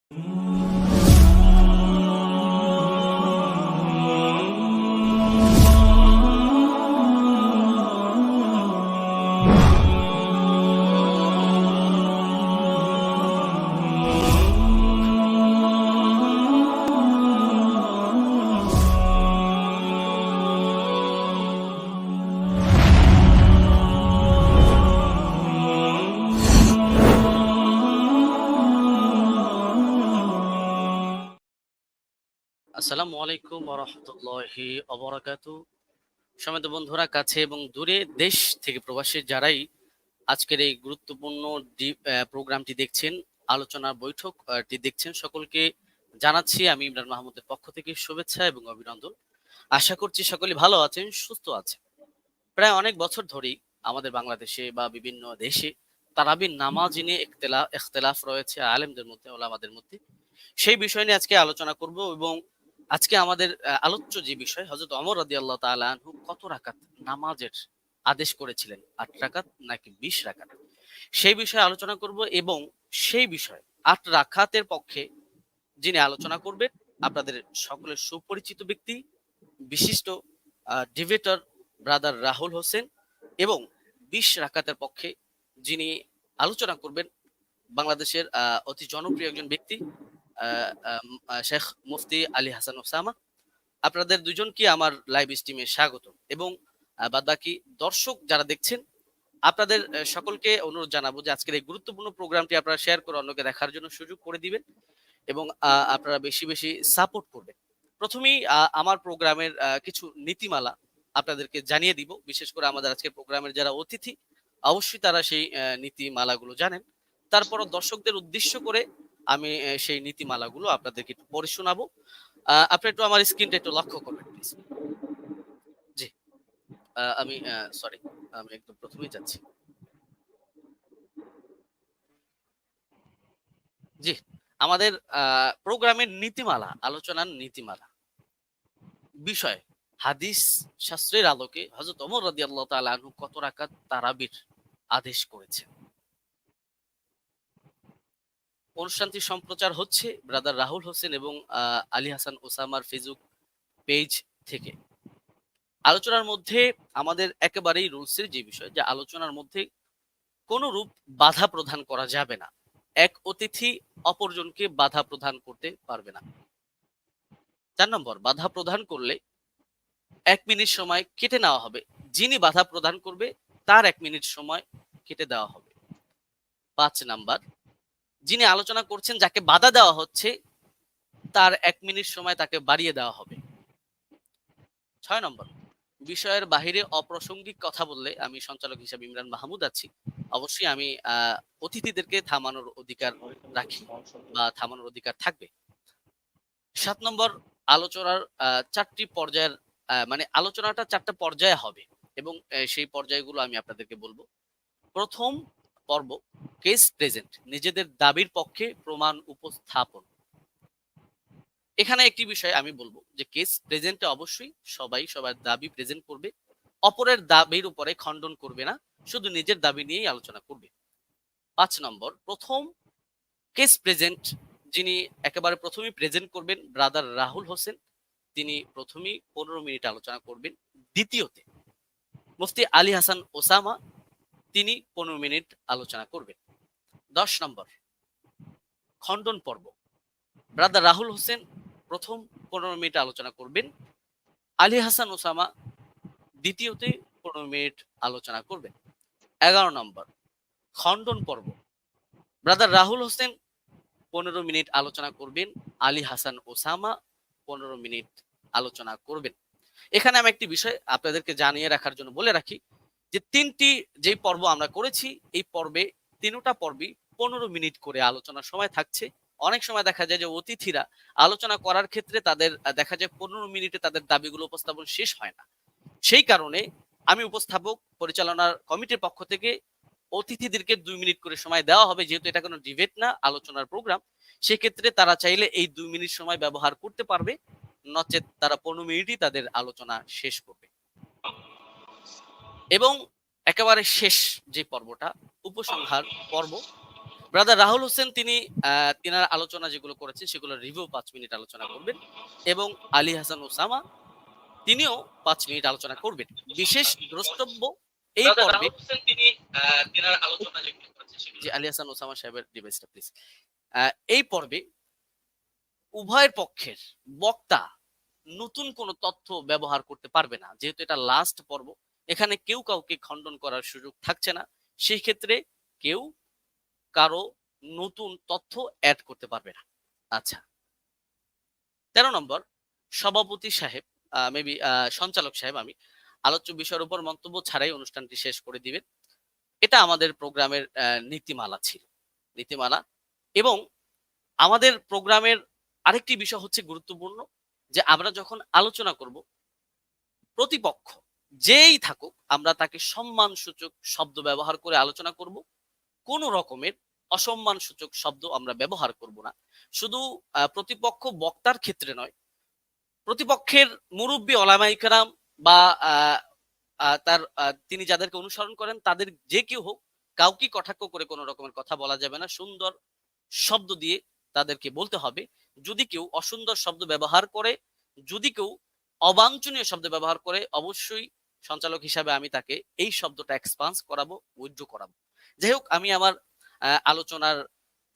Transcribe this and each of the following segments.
আসসালামু আলাইকুম ওয়া রাহমাতুল্লাহি ওয়া বারাকাতুহু। সম্মানিত বন্ধুরা, কাছে এবং দূরে, দেশ থেকে প্রবাসী যারাই আজকের এই গুরুত্বপূর্ণ প্রোগ্রামটি দেখছেন, আলোচনার বৈঠকটি দেখছেন, সকলকে জানাচ্ছি আমি ইমরান মাহমুদের পক্ষ থেকে শুভেচ্ছা এবং অভিনন্দন। আশা করছি সকলে ভালো আছেন, সুস্থ আছেন। প্রায় অনেক বছর ধরেই আমাদের বাংলাদেশে বা বিভিন্ন দেশে তারাবির নামাজ নিয়ে ইখতিলাফ রয়েছে আলেমদের মধ্যে, ওলামাদের মধ্যে। সেই বিষয় নিয়ে আজকে আলোচনা করব এবং আজকে আমাদের আলোচ্য যে বিষয়, হযরত ওমর রাদিয়াল্লাহু তাআলা আনহু কত রাকাত নামাজের আদেশ করেছিলেন, 8 রাকাত নাকি 20 রাকাত, সেই বিষয়ে আলোচনা করব। এবং সেই বিষয়ে 8 রাকাতের পক্ষে যিনি আলোচনা করবেন, আপনাদের সকলের সুপরিচিত ব্যক্তি, বিশিষ্ট ডিবেটর ব্রাদার রাহুল হোসেন। এবং 20 রাকাতের পক্ষে যিনি আলোচনা করবেন, বাংলাদেশের অতি জনপ্রিয় একজন ব্যক্তি, শেখ মুফতি আলী হাসান ওসামা। আপনাদের দুজনকে আমার লাইভ স্ট্রিমে স্বাগত। এবং বাদবাকি দর্শক যারা দেখছেন, আপনাদের সকলকে অনুরোধ জানাবো যে আজকের এই গুরুত্বপূর্ণ প্রোগ্রামটি আপনারা শেয়ার করে অন্যকে দেখার জন্য সুযোগ করে দিবেন এবং আপনারা বেশি বেশি সাপোর্ট করবেন। প্রথমেই আমার প্রোগ্রামের কিছু নীতিমালা আপনাদেরকে জানিয়ে দিব। বিশেষ করে আমাদের আজকের প্রোগ্রামের যারা অতিথি, অবশ্যই তারা সেই নীতিমালাগুলো জানেন। তারপরও দর্শকদের উদ্দেশ্য করে আমি সেই নীতিমালাগুলো আপনাদেরকে একটু পড়ে শোনাবো। আপনি একটু আমার স্ক্রিনটা একটু লক্ষ্য করবেন প্লিজ। জি, আমি সরি, আমি একদম প্রথমেই যাচ্ছি। জি, আমাদের প্রোগ্রামের নীতিমালা, আলোচনার নীতিমালা বিষয়, হাদিস শাস্ত্রের আলোকে হযরত ওমর রাদিয়াল্লাহু তাআলা আনহু কত রাকাত তারাবির আদেশ করেছেন। অনুষ্ঠানটি সম্প্রচার হচ্ছে ব্রাদার রাহুল হোসেন এবং আলী হাসান ওসামার ফেসবুক পেজ থেকে। আলোচনার মধ্যে আমাদের একেবারেই রুলসের যে বিষয়, যে আলোচনার মধ্যে কোন রূপ বাধা প্রদান করা যাবে না। এক অতিথি অপরজনকে বাধা প্রদান করতে পারবে না। 4 নম্বর, বাধা প্রদান করলে 1 মিনিট সময় কেটে নেওয়া হবে। যিনি বাধা প্রদান করবে তার 1 মিনিট সময় কেটে দেওয়া হবে। 5 নাম্বার, যিনি আলোচনা করছেন, যাকে বাধা দেওয়া হচ্ছে, তার 1 মিনিট সময় তাকে বাড়িয়ে দেওয়া হবে। 6 নম্বর, বিষয়ের বাহিরে অপ্রাসঙ্গিক কথা বললে, আমি সঞ্চালক হিসেবে ইমরান মাহমুদ আছি, অবশ্যই আমি অতিথিদেরকে থামানোর অধিকার রাখি বা থামানোর অধিকার থাকবে। 7 নম্বর, আলোচনার 4টি পর্যায়ের মানে আলোচনাটা 4টা পর্যায়ে হবে এবং সেই পর্যায়গুলো আমি আপনাদেরকে বলবো। প্রথম পর্ব, কেস প্রেজেন্ট, নিজেদের দাবির পক্ষে প্রমাণ উপস্থাপন। এখানে একটি বিষয় আমি বলবো যে কেস প্রেজেন্টে অবশ্যই সবাই সবার দাবি প্রেজেন্ট করবে, অপরের দাবির উপরে খণ্ডন করবে না, শুধু নিজের দাবি নিয়েই আলোচনা করবে। 5 নম্বর, প্রথম কেস প্রেজেন্ট, যিনি একেবারে প্রথমেই প্রেজেন্ট করবেন, ব্রাদার রাহুল হোসেন, তিনি প্রথমেই 15 মিনিট আলোচনা করবেন। দ্বিতীয়তে মুফতি আলী হাসান ওসামা, তিনি 15 মিনিট আলোচনা করবেন। 10 নম্বর, খণ্ডন পর্ব, ব্রাদার রাহুল হোসেন প্রথম 15 মিনিট আলোচনা করবেন, আলী হাসান ওসামা দ্বিতীয়তে 15 মিনিট আলোচনা করবেন। 11 নম্বর, খণ্ডন পর্ব, ব্রাদার রাহুল হোসেন 15 মিনিট আলোচনা করবেন, আলী হাসান ওসামা 15 মিনিট আলোচনা করবেন। এখানে আমি একটি বিষয় আপনাদেরকে জানিয়ে রাখার জন্য বলে রাখি যে 3টি যে পর্ব আমরা করেছি, এই পর্বে 3টা পর্বই 15 মিনিট করে আলোচনার সময় থাকছে। অনেক সময় দেখা যায় যে অতিথিরা আলোচনা করার ক্ষেত্রে তাদের দেখা যায় 15 মিনিটে তাদের দাবিগুলো উপস্থাপন শেষ হয় না। সেই কারণে আমি উপস্থাপক পরিচালনার কমিটির পক্ষ থেকে অতিথিদেরকে 2 মিনিট করে সময় দেওয়া হবে, যেহেতু এটা কোনো ডিবেট না, আলোচনার প্রোগ্রাম। সেক্ষেত্রে তারা চাইলে এই 2 মিনিট সময় ব্যবহার করতে পারবে, নচেত তারা 15 মিনিটই তাদের আলোচনা শেষ করবে। এবং একেবারে শেষ যে পর্বটা, উপসংহার পর্ব, ব্রাদার রাহুল হোসেন তিনি তিনার আলোচনা যেগুলো করেছেন সেগুলো রিভিউ 5 মিনিট আলোচনা করবেন, এবং আলী হাসান ওসামা তিনিও 5 মিনিট আলোচনা করবেন। বিশেষ দ্রষ্টব্য এই পর্বে যে আলী হাসান ওসামা সাহেবের ডিভাইসটা প্লিজ, এই পর্বে উভয়ের পক্ষের বক্তা নতুন কোনো তথ্য ব্যবহার করতে পারবে না, যেহেতু এটা লাস্ট পর্ব। এখানে কেউ কাউকে খণ্ডন করার সুযোগ থাকছে না, সেই ক্ষেত্রে কেউ কারো নতুন তথ্য অ্যাড করতে পারবে না। আচ্ছা, 13 নম্বর, সভাপতি সাহেব মেবি সঞ্চালক সাহেব আমি আলোচ্য বিষয়ের উপর মন্তব্য ছাড়াই অনুষ্ঠানটি শেষ করে দিবেন। এটা আমাদের প্রোগ্রামের নীতিমালা ছিল, নীতিমালা। এবং আমাদের প্রোগ্রামের আরেকটি বিষয় হচ্ছে গুরুত্বপূর্ণ, যে আমরা যখন আলোচনা করব, প্রতিপক্ষ যেই থাকুক আমরা তাকে সম্মান সূচক শব্দ ব্যবহার করে আলোচনা করব। কোন রকমের অসম্মান সূচক শব্দ আমরা ব্যবহার করব না। শুধু প্রতিপক্ষ বক্তার ক্ষেত্রে নয়, প্রতিপক্ষের মুরব্বী ওলামায়ে কেরাম বা তার তিনি যাদেরকে অনুসরণ করেন তাদের যে কেউ হোক, কাউকে কটাক্ষ করে কোনো রকমের কথা বলা যাবে না। সুন্দর শব্দ দিয়ে তাদেরকে বলতে হবে। যদি কেউ অসুন্দর শব্দ ব্যবহার করে, যদি কেউ অবাঞ্ছনীয় শব্দ ব্যবহার করে, অবশ্যই সঞ্চালক হিসাবে আমি তাকে এই শব্দটা এক্সপান্স করাবো, উইথড্র করাবো। যাই হোক, আমি আমার আলোচনার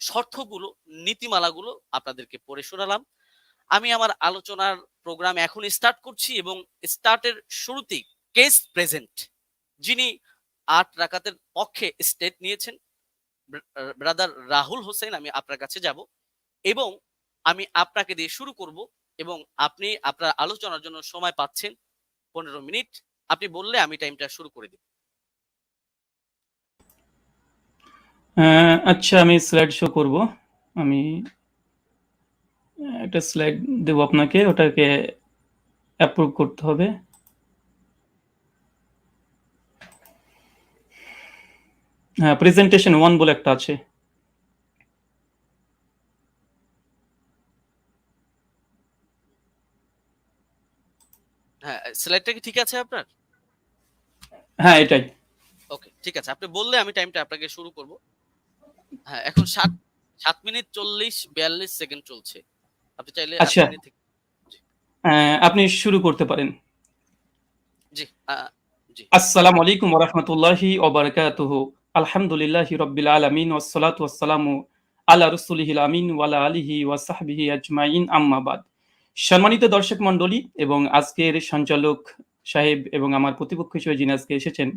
শর্তগুলো, নীতিমালাগুলো আপনাদেরকে পড়ে শোনালাম। আমি আমার আলোচনার প্রোগ্রাম এখন স্টার্ট করছি, এবং স্টার্টের শুরুতেই কেস প্রেজেন্ট যিনি 8 রাকাতের পক্ষে স্টেট নিয়েছেন, ব্রাদার রাহুল হোসেন, আমি আপনার কাছে যাব এবং আমি আপনাকে দিয়ে শুরু করব, এবং আপনি আপনার আলোচনার জন্য সময় পাচ্ছেন 15 মিনিট। আপনি বললে আমি টাইমটা শুরু করে দিব। আচ্ছা, আমি স্লাইড শো করব। আমি একটা স্লাইড দেব আপনাকে, ওটাকে অ্যাপ্রুভ করতে হবে। হ্যাঁ, প্রেজেন্টেশন 1 বলে একটা আছে। হ্যাঁ, স্লাইডটা কি ঠিক আছে আপনার? হ্যাঁ, এটাই। ওকে, ঠিক আছে। আপনি বললে আমি টাইমটা আপনাকে শুরু করব। হ্যাঁ, এখন 7 মিনিট 42 সেকেন্ড চলছে। আপনি চাইলে আচ্ছা, আপনি আপনি শুরু করতে পারেন। জি জি। আসসালামু আলাইকুম ওয়া রাহমাতুল্লাহি ওয়া বারাকাতুহু। আলহামদুলিল্লাহি রাব্বিল আলামিন ওয়াস সালাতু ওয়াস সালামু আলা রাসূলিহিল আমিন ওয়া আলা আলিহি ওয়া সাহবিহি আজমাইন, আম্মা বাদ। সম্মানিত দর্শক মণ্ডলী এবং আজকের সঞ্চালক সাহেব এবং আমার প্রতিপক্ষ হিসেবে যিনি আজকে এসেছেন,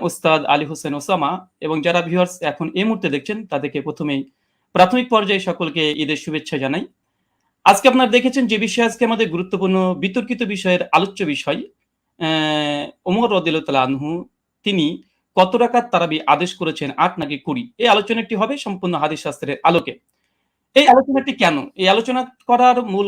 ওস্তাদ আলী হোসেন ওসামা, এবং যারা ভিউয়ার্স এখন এই মুহূর্তে দেখছেন তাদেরকে প্রথমেই প্রাথমিক পর্যায়ে সকলকে ঈদের শুভেচ্ছা জানাই। আজকে আপনারা দেখেছেন যে বিষয় আজকে আমাদের গুরুত্বপূর্ণ বিতর্কিত বিষয়ের আলোচ্য বিষয়, ওমর রাদিয়াল্লাহু তাআলা আনহু তিনি কত রাকাত তারাবি আদেশ করেছেন, 8 নাকি 20? এই আলোচনাটি হবে সম্পূর্ণ হাদিস শাস্ত্রের আলোকে। এই আলোচনাটি কেন? এই আলোচনা করার মূল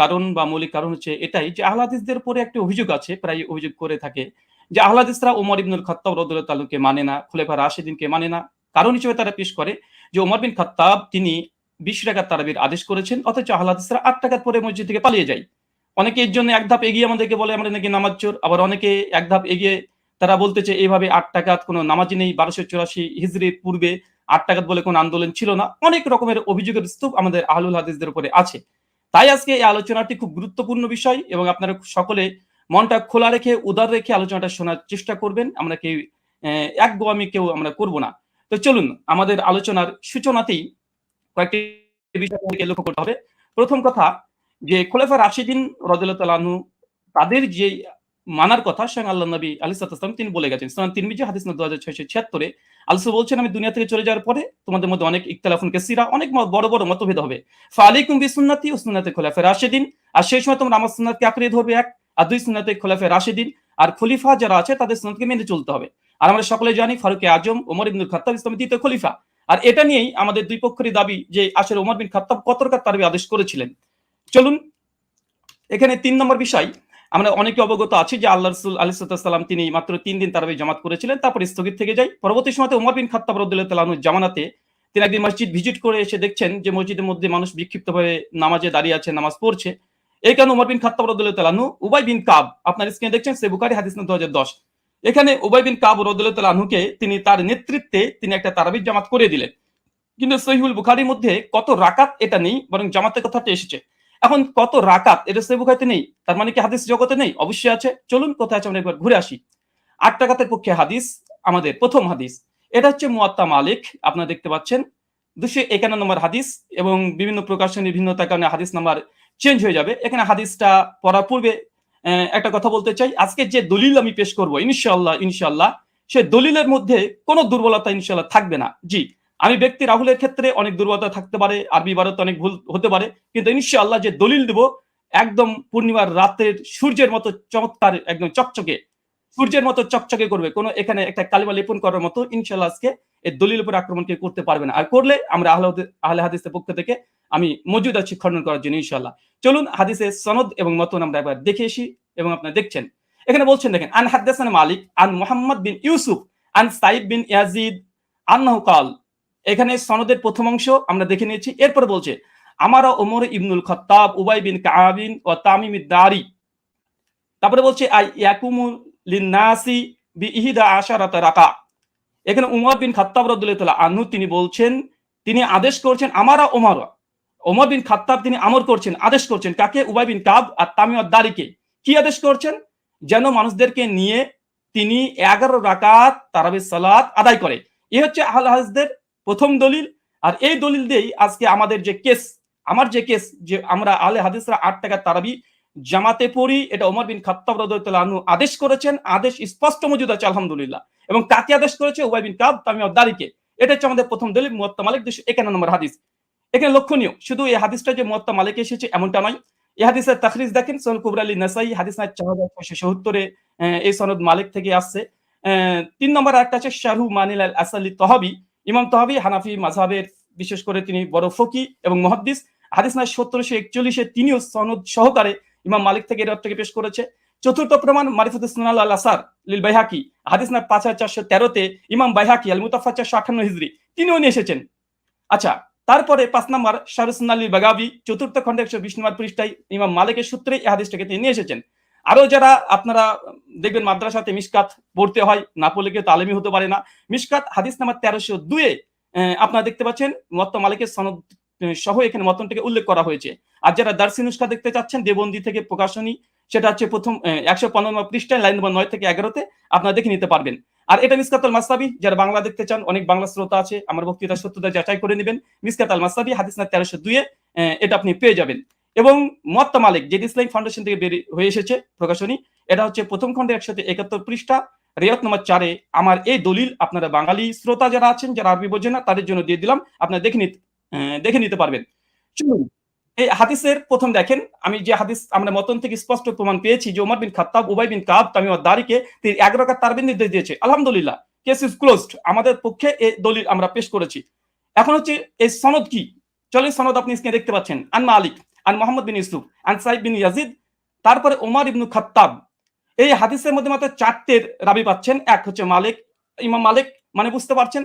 কারণ বা মৌলিক কারণ হচ্ছে এটাই যে আহলে হাদিসদের উপরে একটা অভিযোগ আছে, প্রায় অভিযোগ করে থাকে যে আহলে হাদিসরা ওমর ইবনুল খাত্তাব রাদিয়াল্লাহু তাআলাকে মানে না, খুলাফা রাশিদিনকে মানে না। কারণ হিসেবে তারা পেশ করে যে ওমর বিন খাত্তাব তিনি 20 রাকাত তারাবির আদেশ করেছেন, অথচ আহলে হাদিসরা 8 রাকাত পরে মসজিদ থেকে পালিয়ে যায়। অনেকে এর জন্য এক ধাপ এগিয়ে আমাদেরকে বলে আমরা নাকি নামাজ চোর, আবার অনেকে এক ধাপ এগিয়ে তারা বলতেছে এইভাবে 8 রাকাত কোনো নামাজই নেই, 1284 হিজরির পূর্বে 8 রাকাত বলে কোনো আন্দোলন ছিল না। অনেক রকমের অভিযোগের স্তূপ আমাদের আহলুল হাদিসদের উপরে আছে। তাই আজকে এই আলোচনাটি খুব গুরুত্বপূর্ণ বিষয়, এবং আপনারা সকলে মনটা খোলা রেখে, উদার রেখে আলোচনাটা শোনার চেষ্টা করবেন। আমরা কেউ একগোয়ামি কেউ আমরা করব না। তো চলুন আমাদের আলোচনার সূচনাতেই কয়েকটি বিষয় লক্ষ্য করতে হবে। প্রথম কথা, যে খোলাফা রাশিদিন রাদিয়াল্লাহু তাআলা আনহু তাদের যে মানার কথা স্বয়ং আল্লাহ নবী আলাইহিস সালাম তিনি বলে গেছেন। সুনান তিরমিজি হাদিস নম্বর 2676 আল্লাহ বলছেন, আমি দুনিয়া থেকে চলে যাওয়ার পরে তোমাদের মধ্যে অনেক ইখতিলাফুন কাসীরা, অনেক বড় বড় মতভেদ হবে। ফালাইকুম বিসুন্নতি ওয়া সুন্নাতি খুলাফায়ে রাশিদিন, আর সেই সময় তোমরা আমার সুন্নাতকে আঁকড়ে ধরবে, এক, আর দুই, সুন্নাতে খুলাফায়ে রাশিদিন, আর খলিফা যারা আছে তাদের সুন্নাতকে মেনে চলতে হবে। আর আমরা সকলে জানি ফারুক আজম ওমর ইবনুল খাত্তাব ইসলামের দ্বিতীয় খলিফা। আর এটা নিয়েই আমাদের দুই পক্ষেরই দাবি যে আসলে ওমর বিন খাত্তাব কত রাকাত তারাবি আদেশ করেছিলেন। চলুন এখানে 3 নম্বর বিষয়, আমরা অনেকে অবগত আছি যে আল্লাহ রাসূল আলাইহিস সালাম তিনি মাত্র 3 দিন তারাবি জামাত করেছিলেন, তারপর স্থগিত থেকে যায়। পরবর্তী সময়তে ওমর বিন খাত্তাব রাদিয়াল্লাহু তাআলা আনহু জামানাতে তিনি একদিন মসজিদ ভিজিট করে এসে দেখছেন যে মসজিদের মধ্যে মানুষ বিক্ষিপ্তভাবে নামাজে দাঁড়িয়ে আছে, নামাজ পড়ছে। এই কারণে ওমর বিন খাত্তাব রাদিয়াল্লাহু তাআলা আনহু উবাই বিন কাব, আপনার স্ক্রিনে দেখছেন সহিহ বুখারী হাদিস নম্বর 2010, এখানে উবাই বিন কাব রাদিয়াল্লাহু তাআলা আনহুকে তিনি তার নেতৃত্বে তিনি একটা তারাবির জামাত করে দিলেন। কিন্তু সহিহুল বুখারীর মধ্যে কত রাকাত এটা নেই, বরং জামাতের কথাটা এসেছে। এখন কত রাকাত এটা সহিহ বুখারীতে নেই, তার মানে কি হাদিস জগতে নেই? অবশ্যই আছে। চলুন কোথায় আছে আমরা একবার ঘুরে আসি। ৮ রাকাতের পক্ষে হাদিস, আমাদের প্রথম হাদিস। এটা হচ্ছে মুয়াত্তা মালিক, আপনারা দেখতে পাচ্ছেন ২৫১ নম্বর হাদিস, এবং বিভিন্ন প্রকাশনের ভিন্নতার কারণে হাদিস নাম্বার চেঞ্জ হয়ে যাবে। এখানে হাদিসটা পড়ার পূর্বে একটা কথা বলতে চাই। আজকে যে দলিল আমি পেশ করব ইনশাআল্লাহ সে দলিলের মধ্যে কোনো দুর্বলতা ইনশাআল্লাহ থাকবে না। জি, আমি ব্যক্তি রাহুলের ক্ষেত্রে অনেক দুর্বলতা থাকতে পারে, আরবি ইবারতে অনেক ভুল হতে পারে, কিন্তু ইনশাআল্লাহ যে দলিল দেব একদম পূর্ণিমার রাতের সূর্যের মতো চমৎকার, একদম চকচকে, সূর্যের মতো চকচকে করবে। কোনো এখানে একটা কালিমা লেপন করার মতো ইনশাআল্লাহ আজকে এই দলিলের উপর আক্রমণ কেউ করতে পারবে না। আর করলে আমরা আহলে হাদিসের পক্ষ থেকে আমি মজুদ আছি খণ্ডন করার জন্য ইনশাআল্লাহ। চলুন হাদিসের সনদ এবং মতন আমরা একবার দেখে আসি, এবং আপনারা দেখছেন এখানে বলছেন, দেখেন, আন হাদ্দাসানা মালিক আন মুহাম্মদ বিন ইউসুফ আন সাইব বিন ইয়াজিদ আন্নাহু কাল। এখানে সনদের প্রথম অংশ আমরা দেখে নিয়েছি। এরপর বলছে, আমারা ওমর ইবনুল খাত্তাব উবাই বিন কাআবিন ও তামিম দারি। তারপরে বলছে আই ইয়াকুমু লিন্নাসি বি ইহদা আশারাতা রাকা। এখানে উমর বিন খাত্তাব রাদিয়াল্লাহু তাআলা আনহু তিনি বলছেন, তিনি আদেশ করছেন, আমারা ওমর বিন খাত্তাব তিনি আমর করছেন, আদেশ করছেন কাকে? উবাই বিন কাব আর তামিম দারিকে। কি আদেশ করছেন? যেন মানুষদেরকে নিয়ে তিনি 11 রাকাত তারাবির সালাত আদায় করে। এই হচ্ছে আহলে হাদিসদের প্রথম দলিল। আর এই দলিল দিয়েই আজকে আমাদের যে কেস, আমার যে কেস, যে আমরা আহলে হাদিসরা 8 রাকাত তারাবি জামাতে পড়ি, এটা ওমর বিন খাত্তাব রাদিয়াল্লাহু আনহু আদেশ করেছেন। আদেশ স্পষ্ট মজুদ আছে আলহামদুলিল্লাহ। এবং কাকে আদেশ করেছে? উবাই বিন কাব তামিম দারিকে। এটা হচ্ছে আমাদের প্রথম দলিল, মুয়াত্তা মালিক 251 নম্বর হাদিস। এখানে লক্ষণীয় শুধু এই হাদিসটা যে মুয়াত্তা মালিকে এসেছে এমনটা নয়। এই হাদিসের তাখরিজ দেখেন, সহিহ কুবরা লিন-নাসাই হাদিস নাম্বার 4677 এ এই সনদ মালিক থেকে আসছে। ৩ নম্বর আরেকটা আছে শারহু মানিল আল আসালি তহাবি। ইমাম তহাবি হানাফি মাযহাবের, বিশেষ করে তিনি বড় ফকি এবং মুহাদ্দিস। হাদিস নাম্বার 1741 এ তিনিও সনদ সহকারে ইমাম মালিক থেকে এর থেকে পেশ করেছে। চতুর্থ প্রমাণ মারিফাতুস সুনান আল আসার লিল বাইহাকি, হাদিস নাম্বার 5413 তে ইমাম বাইহাকি আল মুতাফা 458 হিজরি তিনিও নিয়ে এসেছেন। আচ্ছা, তারপরে 5 নাম্বার শারহুস সুন্নান লিল বাগাবি, চতুর্থ খণ্ডে 120 নম্বর পৃষ্ঠায় ইমাম মালিকের সূত্রে এই হাদিসটাকে তিনি নিয়ে এসেছেন। আরো যারা আপনারা দেখবেন মাদ্রাসাতে মিশকাত পড়তে হয়, না পড়লে কেউ তালিমি হতে পারে না। মিশকাত হাদিস নাম্বার 1302 এ আপনারা দেখতে পাচ্ছেন মুয়াত্তা মালিকের সনদ সহ এখানে মতনটাকে উল্লেখ করা হয়েছে। আর যারা দারসি নুসখা দেখতে চাচ্ছেন, দেবন্দি থেকে প্রকাশনী, সেটা হচ্ছে প্রথম 115 নম্বর পৃষ্ঠায় লাইন নম্বর 9 থেকে 11 তে আপনারা দেখে নিতে পারবেন। আর এটা মিসকাত আল মাসনাবি, যারা বাংলা দেখতে চান, অনেক বাংলা শ্রোতা আছে, আমার বক্তৃতার সত্যতা যাচাই করে নেবেন। মিসকাত আল মাসনাবি হাদিস নাম্বার 1302 এ এটা আপনি পেয়ে যাবেন। এবং মুয়াত্তা মালিক যেটি ইসলামিক ফাউন্ডেশন থেকে বের হয়ে এসেছে প্রকাশনী, এটা হচ্ছে প্রথম খণ্ডে 171 পৃষ্ঠা, রিয়াত নম্বর 4 এ আমার এই দলিল আপনারা বাঙালি শ্রোতা যারা আছেন, যারা আরবি বোঝেন না, তাদের জন্য দিয়ে দিলাম, আপনারা দেখে নিতে পারবেন। চলুন এই হাদিসের প্রথম দেখেন, আমি যে হাদিস আমরা মতন থেকে স্পষ্ট প্রমাণ পেয়েছি যে ওমর বিন খাত্তাব উবাই বিন কাব তামিম দারিকে তিনি 11 রাকাত তারাবির নির্দেশ দিয়েছে। আলহামদুলিল্লাহ, কেস ইজ ক্লোজড। আমাদের পক্ষে এই দলিল আমরা পেশ করেছি। এখন হচ্ছে এই সনদ কি? চলেন সনদ আপনি স্ক্রিনে দেখতে পাচ্ছেন। আন মালিক আন মুহাম্মদ বিন ইউসুফ আন সাইব বিন ইয়াজিদ, তারপরে ওমর ইবনু খাত্তাব। এই হাদিসের মধ্যে মাত্র 4টে রাবি পাচ্ছেন। এক হচ্ছে মালিক, ইমাম মালিক, মানে বুঝতে পারছেন,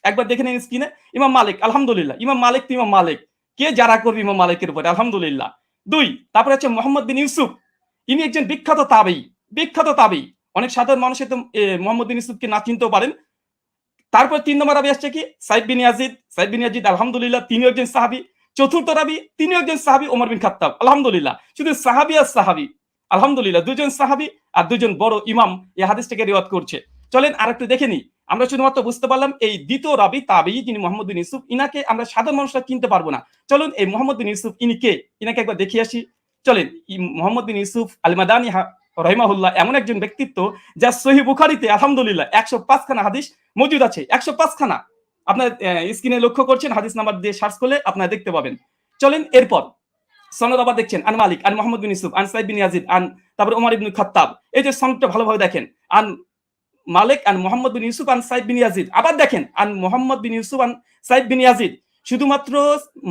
একবার দেখে নিন স্ক্রিনে। ইমাম মালিক, আলহামদুলিল্লাহ, ইমাম মালিক তো ইমাম মালিক, কে যারা করবে ইমাম মালিকের উপরে, আলহামদুলিল্লাহ। 2, তারপরে হচ্ছে মুহাম্মদ বিন ইউসুফ, ইনি একজন বিখ্যাত তাবেঈ। অনেক সাধারণ মানুষ তো মুহাম্মদ বিন ইউসুফকে না চিনতেও পারেন। তারপর 3 নম্বর রাবি আসছে কি? সাইব বিন ইয়াজিদ, আলহামদুলিল্লাহ, তিনিও একজন সাহাবী। চতুর্থ রাবি, তিনিও একজন সাহাবী, ওমর বিন খাত্তাব, আলহামদুলিল্লাহ। শুধু সাহাবী আর সাহাবী, আলহামদুলিল্লাহ, দুজন সাহাবী আর দুজন বড় ইমাম এই হাদিসটাকে রিওয়ায়াত করছে। চলেন আরেকটু দেখে নিই। আমরা শুধুমাত্র বুঝতে পারলাম এই দ্বিতীয় রাবি তাবেঈ যিনি মুহাম্মদ বিন ইউসুফ, ইনাকে আমরা সাধারণ মানুষরা চিনতে পারবো না। চলুন এই মুহাম্মদ বিন ইউসুফ ইনি কে, ইনাকে একবার দেখিয়ে আসি। চলেন, মুহাম্মদ বিন ইউসুফ আল মাদানী রাহিমাহুল্লাহ এমন একজন ব্যক্তিত্ব যা সহিহ বুখারীতে আলহামদুলিল্লাহ 105 খানা হাদিস মজুদ আছে। 105 খানা। আপনার স্ক্রিনে লক্ষ্য করছেন, হাদিস নাম্বার দিয়ে সার্চ করলে আপনারা দেখতে পাবেন। চলেন এরপর সনদ আবার দেখছেন, আন মালিক আন মুহাম্মদ বিন ইউসুফ আন সাইব বিন ইয়াজিদ আন, তারপর ওমর ইবনে খাত্তাব। এই যে সনদটা ভালোভাবে দেখেন, আন মালিক আন মুহাম্মদ বিন ইউসুফ আন সাইব বিন ইয়াজিদ। আবার দেখেন, আন মুহাম্মদ বিন ইউসুফ আন সাইব বিন ইয়াজিদ। শুধুমাত্র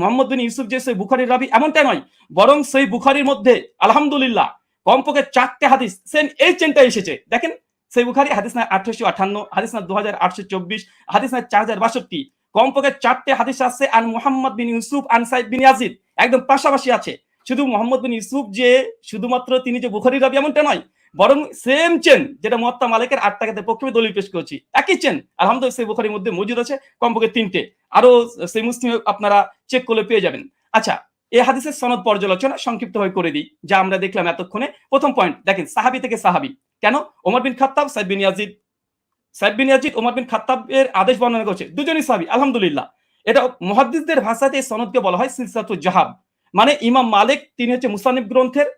মুহাম্মদ বিন ইউসুফ যে সহিহ বুখারীর রাবী এমনটা নয়, বরং সহিহ বুখারীর মধ্যে আলহামদুলিল্লাহ কমপক্ষে 4টে হাদিস সেম এই চেনটা এসেছে। দেখেন, সহিহ বুখারী হাদিস না 1858, হাদিস না 2824, হাদিস না 4062, কমপক্ষে 4টে হাদিস আছে আন মুহাম্মদ বিন ইউসুফ আন সাইব বিন ইয়াজিদ, একদম পাশাপাশি আছে। শুধু মুহাম্মদ বিন ইউসুফ যে শুধুমাত্র তিনি যে বুখারীর রাবী এমনটা নয়, বরং সেম চেন যেটা মুয়াত্তা মালিকের 8 রাকাতের পক্ষে দলিল পেশ করেছি, একই চেন আলহামদুলিল্লাহ সহিহ বুখারীর মধ্যে মজুদ আছে কমপক্ষে 3টে। আরো সেই মুসলিমে আপনারা চেক করলে পেয়ে যাবেন। আচ্ছা, এই হাদিসের সনদ পর্যালোচনা সংক্ষিপ্তভাবে করে দিই, যা আমরা দেখলাম এতক্ষণে। প্রথম পয়েন্ট দেখেন, সাহাবী থেকে সাহাবী। কেন? ওমর বিন খাত্তাব, সাইদ বিন ইয়াজিদ। সাইদ বিন ইয়াজিদ ওমর বিন খাত্তাবের আদেশ বর্ণনা করছে, দুজনই সাহাবী, আলহামদুলিল্লাহ। এটা মুহাদ্দিসদের ভাষাতে এই সনদকে বলা হয় সিলসিলাতুজ জাহাব। মানে ইমাম মালিক তিনি হচ্ছে মুসান্নিফ গ্রন্থের,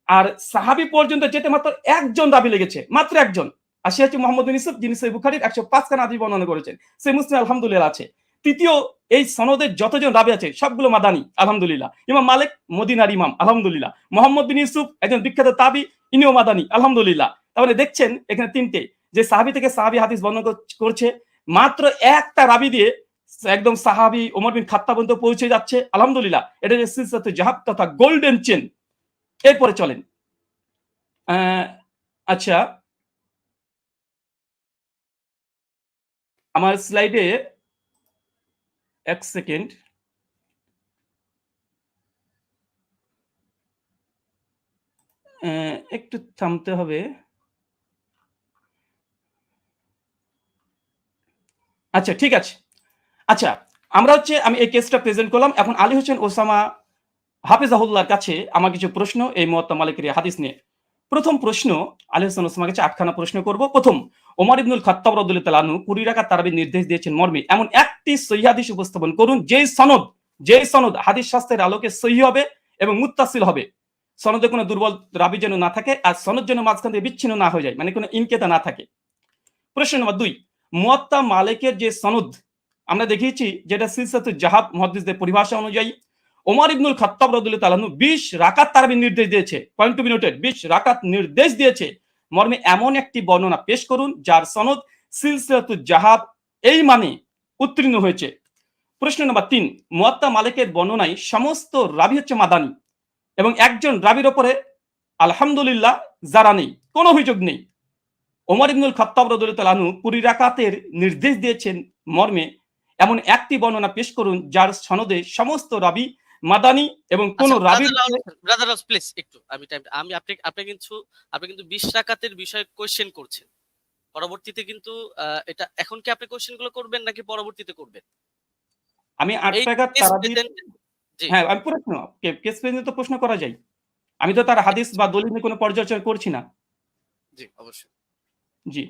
আর সাহাবী পর্যন্ত যেতে মাত্র একজন রাবী লেগেছে, মাত্র একজন। আর সে হচ্ছে মুহাম্মদ বিন ইউসুফ, যিনি সহিহ বুখারীর 105 খানা হাদিস বর্ণনা করেছেন। সহিহ মুসলিম আলহামদুলিল্লাহ আছে। তৃতীয়, এই সনদের যতজন রাবী আছে সবগুলো মাদানী, আলহামদুলিল্লাহ। ইমাম মালিক মদিনার ইমাম, আলহামদুলিল্লাহ। মুহাম্মদ বিন ইউসুফ একজন বিখ্যাত তাবী, ইনিও মাদানী, আলহামদুলিল্লাহ। তাহলে দেখছেন এখানে তিনটে, যে সাহাবী থেকে সাহাবী হাদিস বর্ণনা করছে, মাত্র একটা রাবী দিয়ে একদম সাহাবী ওমর বিন খাত্তাব পর্যন্ত পৌঁছে যাচ্ছে, আলহামদুলিল্লাহ। এটা যে সিলসিলাতুজ জাহাব তথা গোল্ডেন চেন। এরপরে চলেন। আচ্ছা, আমার স্লাইডে এক সেকেন্ড, একটু থামতে হবে। আচ্ছা, ঠিক আছে। আচ্ছা, আমরা হচ্ছে আমি এই কেসটা প্রেজেন্ট করলাম। এখন আলী হোসেন ওসামা হাফিজাহুল্লাহর কাছে আমার কিছু প্রশ্ন এই মুয়াত্তা মালিকের এই হাদিস নিয়ে। প্রথম প্রশ্ন, আলী হোসেন ওসামার কাছে 8 খানা প্রশ্ন করব। প্রথম, ওমর ইবনুল খাত্তাব রাদিয়াল্লাহু তাআলা আনহু 20 রাকাত তারাবির নির্দেশ দিয়েছেন মর্মে এমন একটি সহিহ হাদিস উপস্থাপন করুন যেই সনদ হাদিস শাস্ত্রের আলোকে সহিহ হবে এবং মুত্তাসিল হবে। সনদে কোনো দুর্বল রাবী যেন না থাকে, আর সনদ যেন মাঝখান থেকে বিচ্ছিন্ন না হয়ে যায়, মানে কোনো ইনকেতা না থাকে। প্রশ্ন নম্বর 2, মুয়াত্তা মালিকের যে সনদ আমরা দেখিয়েছি, যেটা সিলসিলাতুজ জাহাব মুহাদ্দিসদের পরিভাষা অনুযায়ী ওমর ইবনুল খাত্তাব রাদিয়াল্লাহু তাআলা আনহু 20 রাকাত তারাবির নির্দেশ দিয়েছে। পয়েন্ট টু বি নোটেড, 20 রাকাত নির্দেশ দিয়েছে মর্মে এমন একটি বর্ণনা পেশ করুন যার সনদ সিলসিলাতুজ জাহাব এই মানে উত্তীর্ণ হয়েছে। প্রশ্ন নম্বর 3, মুয়াত্তা মালিকের বর্ণনায় সমস্ত রাবী হচ্ছে মাদানী এবং একজন রাবীর ওপরে আলহামদুলিল্লাহ যারা নেই, কোনো অভিযোগ নেই। ওমর ইবনুল খাত্তাব রাদিয়াল্লাহু তাআলা আনহু 20 রাকাতের নির্দেশ দিয়েছেন মর্মে এমন একটি বর্ণনা পেশ করুন যার সনদে সমস্ত রাবী মাদানী এবং কোন আচ্ছা, রাবীর ব্রাদার রাউস প্লিজ একটু আমি আপনি কিন্তু 20 রাকাতের বিষয়ে কোশ্চেন করছেন। পরবর্তীতে কিন্তু এটা এখন কি আপনি কোশ্চেন গুলো করবেন নাকি পরবর্তীতে করবেন? আমি 8 এই রাকাত কেস তারাবি, প্রেজেন্ট, জি হ্যাঁ আমি প্রশ্ন, কেস পেজে তো প্রশ্ন করা যায়। আমি তো তার হাদিস বা দলিল নিয়ে কোনো পর্যালোচনা করছি না। জি অবশ্যই। জি,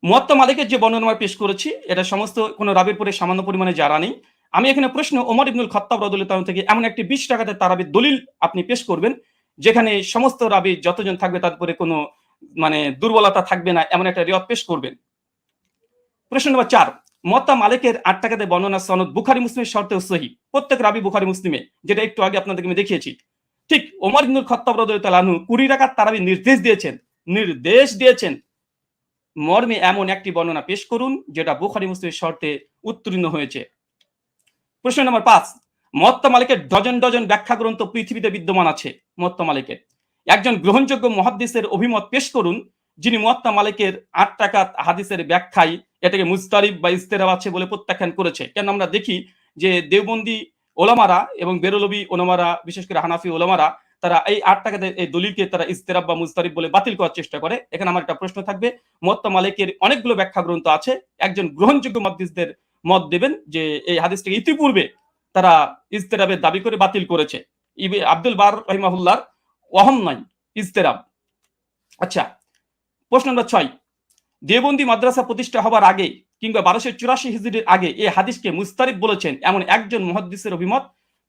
মুয়াত্তা মালিকের যে বর্ণনা আমরা পেশ করেছি এটা সমস্ত কোন রাবীর পরে সামান্য পরিমাণে জারা নেই। আমি এখানে প্রশ্ন, ওমর ইবনুল খাত্তাব রাদিয়াল্লাহু তাআলা থেকে এমন একটি 20 রাকাতের তারাবির দলিল আপনি পেশ করবেন যেখানে সমস্ত রাবী যতজন থাকবে তার উপরে কোনো মানে দুর্বলতা থাকবে না, এমন একটা রিওয়ায়াত পেশ করবেন। প্রশ্ন নম্বর 4, মুয়াত্তা মালিকের 8 টাকাতে বর্ণনা সনদ বুখারী মুসলিমের শর্তেও সহিহ। প্রত্যেক রাবী বুখারী মুসলিমে, যেটা একটু আগে আপনাদেরকে আমি দেখিয়েছি। ঠিক ওমর ইবনুল খাত্তাব রাদিয়াল্লাহু তাআলা আনহু 20 রাকাত তারাবির নির্দেশ দিয়েছেন মর্মে এমন একটি বর্ণনা পেশ করুন যেটা বুখারী মুসলিমের শর্তে উত্তীর্ণ হয়েছে। প্রশ্ন নম্বর 5, মুয়াত্তা মালিকের ডজন ডজন ব্যাখ্যা গ্রন্থ পৃথিবীতে বিদ্যমান আছে। মুয়াত্তা মালিকের একজন গ্রহণযোগ্য মুহাদ্দিসের অভিমত পেশ করুন যিনি মুয়াত্তা মালিকের 8 রাকাত হাদিসের ব্যাখ্যায় এটাকে মুজতারিব বা ইজতিরাব আছে বলে প্রত্যাখ্যান করেছে। কেন আমরা দেখি যে দেওবন্দি ওলামারা এবং বেরলভী ওলামারা, বিশেষ করে হানাফি ওলামারা, তারা এই 8 টাকাতে এই দলিলকে তারা ইজতিরাব বা মুজতারিব বলে বাতিল করার চেষ্টা করে। এখানে আমার একটা প্রশ্ন থাকবে, মুয়াত্তা মালিকের অনেকগুলো ব্যাখ্যা গ্রন্থ আছে, একজন গ্রহণযোগ্য মুহাদ্দিসদের মত দেবেন যে এই হাদিসটাকে ইতিপূর্বে তারা ইজতিরাবের দাবি করে বাতিল করেছে। আব্দুল বার রাহিমাহুল্লাহর ওয়াহম নয়, ইজতিরাব। আচ্ছা, প্রশ্ন নম্বর 6, দেওবন্দি মাদ্রাসা প্রতিষ্ঠা হবার আগে কিংবা 1284 হিজরির আগে এই হাদিসকে মুস্তারিব বলেছেন এমন একজন মুহাদ্দিসের অভিমত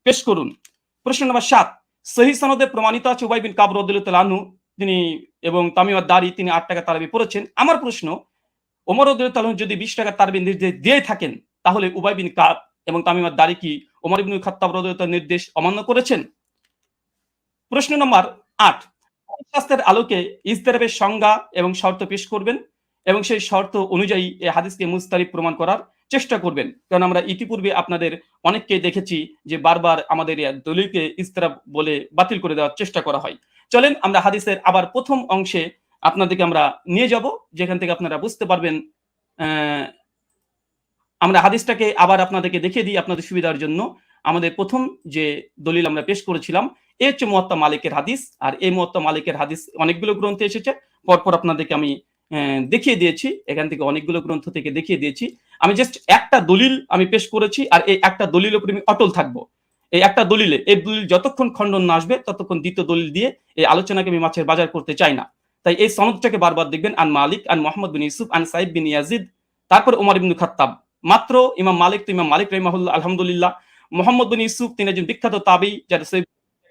পেশ করুন। প্রশ্ন নম্বর 7, সহিহ সনদে প্রমাণিত আছে উবাই বিন কাব রাদিয়াল্লাহু তাআলা আনহু তিনি এবং তামিম আদ-দারি তিনি 8 টাকা তারাবি পড়েছেন। আমার প্রশ্ন, ওমর রাদিয়াল্লাহু তাআলা যদি 20 টাকা তারাবির নির্দেশ দিয়ে থাকেন তাহলে উবাই বিন কাব এবং তামিম আদ-দারি কি ওমর ইবনুল খাত্তাব রাদিয়াল্লাহু তাআলার নির্দেশ অমান্য করেছেন? প্রশ্ন নম্বর 8, শাস্ত্রের আলোকে ইজতিরাবের সংজ্ঞা এবং শর্ত পেশ করবেন এবং সেই শর্ত অনুযায়ী এই হাদিসকে মুস্তারিব প্রমাণ করার চেষ্টা করবেন। কারণ আমরা ইতিপূর্বে আপনাদের অনেককে দেখেছি যে বারবার আমাদের এই দলিলকে ইজতিরাব বলে বাতিল করে দেওয়ার চেষ্টা করা হয়। চলেন আমরা হাদিসের আবার প্রথম অংশে আপনাদেরকে আমরা নিয়ে যাব, যেখান থেকে আপনারা বুঝতে পারবেন। আমরা হাদিসটাকে আবার আপনাদেরকে দেখিয়ে দিই আপনাদের সুবিধার জন্য। আমাদের প্রথম যে দলিল আমরা পেশ করেছিলাম এ হচ্ছে মুয়াত্তা মালিকের হাদিস, আর এই মুয়াত্তা মালিকের হাদিস অনেকগুলো গ্রন্থে এসেছে, পরপর আপনাদেরকে আমি দেখিয়ে দিয়েছি, এখান থেকে অনেকগুলো গ্রন্থ থেকে দেখিয়ে দিয়েছি। আমি জাস্ট একটা দলিল আমি পেশ করেছি, আর এই একটা দলিলের উপরে আমি অটল থাকবো। এই একটা দলিলে, এই দলিল যতক্ষণ খণ্ডন না আসবে ততক্ষণ দ্বিতীয় দলিল দিয়ে এই আলোচনাকে আমি মাছের বাজার করতে চাই না। তাই এই সনদটাকে বারবার দেখবেন, আন মালিক, আন মোহাম্মদ বিন ইউসুফ, আন সাইদ বিন ইয়াজিদ, তারপর ওমর ইবনে খাত্তাব। মাত্র ইমাম মালিক তো ইমাম মালিক রাহিমাহুল্লাহ, আলহামদুলিল্লাহ। মোহাম্মদ বিন ইউসুফ তিনি একজন বিখ্যাত তাবী, যার সহিহ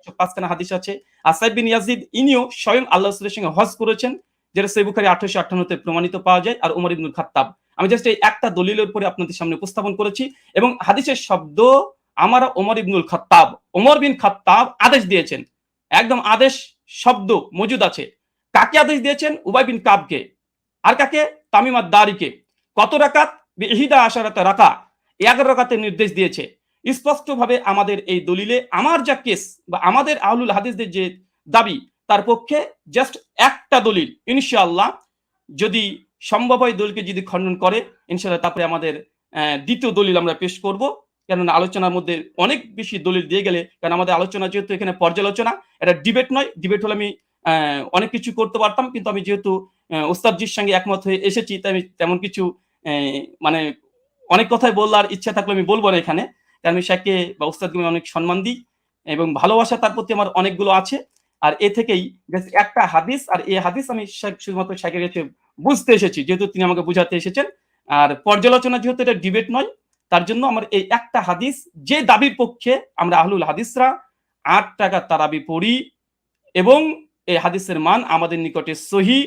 105খানা হাদিস আছে। আর সাইদ বিন ইয়াজিদ ইনিও স্বয়ং আল্লাহ রাসূলের সঙ্গে হজ করেছেন, যেটা সহিহ বুখারী 1858 তে প্রমাণিত পাওয়া যায়। আর ওমর ইবনে খাত্তাব। আমি জাস্ট এই একটা দলিলের উপরে আপনাদের সামনে উপস্থাপন করেছি, এবং হাদিসের শব্দ আমার ওমর ইবনুল খাত্তাব, ওমর বিন খাত্তাব আদেশ দিয়েছেন, একদম আদেশ শব্দ মজুদ আছে। কাকে আদেশ দিয়েছেন? উবাই বিন কাবকে। আর কাকে? তামিম আদ-দারিকে। কত রাকাত? বিহিদা আশারাতা রাকা, 11 রাকাতের নির্দেশ দিয়েছে। স্পষ্টভাবে আমাদের এই দলিলে আমার যা কেস বা আমাদের আহলুল হাদিসদের যে দাবি, তার পক্ষে জাস্ট একটা দলিল, ইনশাআল্লাহ যদি সম্ভব হয় দলিলকে যদি খণ্ডন করে, ইনশাআল্লাহ তারপরে আমাদের দ্বিতীয় দলিল আমরা পেশ করব। কেননা আলোচনার মধ্যে অনেক বেশি দলিল দিয়ে গেলে, কারণ আমাদের আলোচনা যেহেতু এখানে পর্যালোচনা, এটা ডিবেট নয়। ডিবেট হলে আমি অনেক কিছু করতে পারতাম, কিন্তু আমি যেহেতু ওস্তাদজির সঙ্গে একমত হয়ে এসেছি, তাই আমি তেমন কিছু মানে অনেক কথাই বলার ইচ্ছা থাকলে আমি বলবো না এখানে। কারণ আমি শেখকে বা ওস্তাদকে আমি অনেক সম্মান দিই এবং ভালোবাসা তার প্রতি আমার অনেকগুলো আছে। আর এ থেকেই জাস্ট একটা হাদিস, আর এই হাদিস আমি শুধুমাত্র শেখের কাছে বুঝতে এসেছি, যেহেতু তিনি আমাকে বুঝাতে এসেছেন। আর পর্যালোচনা যেহেতু এটা ডিবেট নয়, তার জন্য আমার এই একটা হাদিস, যে দাবির পক্ষে আমরা আহলুল হাদিসরা 8 টাকা তারাবি পড়ি, এবং এই হাদিসের মান আমাদের নিকটে সহি,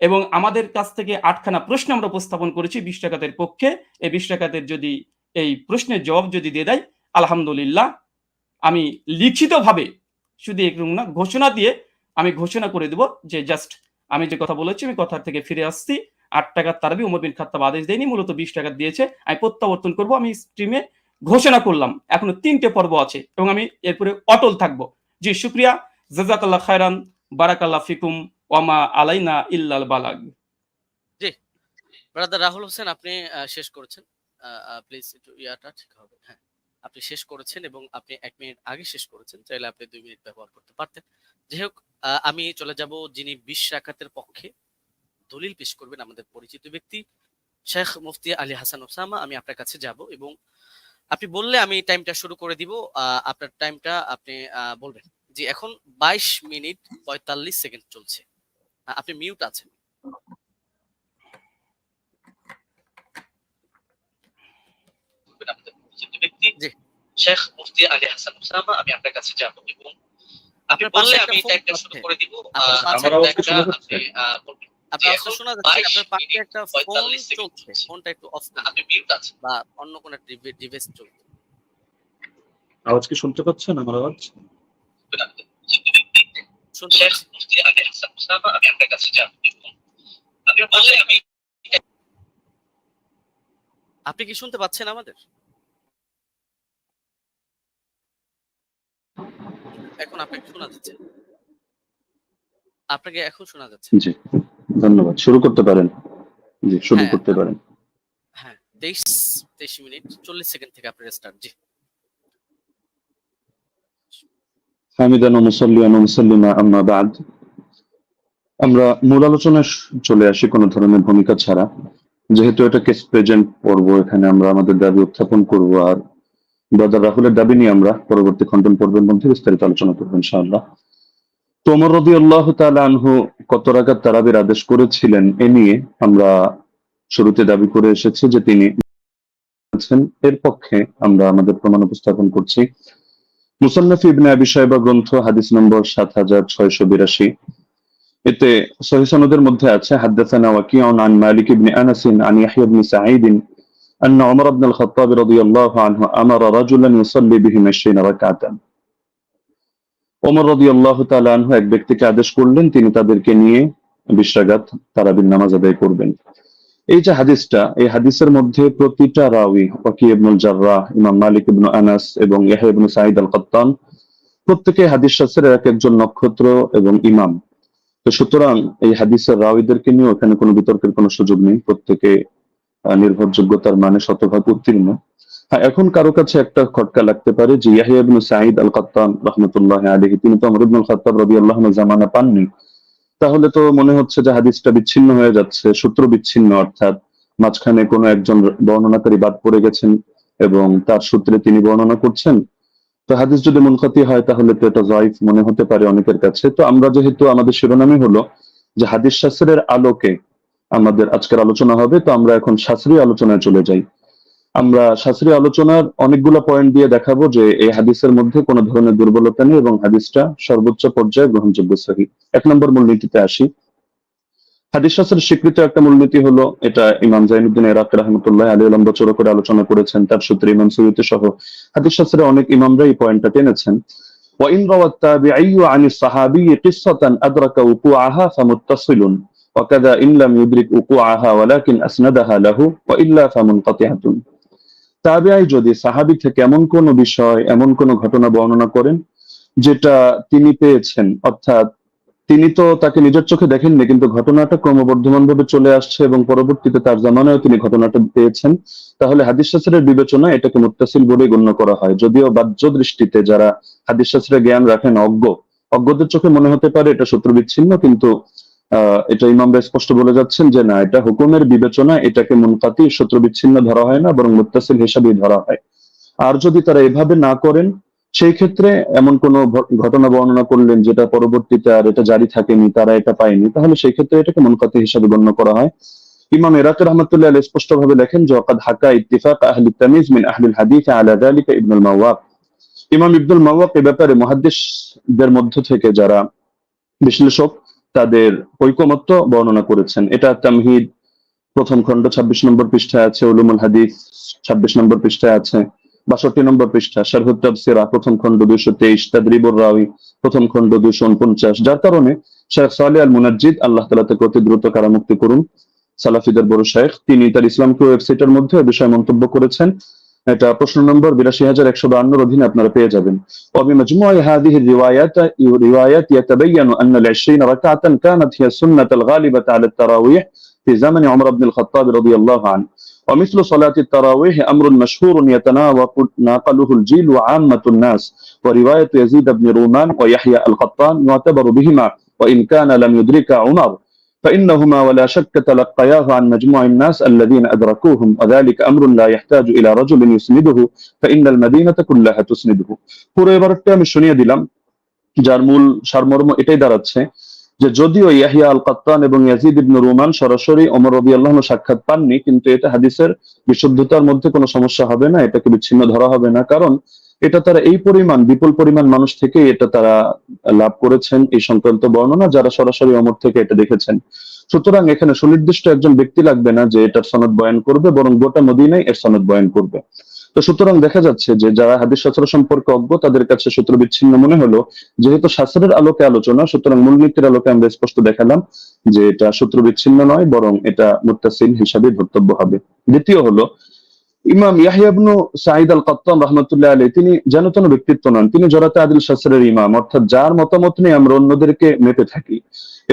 এবং আমাদের কাছ থেকে 8খানা প্রশ্ন আমরা উপস্থাপন করেছি 20 টাকাতের পক্ষে। এই 20 টাকাতের যদি এই প্রশ্নের জবাব যদি দিয়ে দেয়, আলহামদুলিল্লাহ আমি লিখিতভাবে, শুধু এরকম না, ঘোষণা দিয়ে আমি ঘোষণা করে দেব যে জাস্ট আমি যে কথা বলেছি আমি কথার থেকে ফিরে আসছি। 8 টাকার তারাবি ওমর বিন খাত্তাব আদেশ দেয়নি, মূলত 20 টাকা দিয়েছে। আমি প্রত্যাবর্তন করব, আমি স্ট্রিমে ঘোষণা করলাম। এখনো 3টে পর্ব আছে এবং আমি এরপরে অটল থাকবো। জি, শুকরিয়া, জাযাকাল্লাহ খায়রান, বারাকাল্লাহ ফিকুম, ওয়ামা আলাইনা ইল্লাল বালাগ। জি, ব্রাদার রাহুল হোসেন, আপনি শেষ করেছেন। প্লিজ একটু ইয়াটা ঠিক হবে। হ্যাঁ, আপনি শেষ করেছেন এবং আপনি 1 মিনিট আগে শেষ করেছেন, চাইলে আপনি 2 মিনিট ব্যবহার করতে পারতেন। যাই হোক, আমি চলে যাব যিনি 20 রাকাতের পক্ষে দলিল পেশ করবেন, আমাদের পরিচিত ব্যক্তি শেখ মুফতি আলী হাসান ওসামা। আমি আপনার কাছে যাব এবং আপনি বললে আমি টাইমটা শুরু করে দিব। আপনার টাইমটা আপনি বলবেন। জি, এখন 22 মিনিট 45 সেকেন্ড চলছে। আপনি মিউট আছেন। আমাদের পরিচিত ব্যক্তি জি শেখ মুফতি আলী হাসান ওসামা, আমি আপনার কাছে যাব এবং আপনি বললে আমি টাইমটা শুরু করে দিব। আমার আওয়াজ কি শোনা যাচ্ছে? আপনার আওয়াজ শোনা যাচ্ছে। আপনার পাশে একটা ফোন চলছে, ফোনটা একটু অফ করুন। আপনি মিউট আছেন বা অন্য কোনো ডিভাইস চলছে। আওয়াজ কি শুনতে পাচ্ছেন আমার আওয়াজ? শুনতে পাচ্ছি। মুফতি আলী হাসান ওসামা, আমি আপনার কাছে যাব এবং আপনি বললে আমি, আপনি কি শুনতে পাচ্ছেন আমাদের? এখন আপনাকে শোনা যাচ্ছে। আপনাকে এখন শোনা যাচ্ছে। জি, ধন্যবাদ। শুরু করতে পারেন। জি, শুরু করতে পারেন। হ্যাঁ, 23 মিনিট 40 সেকেন্ড থেকে আপনার স্টার্ট। জি। হামিদান ওয়া মুসাল্লিয়ান ওয়া মুসাল্লিমা আম্মা বা'দ। আমরা মূল আলোচনায় চলে আসি কোনো ধরনের ভূমিকা ছাড়া। যেহেতু এটা কেস প্রেজেন্ট পর্ব, এখানে আমরা আমাদের দাবি উত্থাপন করব, আর ব্রাদার রাহুলের দাবি নিয়ে আমরা পরবর্তী খণ্ডন পর্বের মধ্যে বিস্তারিত আলোচনা করব ইনশাআল্লাহ। তো ওমর রাদিয়াল্লাহু তাআলা আনহু কত রাকাত তারাবির আদেশ করেছিলেন এ নিয়ে আমরা শুরুতে দাবি করে এসেছি যে তিনি এর পক্ষে আমরা আমাদের প্রমাণ উপস্থাপন করছি। মুসান্নাফ ইবনে আবি শাইবা গ্রন্থ হাদিস নম্বর 7682। এতে সহিহ সনদের মধ্যে আছে হাদাসানা ওয়াকিউন আন মালিক ইবনে আনাস আন ইয়াহইয়া ইবনে সাঈদ أن عمر بن الخطاب رضي الله عنه أمر رجلا يصلي بهم 20 ركعة। ওমর রাদিয়াল্লাহু তাআলা আনহু এক ব্যক্তিকে আদেশ করলেন তিনি তাদেরকে নিয়ে 20 রাকাত তারাবির নামাজ আদায় করবেন। এই যে হাদিসটা, এই হাদিসের মধ্যে প্রতিটা রাওয়ী ওয়াকি ইবনুল জাররাহ, ইমাম মালিক ইবনে আনাস এবং ইয়াহইয়া ইবনে সাঈদ আল-কাত্তান, প্রত্যেকে হাদিস শাস্ত্রের এক একজন নক্ষত্র এবং ইমাম। তো সুতরাং এই হাদিসের রাওয়ীদেরকে নিয়ে এখানে কোনো বিতর্কের কোনো সুযোগ নেই, প্রত্যেকে নির্ভরযোগ্যতার মানে শতভাগ উত্তীর্ণ। হ্যাঁ, এখন কারো কাছে একটা খটকা লাগতে পারে যে ইয়াহইয়া ইবনে সাঈদ আল-কাত্তান রাহমাতুল্লাহি আলাইহি তিনি তো ওমর ইবনুল খাত্তাব রাদিয়াল্লাহু আনহু জামানা পাননি, তাহলে তো মনে হচ্ছে যে হাদিসটা বিচ্ছিন্ন হয়ে যাচ্ছে, সূত্র বিচ্ছিন্ন, অর্থাৎ মাঝখানে কোনো একজন বর্ণনাকারী বাদ পড়ে গেছেন এবং তার সূত্রে তিনি বর্ণনা করছেন। তো হাদিস যদি মুনকাতি হয় তাহলে তো এটা যায়িফ মনে হতে পারে অনেকের কাছে। তো আমরা যেহেতু আমাদের শিরোনামই হলো যে হাদিস শাস্ত্রের আলোকে আমাদের আজকের আলোচনা হবে, তো আমরা এখন শাস্ত্রীয় আলোচনায় চলে যাই। আমরা শাস্ত্রীয় আলোচনার অনেকগুলো পয়েন্ট দিয়ে দেখাবো যে এই হাদিসের মধ্যে কোনো ধরনের দুর্বলতা নেই এবং হাদিসটা সর্বোচ্চ পর্যায়ে গ্রহণযোগ্য সহিহ। 1 নম্বর মূলনীতিতে আসি। হাদিস শাস্ত্রের স্বীকৃত একটা মূলনীতি হলো, এটা ইমাম জাইনুদ্দিন ইরাকি রাহমাতুল্লাহ আলাইহি লম্বা চড়া করে আলোচনা করেছেন, তার সূত্রে ইমাম সুয়ুতী সহ হাদিস শাস্ত্রের অনেক ইমামরা এই পয়েন্টটা টেনেছেন। وإن روى التابعي عن الصحابي قصة أدرك وقوعها فمتصل وكذا إن لم يدرك وقوعها ولكن أسندها له وإلا فمنقطعة। তাবিঈ যদি সাহাবী থেকে এমন কোন বিষয়, এমন কোন ঘটনা বর্ণনা করেন যেটা তিনি পেয়েছেন, অর্থাৎ তিনি তো তাকে নিজের চোখে দেখেননি, কিন্তু ঘটনাটা ক্রমবর্ধমান ভাবে চলে আসছে এবং পরবর্তীতে তার জামানায় তিনি ঘটনাটা পেয়েছেন, তাহলে হাদিস শাস্ত্রের বিবেচনা এটাকে মুত্তাসিল বলে গণ্য করা হয়। যদিও বাহ্য দৃষ্টিতে যারা হাদিস শাস্ত্রের জ্ঞান রাখেন, অজ্ঞদের চোখে মনে হতে পারে এটা সূত্র বিচ্ছিন্ন, কিন্তু এটা ইমামরা স্পষ্ট বলে যাচ্ছেন যে না, এটা হুকুমের বিবেচনা, এটাকে মুনকাতি সূত্র বিচ্ছিন্ন ধরা হয় না, বরং মুত্তাসিল হিসাবেই ধরা হয়। আর যদি তারা এভাবে না করেন, সেই ক্ষেত্রে এমন কোন ঘটনা বর্ণনা করলেন যেটা পরবর্তীতে আর এটা জারি থাকেনি, তারা এটা পায়নি, তাহলে সেই ক্ষেত্রে এটাকে মুনকাতি হিসাবে গণ্য করা হয়। ইমাম ইরাকি রাহমাতুল্লাহ আলাইহি স্পষ্ট ভাবে লেখেন যে ওয়াকাদ হাকা ইত্তিফাক আহলি তামিজ মিন আহলিল হাদিস আলা যালিকা ইবনুল মাওয়াক। ইমাম ইবনুল মাওয়াক এই ব্যাপারে মুহাদ্দিসদের মধ্য থেকে যারা বিশ্লেষক, তাদের ঐকমত্য বর্ণনা করেছেন। এটা তামহিদ প্রথম খণ্ড 26 নম্বর পৃষ্ঠায় আছে, উলুমুল হাদিস 26 নম্বর পৃষ্ঠায় আছে, 62 নম্বর পৃষ্ঠা শারহুত তাফসিরা প্রথম খণ্ড 223, তাদরিবুর রাওয়ী প্রথম খণ্ড 249। যার কারণে শেখ সালেহ আল মুনাজ্জিদ, আল্লাহ তাআলা তাকে অতি দ্রুত কারামুক্তি করুন, সালাফিদের বড় শেখ, তিনি তার ইসলামকে ওয়েবসাইটের মধ্যে এই বিষয়ে মন্তব্য করেছেন। এটা প্রশ্ন নম্বর 82152 অধীনে আপনারা পেয়ে যাবেন। وبمجموع هذه الروايات يتبين أن ال20 ركعة كانت هي السنة الغالبة على التراويح في زمن عمر بن الخطاب رضي الله عنه، ومثل صلاة التراويح أمر مشهور يتناقله الجيل وعامة الناس، ورواية يزيد بن رومان ويحيى القطان يعتبر بهما وإن كان لم يدرك عمر، فإنهما ولا شك تلقياه عن مجموع الناس الذين أدركوهم، وذلك أمر لا يحتاج إلى رجل يسنده فإن المدينة كلها تسنده। পুরো এবারটা আমি শুনিয়ে দিলাম, যার মূল সারমর্ম এটাই দাঁড়াচ্ছে যে যদিও ইয়াহিয়া আল কাত্তান এবং ইয়াজিদ ইবনে রুমান সরাসরি ওমর রাদিয়াল্লাহু আনহু সাক্ষাৎ পাননি, কিন্তু এটা হাদিসের বিশুদ্ধতার মধ্যে কোনো সমস্যা হবে না, এটাকে বিচ্ছিন্ন ধরা হবে না, কারণ এটা তারা এই পরিমাণ, বিপুল পরিমাণ মানুষ থেকে এটা তারা লাভ করেছেন এই সংক্রান্ত বর্ণনা, যারা সরাসরি ওমর থেকে এটা দেখেছেন। সুতরাং এখানে সুনির্দিষ্ট একজন ব্যক্তি লাগবে না যে এটার সনদ বয়ান করবে, বরং গোটা মদিনায় এর সনদ বয়ান করবে। তো সুতরাং দেখা যাচ্ছে যে যারা হাদিস শাস্ত্র সম্পর্কে অজ্ঞ, তাদের কাছে সূত্র বিচ্ছিন্ন মনে হলো। যেহেতু শাস্ত্রের আলোকে আলোচনা, সুতরাং মূলনীতির আলোকে আমরা স্পষ্ট দেখালাম যে এটা সূত্র বিচ্ছিন্ন নয়, বরং এটা মুত্তাসিল হিসাবে ধর্তব্য হবে। দ্বিতীয় হলো, ইমাম ইয়াহইয়া ইবনে সাঈদ আল কাত্তান রাহমাতুল্লাহ আলাইহি, তিনি যেন তেন ব্যক্তিত্ব নন, তিনি জরাতে আদিল শাস্ত্রের ইমাম, অর্থাৎ যার মতামত নিয়ে আমরা অন্যদেরকে মেপে থাকি,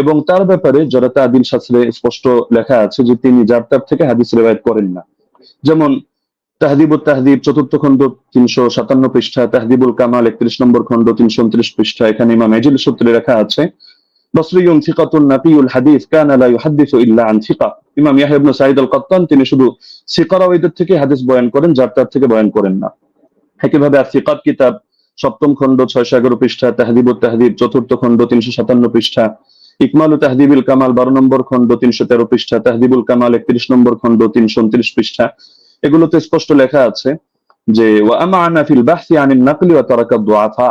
এবং তার ব্যাপারে জরাতে আদিল শাস্ত্রে স্পষ্ট লেখা আছে যে তিনি যার তার থেকে হাদিস রিওয়ায়াত করেন না। যেমন তাহদিবুত তাহদিব 4th খণ্ড 357 পৃষ্ঠা, তাহদিবুল কামাল 31 নম্বর খণ্ড 329 পৃষ্ঠা, এখানে ইমাম এজিল সূত্রে লেখা আছে বসরিয়ুন সিকাতুন নাকিউল হাদিস কানা লা ইউহাদ্দিসু ইল্লা আন সিকা। ইমাম ইয়াহইয়া ইবনে সাঈদ আল কাত্তান তিনি শুধু সিকা রাওয়ীদের থেকে হাদিস বয়ান করেন, যার তার থেকে বয়ান করেন না। একইভাবে আর-সিকাত কিতাব 7ম খণ্ড 611 পৃষ্ঠা, তাহদিবুত তাহদিব 4th খণ্ড 357 পৃষ্ঠা, ইকমালু তাহদিবিল কামাল 12 নম্বর খণ্ড 313 পৃষ্ঠা, তাহদিবুল কামাল 31 নম্বর খণ্ড 329 পৃষ্ঠা, এগুলোতে স্পষ্ট লেখা আছে যে ওয়া আমানা ফিল বাহসি আনিন নাকলি ওয়া তারাকা দুআফা।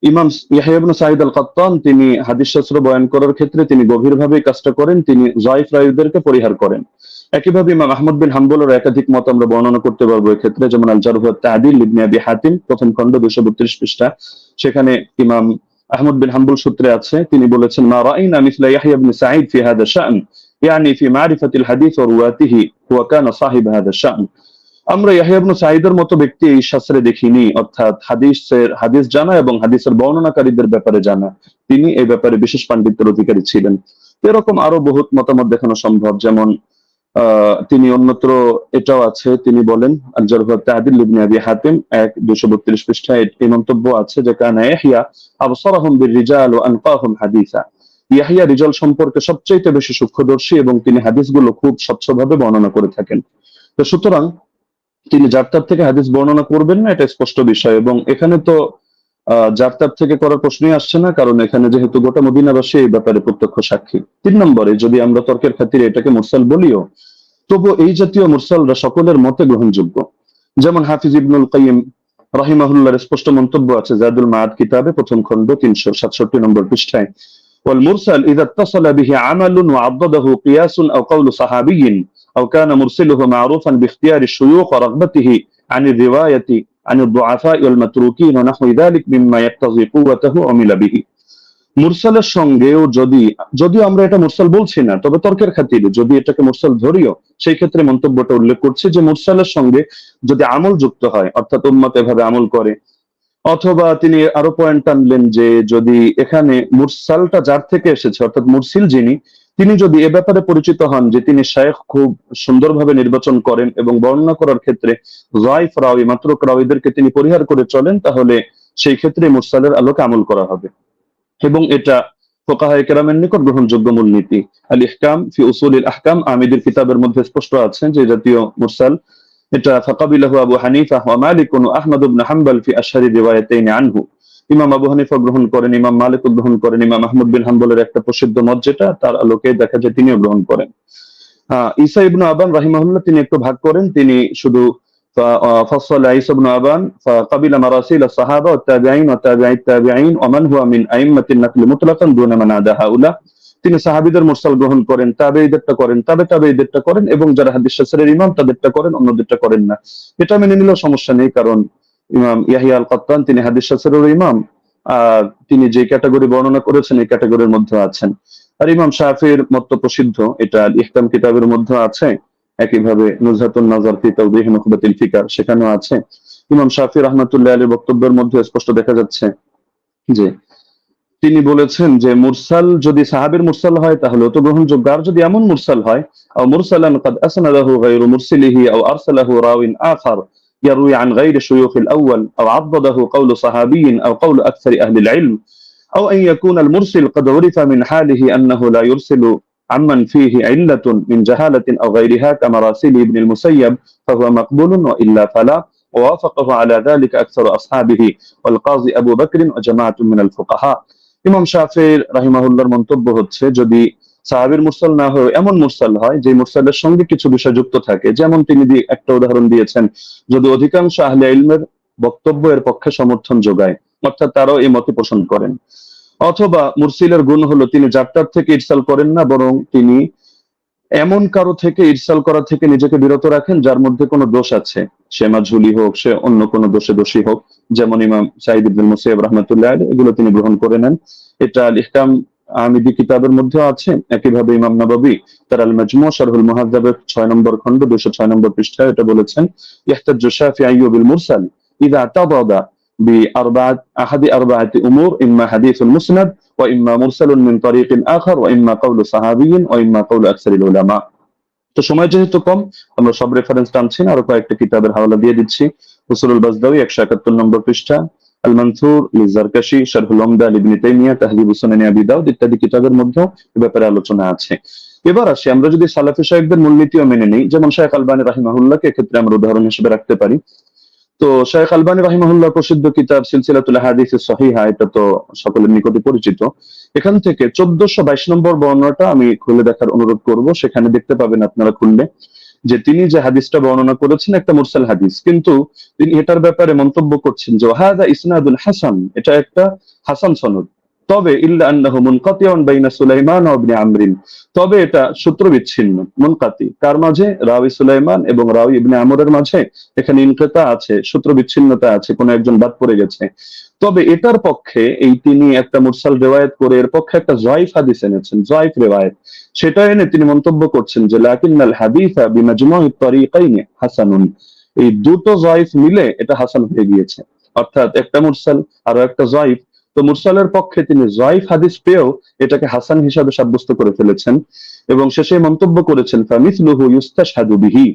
ইমাম ইয়াহইয়া ইবনে সাঈদ আল কাত্তান তিনি হাদিস শাস্ত্র বয়ান করার ক্ষেত্রে তিনি গভীরভাবে কাজটা করেন, তিনি যায়িফ রাওয়ীদেরকে পরিহার করেন। একইভাবে ইমাম আহমদ বিন হাম্বলের একাধিক মত আমরা বর্ণনা করতে পারবো এক্ষেত্রে, যেমন আল জারহ ওয়াত তা'দীল ইবনে আবি হাতিম প্রথম খণ্ড 232 পৃষ্ঠা, সেখানে ইমাম আহমদ বিন হাম্বল সূত্রে আছে, তিনি বলেছেন মা রাআইনা মিসলা ইয়াহইয়া ইবনে সাঈদ ফি হাদা শা'n, ইয়ানি ফি মারিফাতিল হাদিস ওয়া রুওয়াতিহি ওয়া কানা সাহিব হাদা শা'n। আমরা ইয়াহইয়া ইবনে সাঈদের মতো ব্যক্তি এই শাস্ত্রে দেখিনি, অর্থাৎ হাদিস জানা এবং হাদিসের বর্ণনাকারীদের ব্যাপারে জানা, তিনি এই ব্যাপারে বিশেষ পাণ্ডিত্যের অধিকারী ছিলেন। এরকম আরো বহুত মতামত দেখানো সম্ভব, যেমন তিনি অন্যত্র এটাও আছে, তিনি বলেন আল জারহ ওয়াত তা'দীল ইবনে আবি হাতিম 232 পৃষ্ঠায় এই মন্তব্য আছে যে কানা ইয়াহইয়া আবসারাহুম বির রিজাল ওয়া আনকাহুম হাদিসা। ইয়াহিয়া রিজাল সম্পর্কে সবচেয়ে বেশি সূক্ষ্মদর্শী এবং তিনি হাদিসগুলো খুব স্বচ্ছভাবে বর্ণনা করে থাকেন। তো সুতরাং তিনি যার তার থেকে হাদিস বর্ণনা করবেন না, এটা স্পষ্ট বিষয়। এবং এখানে তো যার তার থেকে করার প্রশ্নই আসছে না, কারণ এখানে যেহেতু গোটা মদিনাবাসী এই ব্যাপারে প্রত্যক্ষ সাক্ষী। 3 নম্বরে, যদি আমরা তর্কের খাতিরে এটাকে মুরসাল বলিও, তবু এই জাতীয় মুরসালরা সকলের মতে গ্রহণযোগ্য। যেমন হাফিজ ইবনুল কাইয়িম রাহিমাহুল্লাহর স্পষ্ট মন্তব্য আছে জাদুল মাআদ কিতাবে, প্রথম খণ্ড 367 নম্বর পৃষ্ঠায়, والمرسل إذا اتصل به عمل وعضده قياس أو قول صحابي أو كان مرسله معروفا باختيار الشيوخ ورغبته عن الرواية عن الضعفاء والمتروكين ونحو ذلك مما يقتضي قوته عمل به। মুরসালের সঙ্গেও যদিও আমরা এটা মুরসাল বলছি না, তবে তর্কের খাতিরে যদি এটাকে মুরসাল ধরিও, সেই ক্ষেত্রে মন্তব্যটা উল্লেখ করছে যে মুরসালের সঙ্গে যদি আমল যুক্ত হয়, অর্থাৎ উম্মত এভাবে আমল করে, অথবা তিনি আরো পয়েন্ট আনলেন যে যদি এখানে মুরসালটা যার থেকে এসেছে, অর্থাৎ মুরসিল যিনি, তিনি যদি এ ব্যাপারে পরিচিত হন যে তিনি শায়খ খুব সুন্দরভাবে নির্বাচন করেন এবং বর্ণনা করার ক্ষেত্রে যায়ফ রাওয়ী, মাতরুক রাওয়ীদেরকে তিনি পরিহার করে চলেন, তাহলে সেই ক্ষেত্রে মুরসালের আলোকে আমল করা হবে। এবং এটা ফুকাহায়ে কেরামের নিকট গ্রহণযোগ্য মূলনীতি। আল ইহকাম ফি উসুলিল আহকাম আমিদের কিতাবের মধ্যে স্পষ্ট আছে যে জাতীয় মুরসাল এটা ফাকাবিলাহু আবু হানিফা ওয়া মালিক ওয়া আহমদ ইবনে হাম্বল ফি আশহারি রিওয়ায়াতাইন আনহু। ইমাম আবু হানিফা গ্রহণ করেন, ইমাম মালিক গ্রহণ করেন, ইমাম আহমদ বিন হাম্বলের একটা প্রসিদ্ধ মত যেটা, তার আলোকে দেখা যায় তিনিও গ্রহণ করেন। ঈসা ইবনে আবান রাহিমাহুল্লাহ তিনি একটু ভাগ করেন, তিনি শুধু فصل عيسى بن أبان فقبل مراسيل الصحابة والتابعين وتابعي التابعين ومن هو من أئمة النقل مطلقا دون من عدا هؤلاء। তিনি সাহাবীদের মুরসাল গ্রহণ করেন, তাবেঈদেরটা করেন, তাবেঈদেরটা করেন, এবং যারা হাদিস শাস্ত্রের ইমাম তাদেরটা করেন, অন্যদেরটা করেন না। এটা মেনে নিলেও সমস্যা নেই, কারণ ইমাম ইয়াহিয়া আল কাত্তান তিনি হাদিস শাস্ত্রের ইমাম, তিনি যে ক্যাটাগরি বর্ণনা করেছেন এই ক্যাটাগরির মধ্যে আছেন। আর ইমাম শাফির মত প্রসিদ্ধ, এটা আল ইহকাম কিতাবের মধ্যে আছে, একইভাবে নুজহাতুন নাজার ফি তাওদীহ নুখবাতিল ফিকার সেখানেও আছে। ইমাম শাফি রাহমাতুল্লাহ আলাইহির বক্তব্যের মধ্যে স্পষ্ট দেখা যাচ্ছে যে তিনি বলেছেন যে মুরসাল যদি সাহাবীর মুরসাল হয় তাহলে তো গ্রহণযোগ্য, আর যদি এমন মুরসাল হয় আও মুরসালান قد اسنده غير مرسله او ارسله راو اخر يروي عن غير شيوخ الاول او عضده قول صحابي او قول اكثر اهل العلم او ان يكون المرسل قد عرف من حاله انه لا يرسل عمن فيه علة من جهالة أو غيرها كمراسيل ابن المسيب فهو مقبول وإلا فلا، ووافقه على ذلك أكثر أصحابه والقاضي أبو بكر وجماعة من الفقهاء। ইমাম শাফি রাহিমাহুল্লাহর মন্তব্য হচ্ছে যদি সাহাবীর মুরসাল না হয় এমন মুরসাল হয় যে মুরসালের সঙ্গে কিছু বিষয় যুক্ত থাকে, যেমন তিনি একটা উদাহরণ দিয়েছেন, যদি অধিকাংশ আহলে ইলমের বক্তব্য এর পক্ষে সমর্থন যোগায়, অর্থাৎ তারাও এই মতে পোষণ করেন। অথবা মুরসিলের গুণ হলো তিনি যাত্রার থেকে ইরসাল করেন না, বরং তিনি এমন কারো থেকে ইরসাল করা থেকে নিজেকে বিরত রাখেন যার মধ্যে কোনো দোষ আছে, সে মাঝহুলি হোক, সে অন্য কোনো দোষে দোষী হোক, যেমন ইমাম সাঈদ ইবনে মুসাইয়্যিব রাহমাতুল্লাহ আলাইহি, এগুলো তিনি গ্রহণ করে নেন। এটা আল ইহকাম আমিদি কিতাবের মধ্যে আছে। একইভাবে ইমাম নাবাবী তার আল মাজমু' শারহুল মুহাদ্দাবের 6 নম্বর খণ্ড 206 নম্বর পৃষ্ঠায় এটা বলেছেন, ইহতাজ্জু শাফিঈ বিল মুরসাল ইযা তাদাদা أحد أربعة أمور إما حديث مسند وإما مرسل من طريق آخر وإما قول صحابي وإما قول أكثر العلماء। তো সময় যেহেতু কম, আমরা সব রেফারেন্স টানছি না, আরো কয়েকটা কিতাবের হাওয়ালা দিয়ে দিচ্ছি। উসুলুল বাজদাউই 171 নম্বর পৃষ্ঠা, আল মানসুর লিজারকাশি, শারহুল উমদা ইবনে তাইমিয়া, তাহযীবুস সুনান আবি দাউদ ইত্যাদি কিতাবের মধ্যে এই ব্যাপারে আলোচনা আছে। এবার আসি, আমরা যদি সালাফি শায়খদের মূলনীতিও মেনে নিই, যেমন শায়খ আলবানী রাহিমাহুল্লাহকে এক্ষেত্রে আমরা উদাহরণ হিসেবে রাখতে পারি। তো শায়খ আলবানী রাহিমাহুল্লাহ প্রসিদ্ধ কিতাব সিলসিলাতুল আহাদিস সহিহা, এটা তো সকলের নিকটে পরিচিত। এখান থেকে 1422 নম্বর বর্ণনাটা আমি খুলে দেখার অনুরোধ করব। সেখানে দেখতে পাবেন আপনারা খুললে যে তিনি যে হাদিসটা বর্ণনা করেছেন একটা মুরসাল হাদিস, কিন্তু তিনি এটার ব্যাপারে মন্তব্য করছেন যে হাযা ইসনাদুল হাসান, এটা একটা হাসান সনদ, তবে ইল্লা আন্নাহু মুনকাতিউন বাইনা সুলাইমান ওয়া ইবনে আমরিন, তবে এটা সূত্র বিচ্ছিন্ন, মুনকাতি কার মাঝে, রাওয়ী সুলাইমান এবং রাওয়ী ইবনে আমরের মাঝে এখানে ইনকিতা আছে, সূত্র বিচ্ছিন্নতা আছে, কোন একজন বাদ পড়ে গেছে। তবে এটার পক্ষে এই তিনি একটা মুরসাল রিওয়ায়াত করে এর পক্ষে একটা যায়ফ হাদিস এনেছেন, যায়ফ রিওয়ায়াত, সেটা এনে তিনি মন্তব্য করছেন যে লাকিন্নাল হাদিসা বিমাজমু'ত তারিকাইন হাসানুন, এই দুটো যায়ফ মিলে এটা হাসান হয়ে গিয়েছে, অর্থাৎ একটা মুরসাল আর একটা যায়ফ। তো মুরসালের পক্ষে তিনি যায়ফ হাদিস পেয়েও এটাকে হাসান হিসাবে সাব্যস্ত করে ফেলেছেন, এবং শেষে মন্তব্য করেছেন ফামিসলুহু ইউস্তাশহাদু বিহি,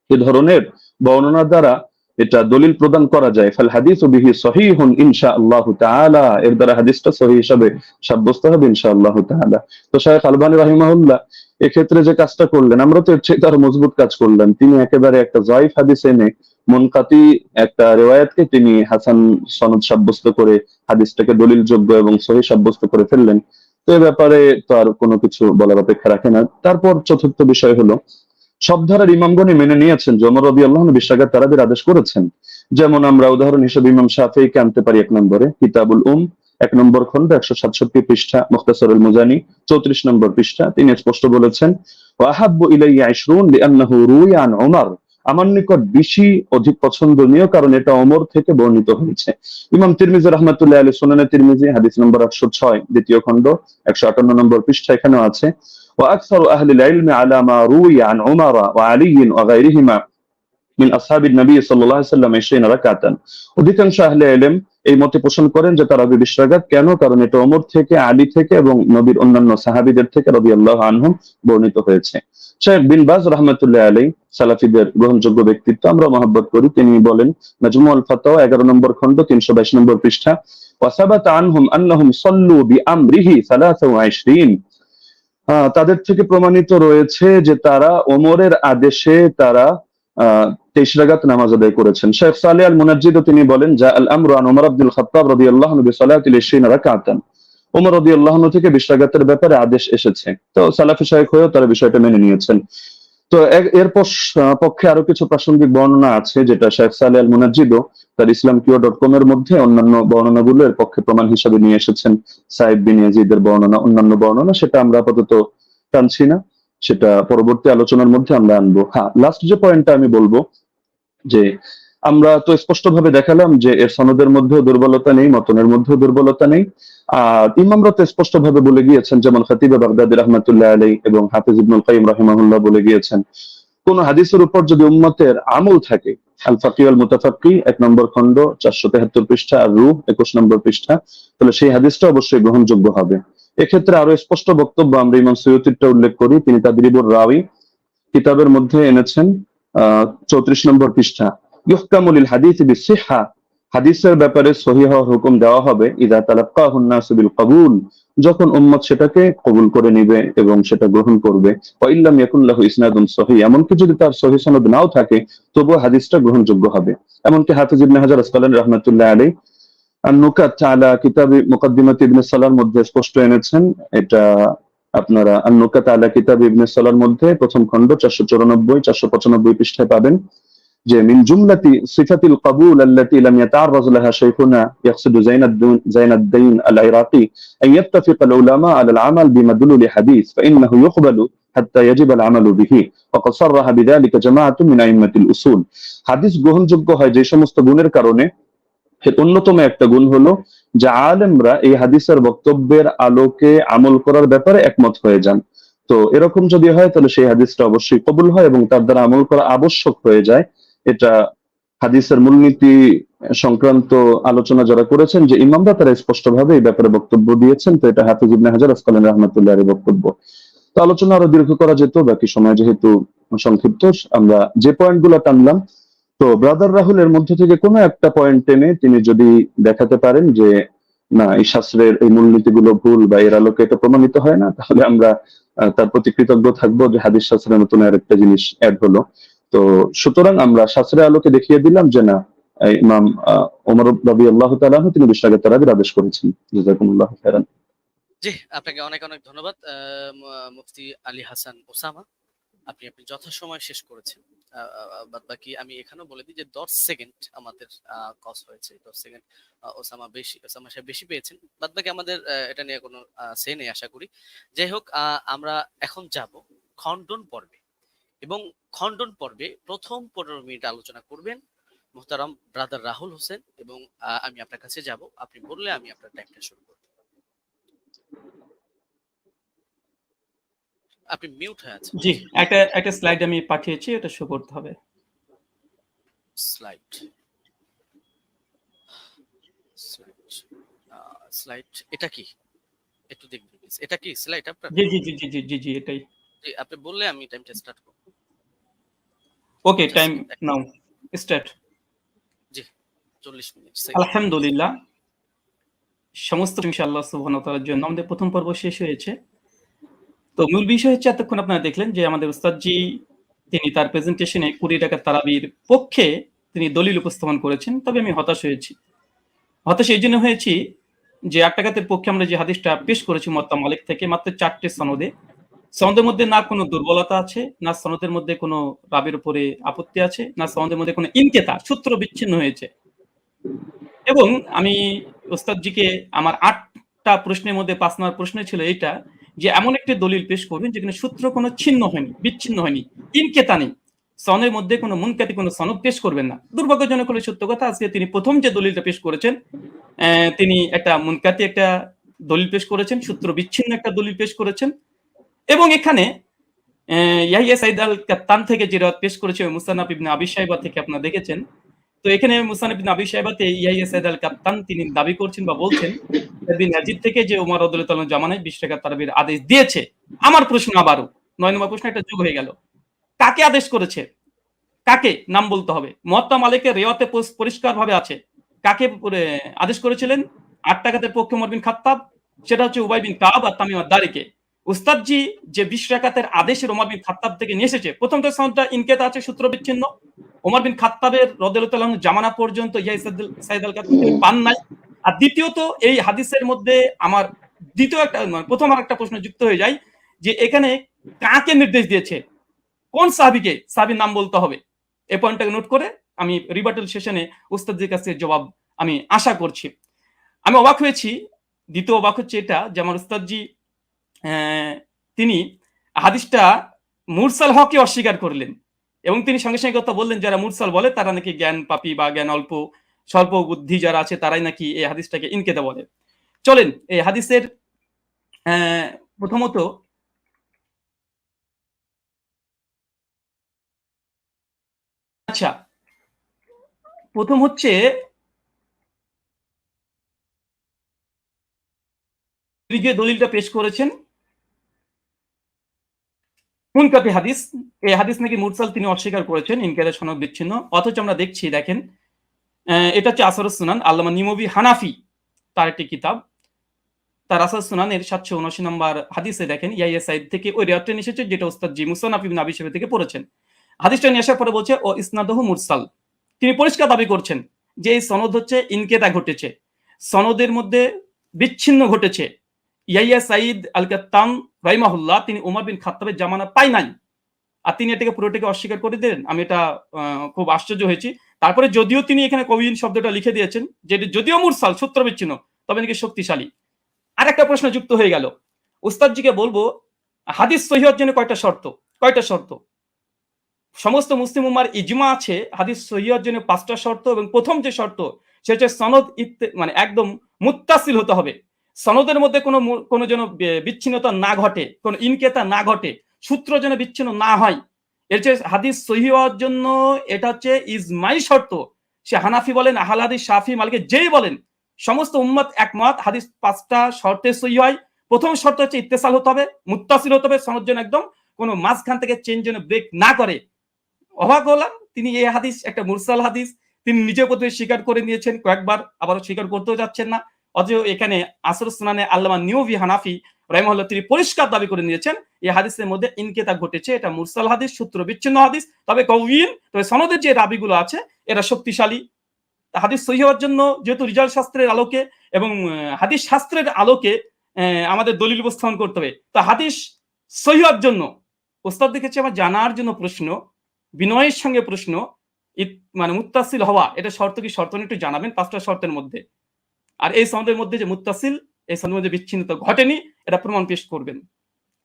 এই ধরনের বর্ণনা দ্বারা এটা দলিল প্রদান করা যায়, ফাল হাদিসু বিহি সহিহুন ইনশাআল্লাহু তাআলা, এর দ্বারা হাদিসটা সহিহ হিসাবে সাব্যস্ত হবে ইনশাআল্লাহু তাআলা। তো শায়খ আলবানী রাহিমাহুল্লাহ এক্ষেত্রে যে কাজটা করলেন, আমরা তো এর চেয়ে তার মজবুত কাজ করলেন। তিনি একেবারে একটা যায়িফ হাদিস এনে মুনকাতি একটা রিওয়ায়াতকে তিনি হাসান সনদ সাব্যস্ত করে হাদিসটাকে দলিলযোগ্য এবং সহিহ সাব্যস্ত করে ফেললেন। তো এ ব্যাপারে তো আর কোনো কিছু বলার অপেক্ষা রাখে না। তারপর চতুর্থ বিষয় হলো, সব ধারার ইমামগণই মেনে নিয়েছেন যে ওমর রাদিয়াল্লাহু আনহু 20 রাকাত তারাবির আদেশ করেছেন। যেমন আমরা উদাহরণ হিসেবে ইমাম শাফিঈকে আনতে পারি 1 নম্বরে, কিতাবুল 1 নম্বর খন্ড 167 পৃষ্ঠা, মুখতাসারুল মুজানি 34 নম্বর পৃষ্ঠা। তিনি স্পষ্ট বলেছেন, ওয়া আহাব্বু ইলাইয়া 20 লিআন্নাহু রুইয়া আন উমর, আমার নিকট 20 অধিক পছন্দনীয় কারণ এটা ওমর থেকে বর্ণিত হয়েছে। ইমাম তিরমিজি রাহমাতুল্লাহি আলাইহি সুনানে তিরমিজি হাদিস নম্বর 806 দ্বিতীয় খন্ড 158 নম্বর পৃষ্ঠা এখানেও আছে, وأكثر أهل العلم على ما روي عن عمر وعلي وغيرهما من أصحاب النبي صلى الله عليه وسلم 20 ركعة। অধিকাংশ আহলে ইলম এই মতে পোষণ করেন যে তারাবি 20 রাকাত। কেন? কারণ এটা ওমর থেকে, আলী থেকে এবং নবীর অন্যান্য সাহাবীদের থেকে রাদিয়াল্লাহু আনহুম বর্ণিত হয়েছে। শেখ বিন বাজ রাহমাতুল্লাহি আলাইহি সালাফিদের গ্রহণযোগ্য ব্যক্তিত্ব, আমরা মহব্বত করি। তিনি বলেন মাজমুউল ফাতাওয়া 11 নম্বর খন্ড 322 নম্বর পৃষ্ঠা, وثبت عنهم أنهم صلوا بأمره 23। তাদের থেকে প্রমাণিত রয়েছে যে তারা ওমরের আদেশে তারা 23 রাকাত নামাজ আদায় করেছেন। শেখ সালেহ আল মুনাজ্জিদ তিনি বলেন, জা আল আমরু আন ওমর ইবনুল খাত্তাব রাদিয়াল্লাহু আনহু বিসালাতিল 20 রাকাতান, ওমর রাদিয়াল্লাহু আনহু থেকে 20 রাকাতের ব্যাপারে আদেশ এসেছে। তো সালাফি শায়খ হয়েও তারা বিষয়টা মেনে নিয়েছেন। তো এর পক্ষে আরো কিছু প্রাসঙ্গিক বর্ণনা আছে, যেটা শেখ সালেহ আল মুনাজ্জিদ তার islamqo.com এর মধ্যে অন্যান্য বর্ণনাগুলো এর পক্ষে প্রমাণ হিসেবে নিয়ে এসেছেন। সাইদ বিন ইয়াজিদের বর্ণনা, অন্যান্য বর্ণনা, সেটা আমরা আপাতত টানছি না, সেটা পরবর্তী আলোচনার মধ্যে আমরা আনবো। হ্যাঁ, লাস্ট যে পয়েন্টটা আমি বলবো, যে আমরা তো স্পষ্টভাবে দেখালাম যে এর সনদের মধ্যেও দুর্বলতা নেই, মতনের মধ্যেও দুর্বলতা নেই। আর ইমামরা তো স্পষ্টভাবে বলে গিয়েছেন, যেমন খতিব বাগদাদি রাহমাতুল্লাহি আলাইহি এবং হাফিজ ইবনুল কাইয়িম রাহিমাহুল্লাহ বলে গিয়েছেন, কোন হাদিসের উপর যদি উম্মতের আমল থাকে, আল ফাকি ওয়াল মুতাফাক্কি 1 নম্বর খন্ড 473 পৃষ্ঠা, আর রূহ 21 নম্বর পৃষ্ঠা, তাহলে সেই হাদিসটা অবশ্যই গ্রহণযোগ্য হবে। এক্ষেত্রে আরো স্পষ্ট বক্তব্য আমরা ইমাম সুয়ুতিরটা উল্লেখ করি। তিনি তাদরিবুর রাওয়ী কিতাবের মধ্যে এনেছেন 34 নম্বর পৃষ্ঠা, ইহকামু লিল হাদিসি বিসিহহা, হাদিসের ব্যাপারে সহিহ হওয়ার হুকুম দেওয়া হবে ইযা তালাক্কাহুন নাসু বিল কবুল, যখন উম্মত সেটাকে কবুল করে নিবে এবং সেটা গ্রহণ করবে। ওয়া ইল্লাম ইয়াকুন লাহু ইসনাদুন সহিহ, এমনকি যদি তার সহিহ সনদ নাও থাকে তবুও হাদিসটা গ্রহণযোগ্য হবে। এমনকি হাফিজ ইবনে হাজার আসকালানী রাহমাতুল্লাহি আলাইহি আন-নুকাত আলা কিতাবি মুকদ্দিমাত ইবনে সালাহর মধ্যে স্পষ্ট এনেছেন। এটা আপনারা আন-নুকাত আলা কিতাব ইবনে সালাহর মধ্যে প্রথম খন্ড 494 495 পৃষ্ঠায় পাবেন যে মিন জুমলাতি সিফাতিল কবুল আল্লাতী লাম ইয়াতাআররাজ লাহা শাইখুনা ইয়াকসিদু জাইনাদ্দিন আল-ইরাকি আন ইয়াত্তাফিকা আল-উলামা আলা আল-আমাল বিমাদলুল হাদিস ফাইন্নাহু ইউকবালু হাত্তা ইয়াজিব আল-আমালু বিহি ওয়া ক্বাদ সাররাহা বিযালিকা জামাআতুন মিন আইম্মাতিল উসুল। হাদিস গ্রহণযোগ্য হয় যে সমস্ত গুণের কারণে। এর অন্যতম একটা গুণ হলো যে আলেমরা এই হাদিসের বক্তব্যের আলোকে আমল করার ব্যাপারে একমত হয়ে যান। তো এরকম যদি হয় তাহলে সেই হাদিসটা অবশ্যই কবুল হয় এবং তার দ্বারা আমল করা আবশ্যক হয়ে যায়। এটা হাদিসের মূলনীতি সংক্রান্ত আলোচনা যারা করেছেন যে ইমামরা, তারা স্পষ্টভাবে এই ব্যাপারে বক্তব্য দিয়েছেন। তো এটা হাফিজ ইবনে হাজার আসকালানী রাহমাতুল্লাহি আলাইহির বক্তব্য। তো আলোচনা আরো দীর্ঘ করা যেত, বাকি সময় যেহেতু সংক্ষিপ্ত, আমরা যে পয়েন্টগুলো টানলাম, তো ব্রাদার রাহুলের মধ্যে থেকে কোনো একটা পয়েন্ট টেনে তিনি যদি দেখাতে পারেন যে না, এই শাস্ত্রের এই মূলনীতিগুলো ভুল বা এর আলোকে এটা প্রমাণিত হয় না, তাহলে আমরা তার প্রতি কৃতজ্ঞ থাকবো যে হাদিস শাস্ত্রের নতুন আরেকটা জিনিস অ্যাড হলো। তো সুতরাং আমরা শাস্ত্রের আলোকে দেখিয়ে দিলাম যে না, ইমাম ওমর রাদিয়াল্লাহু তাআলা আনহু তিনি 20 রাকাত তারাবির আদেশ করেছেন। জাযাকুমুল্লাহু খাইরান। জি, আপনাকে অনেক অনেক ধন্যবাদ মুফতি আলী হাসান ওসামা। আপনি যথাসময় শেষ করেছেন। বাদ বাকি আমি এখানেও বলে দিই যে 10 সেকেন্ড আমাদের কস হয়েছে। 10 সেকেন্ড ওসামা সাহেব বেশি পেয়েছেন। বাদ বাকি আমাদের এটা নিয়ে কোনো সে নেই আশা করি। যাই হোক, আমরা এখন যাব খণ্ডন পর্বে, এবং খণ্ডন পর্বে প্রথম 15 মিনিট আলোচনা করবেন মুহতারাম ব্রাদার রাহুল হোসেন, এবং আমি আপনার কাছে যাব, আপনি বললে আমি আপনার টাইমটা শুরু করব। আপনি মিউট হয়ে আছেন। জি, একটা স্লাইড আমি পাঠিয়েছি, এটা শো করতে হবে। স্লাইড এটা কি? একটু দেখবেন প্লিজ। এটা কি স্লাইড আপনার? জি জি জি জি জি জি জি এটাই। জি, আপনি বললে আমি টাইমটা স্টার্ট করব। ওকে, টাইম নাও, স্টার্ট। 40 মিনিট। আলহামদুলিল্লাহ, সমস্ত প্রশংসা আল্লাহ সুবহানাহু ওয়া তাআলার জন্য। আমাদের প্রথম পর্ব শেষ হয়েছে। তো মূল বিষয় হচ্ছে এতক্ষণ আপনারা দেখলেন যে আমাদের উস্তাদজি তিনি তার প্রেজেন্টেশনে 20 রাকাত তারাবির পক্ষে তিনি দলিল উপস্থাপন করেছেন। তবে আমি হতাশ হয়েছি। হতাশ এইজন্য হয়েছি যে 8 রাকাতের পক্ষে আমরা যে হাদিসটা পেশ করেছি মুয়াত্তা মালিক থেকে মাত্র 4 টে সনদে। সনদের মধ্যে না কোনো দুর্বলতা আছে, না সনদের মধ্যে কোনো রাবের উপরে আপত্তি আছে, না সনদের মধ্যে কোনো ইনকেতা সূত্র বিচ্ছিন্ন হয়েছে। এবং আমি ওস্তাদজিকে আমার ৮ টা প্রশ্নের মধ্যে ৫ নম্বর প্রশ্ন ছিল এইটা যে এমন একটি দলিল পেশ করবেন যেখানে সূত্র কোনো ছিন্ন হয়নি, বিচ্ছিন্ন হয়নি, ইনকেতা নেই। সনের মধ্যে কোনো মুনকাতি কোনো সনদ পেশ করবেন না। দুর্ভাগ্যজনক হলে সত্য কথা আজকে তিনি প্রথম যে দলিলটা পেশ করেছেন তিনি একটা মুনকাতি একটা দলিল পেশ করেছেন, সূত্র বিচ্ছিন্ন একটা দলিল পেশ করেছেন। এবং এখানে ইয়াহিয়া সাঈদ আল কাত্তান থেকে যে রাত পেশ করেছে মুসান্নাফ ইবনে আবি শাইবা থেকে আপনারা দেখেছেন। তো এখানে মুসান্নাফ ইবনে আবি শাইবাতে ইয়াহিয়া সাঈদ আল কাত্তান তিনি দাবি করছেন বা বলছেন ইবনে ইয়াজিদ থেকে যে ওমর রাদিয়াল্লাহু তাআলা জামানায় 20 রাকাত তারাবির আদেশ দিয়েছে। আমার প্রশ্ন আবারও 9 নম্বর প্রশ্ন একটা যোগ হয়ে গেল। কাকে আদেশ করেছে? কাকে নাম বলতে হবে। মুয়াত্তা মালিকের রিওয়ায়াতে পরিষ্কারভাবে আছে। কাকে আদেশ করেছিলেন? 8 রাকাতের পক্ষে ওমর বিন খাত্তাব, সেটা হচ্ছে উবাই বিন কাব আর তামিম আদ-দারিকে। উস্তাদজি যে 20 রাকাতের আদেশের ওমর বিন খাত্তাব থেকে নিয়ে এসেছে, প্রথমত সনদটা ইনকেতা আছে, সূত্র বিচ্ছিন্ন। ওমর বিন খাত্তাবের রাদিয়াল্লাহু তাআলা জামানা পর্যন্ত ইয়াহিয়া সাঈদ আল কাত্তান তিনি পান নাই। আর দ্বিতীয়ত এই হাদিসের মধ্যে আমার দ্বিতীয় একটা প্রথম আরেকটা প্রশ্ন যুক্ত হয়ে যায় যে এখানে কাকে নির্দেশ দিয়েছে? কোন সাহাবীকে? সাহাবীর নাম বলতে হবে। এই পয়েন্টটাকে নোট করে আমি রিবাটাল সেশনে উস্তাদজির কাছে জবাব আমি আশা করছি। আমি অবাক হয়েছি। দ্বিতীয় অবাক হচ্ছে এটা যে আমার উস্তাদজি তিনি হাদিসটা মুরসাল হককে অস্বীকার করলেন এবং তিনি সঙ্গে সঙ্গে কথা বললেন যারা মুরসাল বলে তারা নাকি জ্ঞান পাপী বা জ্ঞান অল্প স্বল্প বুদ্ধি যারা আছে তারাই নাকি এই হাদিসটাকে ইনকেতা বলে। চলেন এই হাদিসের প্রথমত আচ্ছা প্রথম হচ্ছে যে দলিলটা পেশ করেছেন মুনকাতি হাদিস, এই হাদিস নাকি মুরসাল তিনি অস্বীকার করেছেন, ইনকারের সনদ বিচ্ছিন্ন। অথচ আমরা দেখছি দেখেন এটা হচ্ছে আসরুস সুনান, আল্লামা নিমবি হানাফি তার একটি কিতাব, তার আসরুস সুনানের 779 নম্বর হাদিসে দেখেন ইয়াহিয়া সাঈদ থেকে ওই রিওয়ায়াতটা এসেছে যেটা উস্তাদ জি মুসান্নাফ ইবনে আবি শাইবা থেকে পড়েছেন। হাদিসটা নিয়ে আসার পরে বলছে ও ইসনাদুহু মুরসাল, তিনি পরিষ্কার দাবি করছেন যে এই সনদ হচ্ছে ইনকেতা ঘটেছে, সনদের মধ্যে বিচ্ছিন্ন ঘটেছে। ইয়াহিয়া সাঈদ আল কাত্তান রাহিমাহুল্লাহ তিনি ওমর বিন খাত্তাবের জামানা পাই নাই, আর তিনি এটাকে পুরোটাকে অস্বীকার করে দিলেন। আমি এটা খুব আশ্চর্য হয়েছি। তারপরে যদিও তিনি এখানে কবিন শব্দটা লিখে দিয়েছেন যে যদিও মুরসাল সূত্র বিচ্ছিন্ন তবে নাকি শক্তিশালী। আর একটা প্রশ্ন যুক্ত হয়ে গেল, উস্তাদজিকে বলবো হাদিস সহিহ হওয়ার জন্য কয়টা শর্ত? সমস্ত মুসলিম উম্মার ইজমা আছে হাদিস সহিহ হওয়ার জন্য 5টা শর্ত, এবং প্রথম যে শর্ত সেটা হচ্ছে সনদ মানে একদম মুত্তাসিল হতে হবে। সনদের মধ্যে কোনো যেন বিচ্ছিন্নতা না ঘটে, কোনো ইনকেতা না ঘটে, সূত্র যেন বিচ্ছিন্ন না হয়। এর যে হাদিস সহিহ হওয়ার জন্য এটা হচ্ছে ইজমাই শর্ত। সে হানাফি বলেন, আহলে হাদিস, শাফি, মালিকি যেই বলেন, সমস্ত উম্মত একমত হাদিস 5টা শর্তে সহিহ হয়। প্রথম শর্ত হচ্ছে ইত্তেসাল হতে হবে, মুত্তাসিল হতে হবে, সনদ যেন একদম কোনো মাঝখান থেকে চেন যেন ব্রেক না করে। অবাক হলাম তিনি এই হাদিস একটা মুরসাল হাদিস তিনি নিজে প্রতি স্বীকার করে নিয়েছেন কয়েকবার, আবারও স্বীকার করতেও যাচ্ছেন না। অথচ এখানে আসরুস সুনানে আল্লামা নিমবি হানাফি রাহিমাহুল্লাহ তিনি পরিষ্কার দাবি করে নিয়েছেন এই হাদিসের মধ্যে ইনকেতা ঘটেছে, এটা মুরসাল হাদিস, সূত্র বিচ্ছিন্ন হাদিস, তবে কওয়িন, তবে সনদের যে রাবিগুলো আছে এরা শক্তিশালী। হাদিস সহিহ হওয়ার জন্য যেহেতু রিজাল শাস্ত্রের আলোকে এবং হাদিস শাস্ত্রের আলোকে আমাদের দলিল উপস্থাপন করতে হবে। তো হাদিস সহিহ হওয়ার জন্য ওস্তাদ দেখেছি আমার জানার জন্য প্রশ্ন, বিনয়ের সঙ্গে প্রশ্ন, মানে মুত্তাসিল হওয়া এটা শর্ত কি? শর্ত একটু জানাবেন 5টা শর্তের মধ্যে। আর এই সনদের মধ্যে যে মুত্তাসিল, এই সনদের মধ্যে বিচ্ছিন্নতা ঘটেনি, এটা প্রমাণ পেশ করবেন।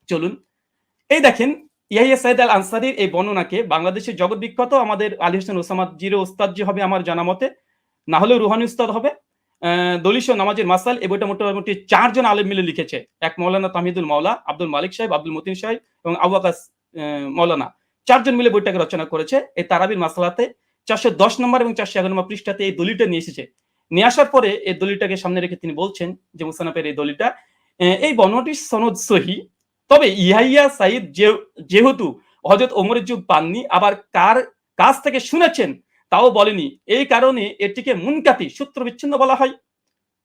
চলুন এই দেখেন ইয়াহিয়া সাঈদ আল আনসারীর এই বর্ণনাকে বাংলাদেশের জগৎ বিখ্যাত আমাদের আলী হোসেন ওসামা জিরো উস্তাদ জি হবে আমার জানা মতে, না হলেও রুহানি উস্তাদ হবে। দলিশ নামাজের মাসাল এই বইটা মোটামুটি 4 জন আলেম মিলে লিখেছে, এক মৌলানা তাহিদুল মাওলা, আব্দুল মালিক সাহেব, আব্দুল মতিন সাহেব এবং আবু আকাস মৌলানা, 4 জন মিলে বইটাকে রচনা করেছে। এই তারাবির মাসালাতে 410 নম্বর এবং 411 নম্বর পৃষ্ঠাতে এই দলিলটা নিয়ে এসেছে। নিয়ে আসার পরে এই দলিলটাকে সামনে রেখে তিনি বলছেন যে মুসান্নাফের এই দলিলটা এই বর্ণনাটির সনদ সহিহ, তবে ইয়াহিয়া সাঈদ যেহেতু হযরত ওমরের যুগ পাননি, আবার কার কাছ থেকে শুনেছেন তাও বলেনি, এই কারণে এটিকে মুনকাতি সূত্র বিচ্ছিন্ন বলা হয়।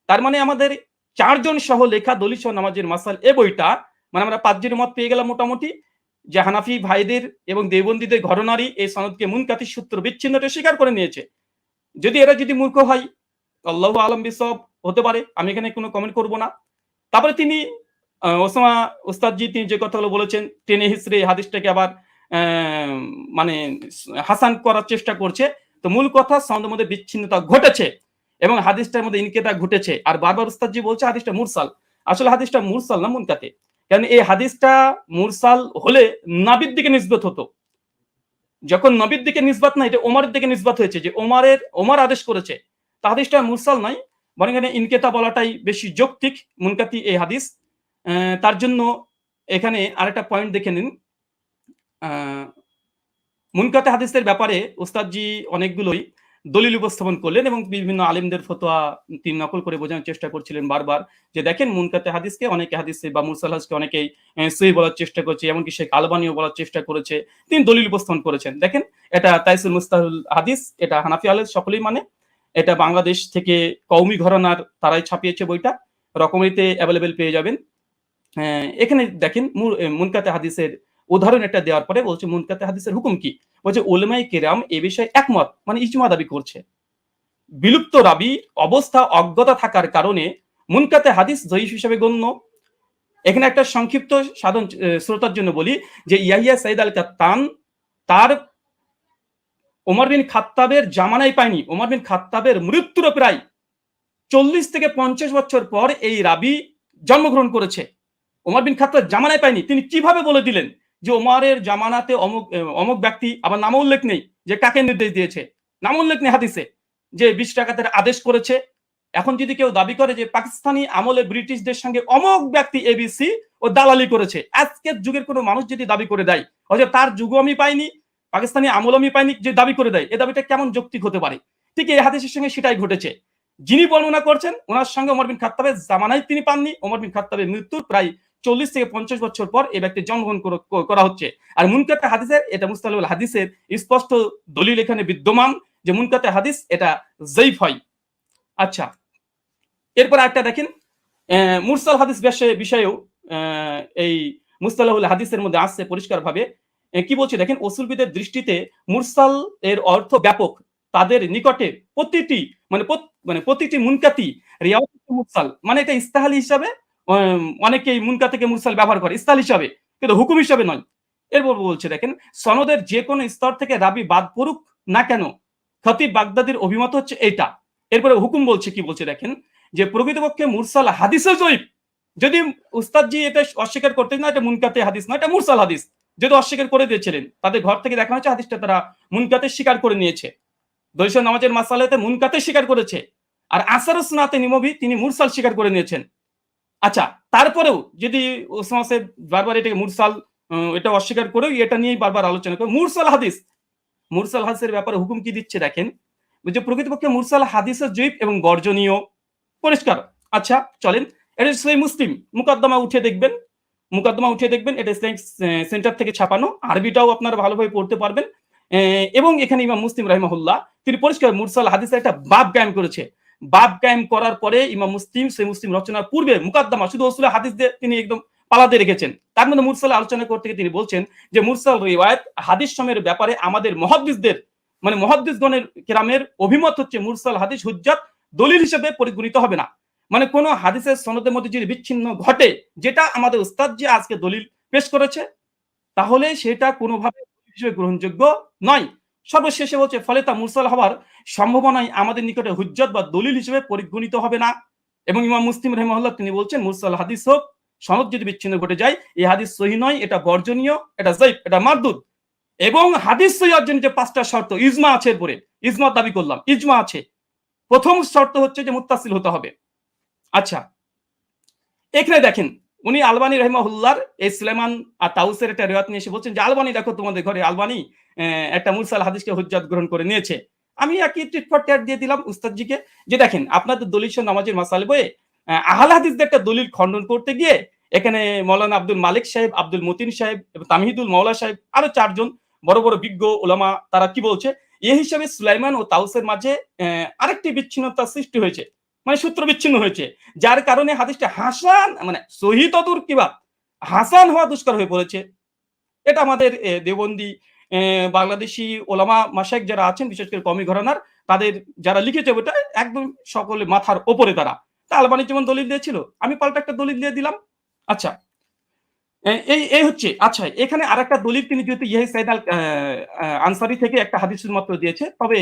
তার মানে আমাদের 4 জন সহ লেখা দলিল সহ নামাজের মাসাল এ বইটা, মানে আমরা 5 জনের মত পেয়ে গেলাম মোটামুটি, যে হানাফি ভাইদের এবং দেওবন্দীদের ঘরনারী এই সনদকে মুনকাতি সূত্র বিচ্ছিন্নটা স্বীকার করে নিয়েছে। যদি এরা যদি মূর্খ হয়, আল্লাহু আলম বিসব, হতে পারে, আমি এখানে কোনো কমেন্ট করব না। তারপরে তিনি ওসামা ওস্তাদজি তিনি যে কথাগুলো বলেছেন, টেনে হিসড়ে হাদিসটাকে আবার মানে হাসান করার চেষ্টা করছে। তো মূল কথা, সনদের মধ্যে বিচ্ছিন্নতা ঘটেছে এবং হাদিসটার মধ্যে ইনকেতা ঘটেছে। আর বারবার উস্তাদজি বলছে হাদিসটা মুরসাল। আসলে হাদিসটা মুরসাল না, মুনকাতে। কারণ এই হাদিসটা মুরসাল হলে নবীর দিকে নিসবত হতো। যখন নবীর দিকে নিসবত না, এটা ওমরের দিকে নিসবত হয়েছে, যে ওমর আদেশ করেছে। তা হাদিসটা মুরসাল নয়, বরং এখানে ইনকেতা বলাটাই বেশি যৌক্তিক। মুনকাতি এই হাদিস। তার জন্য এখানে আরেকটা পয়েন্ট দেখে নিন। মুনকাতে হাদিসের ব্যাপারে উস্তাদজি অনেকগুলোই দলিল উপস্থাপন করলেন এবং বিভিন্ন আলেমদের ফতোয়া তিনি নকল করে বোঝানোর চেষ্টা করছিলেন বারবার, যে দেখেন মুনকাতে হাদিসকে অনেকে হাদিসে বা মুরসাল হাদিসকে অনেকেই সহিহ বলার চেষ্টা করছে, এমনকি শেখ আলবানিও বলার চেষ্টা করেছে, তিনি দলিল উপস্থাপন করেছেন। দেখেন, এটা তাইসুল মুস্তাহুল হাদিস, এটা হানাফি আলেম সকলেই মানে। এটা বাংলাদেশ থেকে কওমি ঘরানার তারাই ছাপিয়েছে বইটা, রকমারিতে অ্যাভেলেবেল পেয়ে যাবেন। এখানে দেখেন মুনকাতে হাদিসের উদাহরণ একটা দেওয়ার পরে বলছে মুনকাতে হাদিসের হুকুম কি। বলছে উলামায়ে কেরাম এ বিষয়ে একমত, মানে ইজমা দাবি করছে। বিলুপ্ত রাবি অবস্থা অজ্ঞতা থাকার কারণে মুনকাতে হাদিস জয়ীফ হিসেবে গণ্য। এখানে একটা সংক্ষিপ্ত সাধারণ শ্রোতার জন্য বলি, যে ইয়াহিয়া সাইদ আল কাত্তান তার ওমর বিন খাত্তাবের জামানায় পায়নি। ওমর বিন খাত্তাবের মৃত্যুর প্রায় 40 থেকে 50 বছর পর এই রাবি জন্মগ্রহণ করেছে। ওমর বিন খাত্তাব জামানায় পায়নি। তিনি কিভাবে বলে দিলেন যে ওমরের জামানাতে অমুক ব্যক্তি, আবার নাম উল্লেখ নেই যে কাকে নির্দেশ দিয়েছে, নাম উল্লেখ নেই হাদিসে, যে 20 টাকাতের আদেশ করেছে। এখন যদি কেউ দাবি করে যে পাকিস্তানি আমলে ব্রিটিশদের সঙ্গে অমুক ব্যক্তি এবিসি ও দালালি করেছে, আজকের যুগের কোনো মানুষ যদি দাবি করে দেয়, হয়তো তার যুগও আমি পাইনি, পাকিস্তানি আমল আমি পাইনি, যে দাবি করে দেয়, এই দাবিটা কেমন যৌক্তিক হতে পারে? ঠিক এই হাদিসের সঙ্গে সেটাই ঘটেছে। যিনি বর্ণনা করছেন ওনার সঙ্গে ওমর বিন খাত্তাবের জামানায় তিনি পাননি। ওমর বিন খাত্তাবের মৃত্যুর প্রায় 40 থেকে 50 বছর পর এই ব্যক্তির জন্মগ্রহণ করা হচ্ছে। আর মুনকাতে হাদিসের, এটা মুস্তালাহুল হাদিসের স্পষ্ট দলিল এখানে বিদ্যমান যে মুনকাতে হাদিস এটা জয়ীফ হয়। আচ্ছা, এরপর একটা দেখেন, মুরসাল হাদিস বিষয়েও এই মুস্তালাহুল হাদিসের মধ্যে আসছে পরিষ্কারভাবে। কি বলছে দেখেন, উসুলবিদের দৃষ্টিতে মুরসাল এর অর্থ ব্যাপক। তাদের নিকটে প্রতিটি মুনকাতি রিওয়ায়াত মুরসাল, মানে এটা ইস্তাহালি হিসাবে অনেকেই মুনকাতিকে মুরসাল ব্যবহার করে ইস্তাহাল হিসাবে, কিন্তু হুকুম হিসাবে নয়। এরপর বলছে দেখেন, সনদের যে কোনো স্তর থেকে রাবি বাদ পড়ুক না কেন, খতিব বাগদাদির অভিমত হচ্ছে এটা। এরপরে হুকুম বলছে, কি বলছে দেখেন, যে প্রকৃতপক্ষে মুরসাল হাদিসে জয়ীফ। যদি উস্তাদজি এটা অস্বীকার করতেন না, এটা মুনকাতে হাদিস না, এটা মুরসাল হাদিস, যদি অস্বীকার করে দিয়েছিলেন, তাদের ঘর থেকে দেখানো হচ্ছে হাদিসটা তারা মুনকাতে স্বীকার করে নিয়েছে। দৈশ নামাজের মাসালাতে মুনকাতে স্বীকার করেছে, আর আসারুস সুন্নাতে নিমবি তিনি মুরসাল স্বীকার করে নিয়েছেন। আচ্ছা, তারপরেও যদি ওসামা সাহেব বারবার এটাকে মুরসাল এটা অস্বীকার করেও এটা নিয়েই বারবার আলোচনা করে, মুরসাল হাদিসের ব্যাপারে হুকুম কি দিচ্ছে দেখেন, যে প্রকৃতপক্ষে মুরসাল হাদিসের জয়ীফ এবং বর্জনীয়, পরিষ্কার। আচ্ছা চলেন, এটা সহিহ মুসলিম মুকদ্দমা উঠে দেখবেন, এটা ইসলামিক সেন্টার থেকে ছাপানো, আরবিটাও আপনারা ভালোভাবে পড়তে পারবেন। এবং এখানে ইমাম মুসলিম রাহিমাহুল্লাহ তিনি পরিষ্কার মুরসাল হাদিসের একটা বাব কায়েম করেছে। বাব কায়েম করার পরে ইমাম মুসলিম সহিহ মুসলিম রচনার পূর্বে মুকদ্দমা শুধু রাসূলের হাদিস দিয়ে তিনি একদম পালাতে রেখেছেন। তার মধ্যে মুরসাল আলোচনা করতে গিয়ে তিনি বলছেন যে মুরসাল রিওয়ায়াত হাদিস সময়ের ব্যাপারে আমাদের মুহাদ্দিসদের, মানে মুহাদ্দিসগণের কেরামের অভিমত হচ্ছে মুরসাল হাদিস হুজ্জাত দলিল হিসেবে পরিগণিত হবে না। মানে কোন হাদিসের সনদের মধ্যে যদি বিচ্ছিন্ন ঘটে, যেটা আমাদের উস্তাদ যে আজকে দলিল পেশ করেছে, তাহলে সেটা কোনোভাবে হিসেবে গ্রহণযোগ্য নয়। সর্বশেষে বলছে ফলে তা মুরসাল হওয়ার সম্ভাবনায় আমাদের নিকটে হুজ্জত বা দলিল হিসেবে পরিগণিত হবে না। এবং ইমাম মুসলিম রাহিমাহুল্লাহ তিনি বলছেন মুরসাল হাদিস হোক, সনদ যদি বিচ্ছিন্ন ঘটে যায়, এই হাদিস সহিহ নয়, এটা বর্জনীয়, এটা যায়িফ, এটা মারদুদ। এবং হাদিস সহিহ অর্জনের যে 5টা শর্ত, ইজমা আছে, এরপরে ইজমা দাবি করলাম, ইজমা আছে। প্রথম শর্ত হচ্ছে যে মুত্তাসিল হতে হবে। আচ্ছা, এখানে দেখেন উনি আলবানী রাহিমাহুল্লাহর এই সুলাইমান আর তাউসের একটা রিওয়ায়াত নিয়ে এসে বলছেন যে আলবানী দেখো তোমাদের ঘরে আলবানী একটা মুরসাল হাদিসকে হুজ্জাত গ্রহণ করে নিয়েছে। আমি একই টিট ফর ট্যাট দিয়ে দিলাম উস্তাদজিকে, যে দেখেন আপনাদের দলিল নামাজের মাসাল বইয়ে আহলে হাদিসদের একটা দলিল খণ্ডন করতে গিয়ে এখানে মাওলানা আব্দুল মালিক সাহেব, আব্দুল মতিন সাহেব এবং তামহিদুল মাওলা সাহেব, আরো 4 জন বড় বড় বিজ্ঞ ওলামা, তারা কি বলছে, এ হিসাবে সুলাইমান ও তাউসের মাঝে আরেকটি বিচ্ছিন্নতা সৃষ্টি হয়েছে, মানে সূত্র বিচ্ছিন্ন হয়েছে, যার কারণে হাদিসটা হাসান মানে সহিহ তদুর কিবা হাসান হওয়া দুষ্কর হয়ে পড়েছে। এটা আমাদের দেওবন্দি বাংলাদেশি ওলামা মাশায়েখ যারা আছেন, বিশেষ করে কওমি ঘরানার, তাদের যারা লিখেছে ওটা একদম সকলে মাথার ওপরে তারা। তা আলবানী যেমন দলিল দিয়েছিল, আমি পাল্টা একটা দলিল দিয়ে দিলাম। আচ্ছা, এই হচ্ছে। আচ্ছা, এখানে আরেকটা দলিল তিনি যেহেতু ইয়াহিয়া সাইদ আল আনসারী থেকে একটা হাদিস মাত্র দিয়েছে, তবে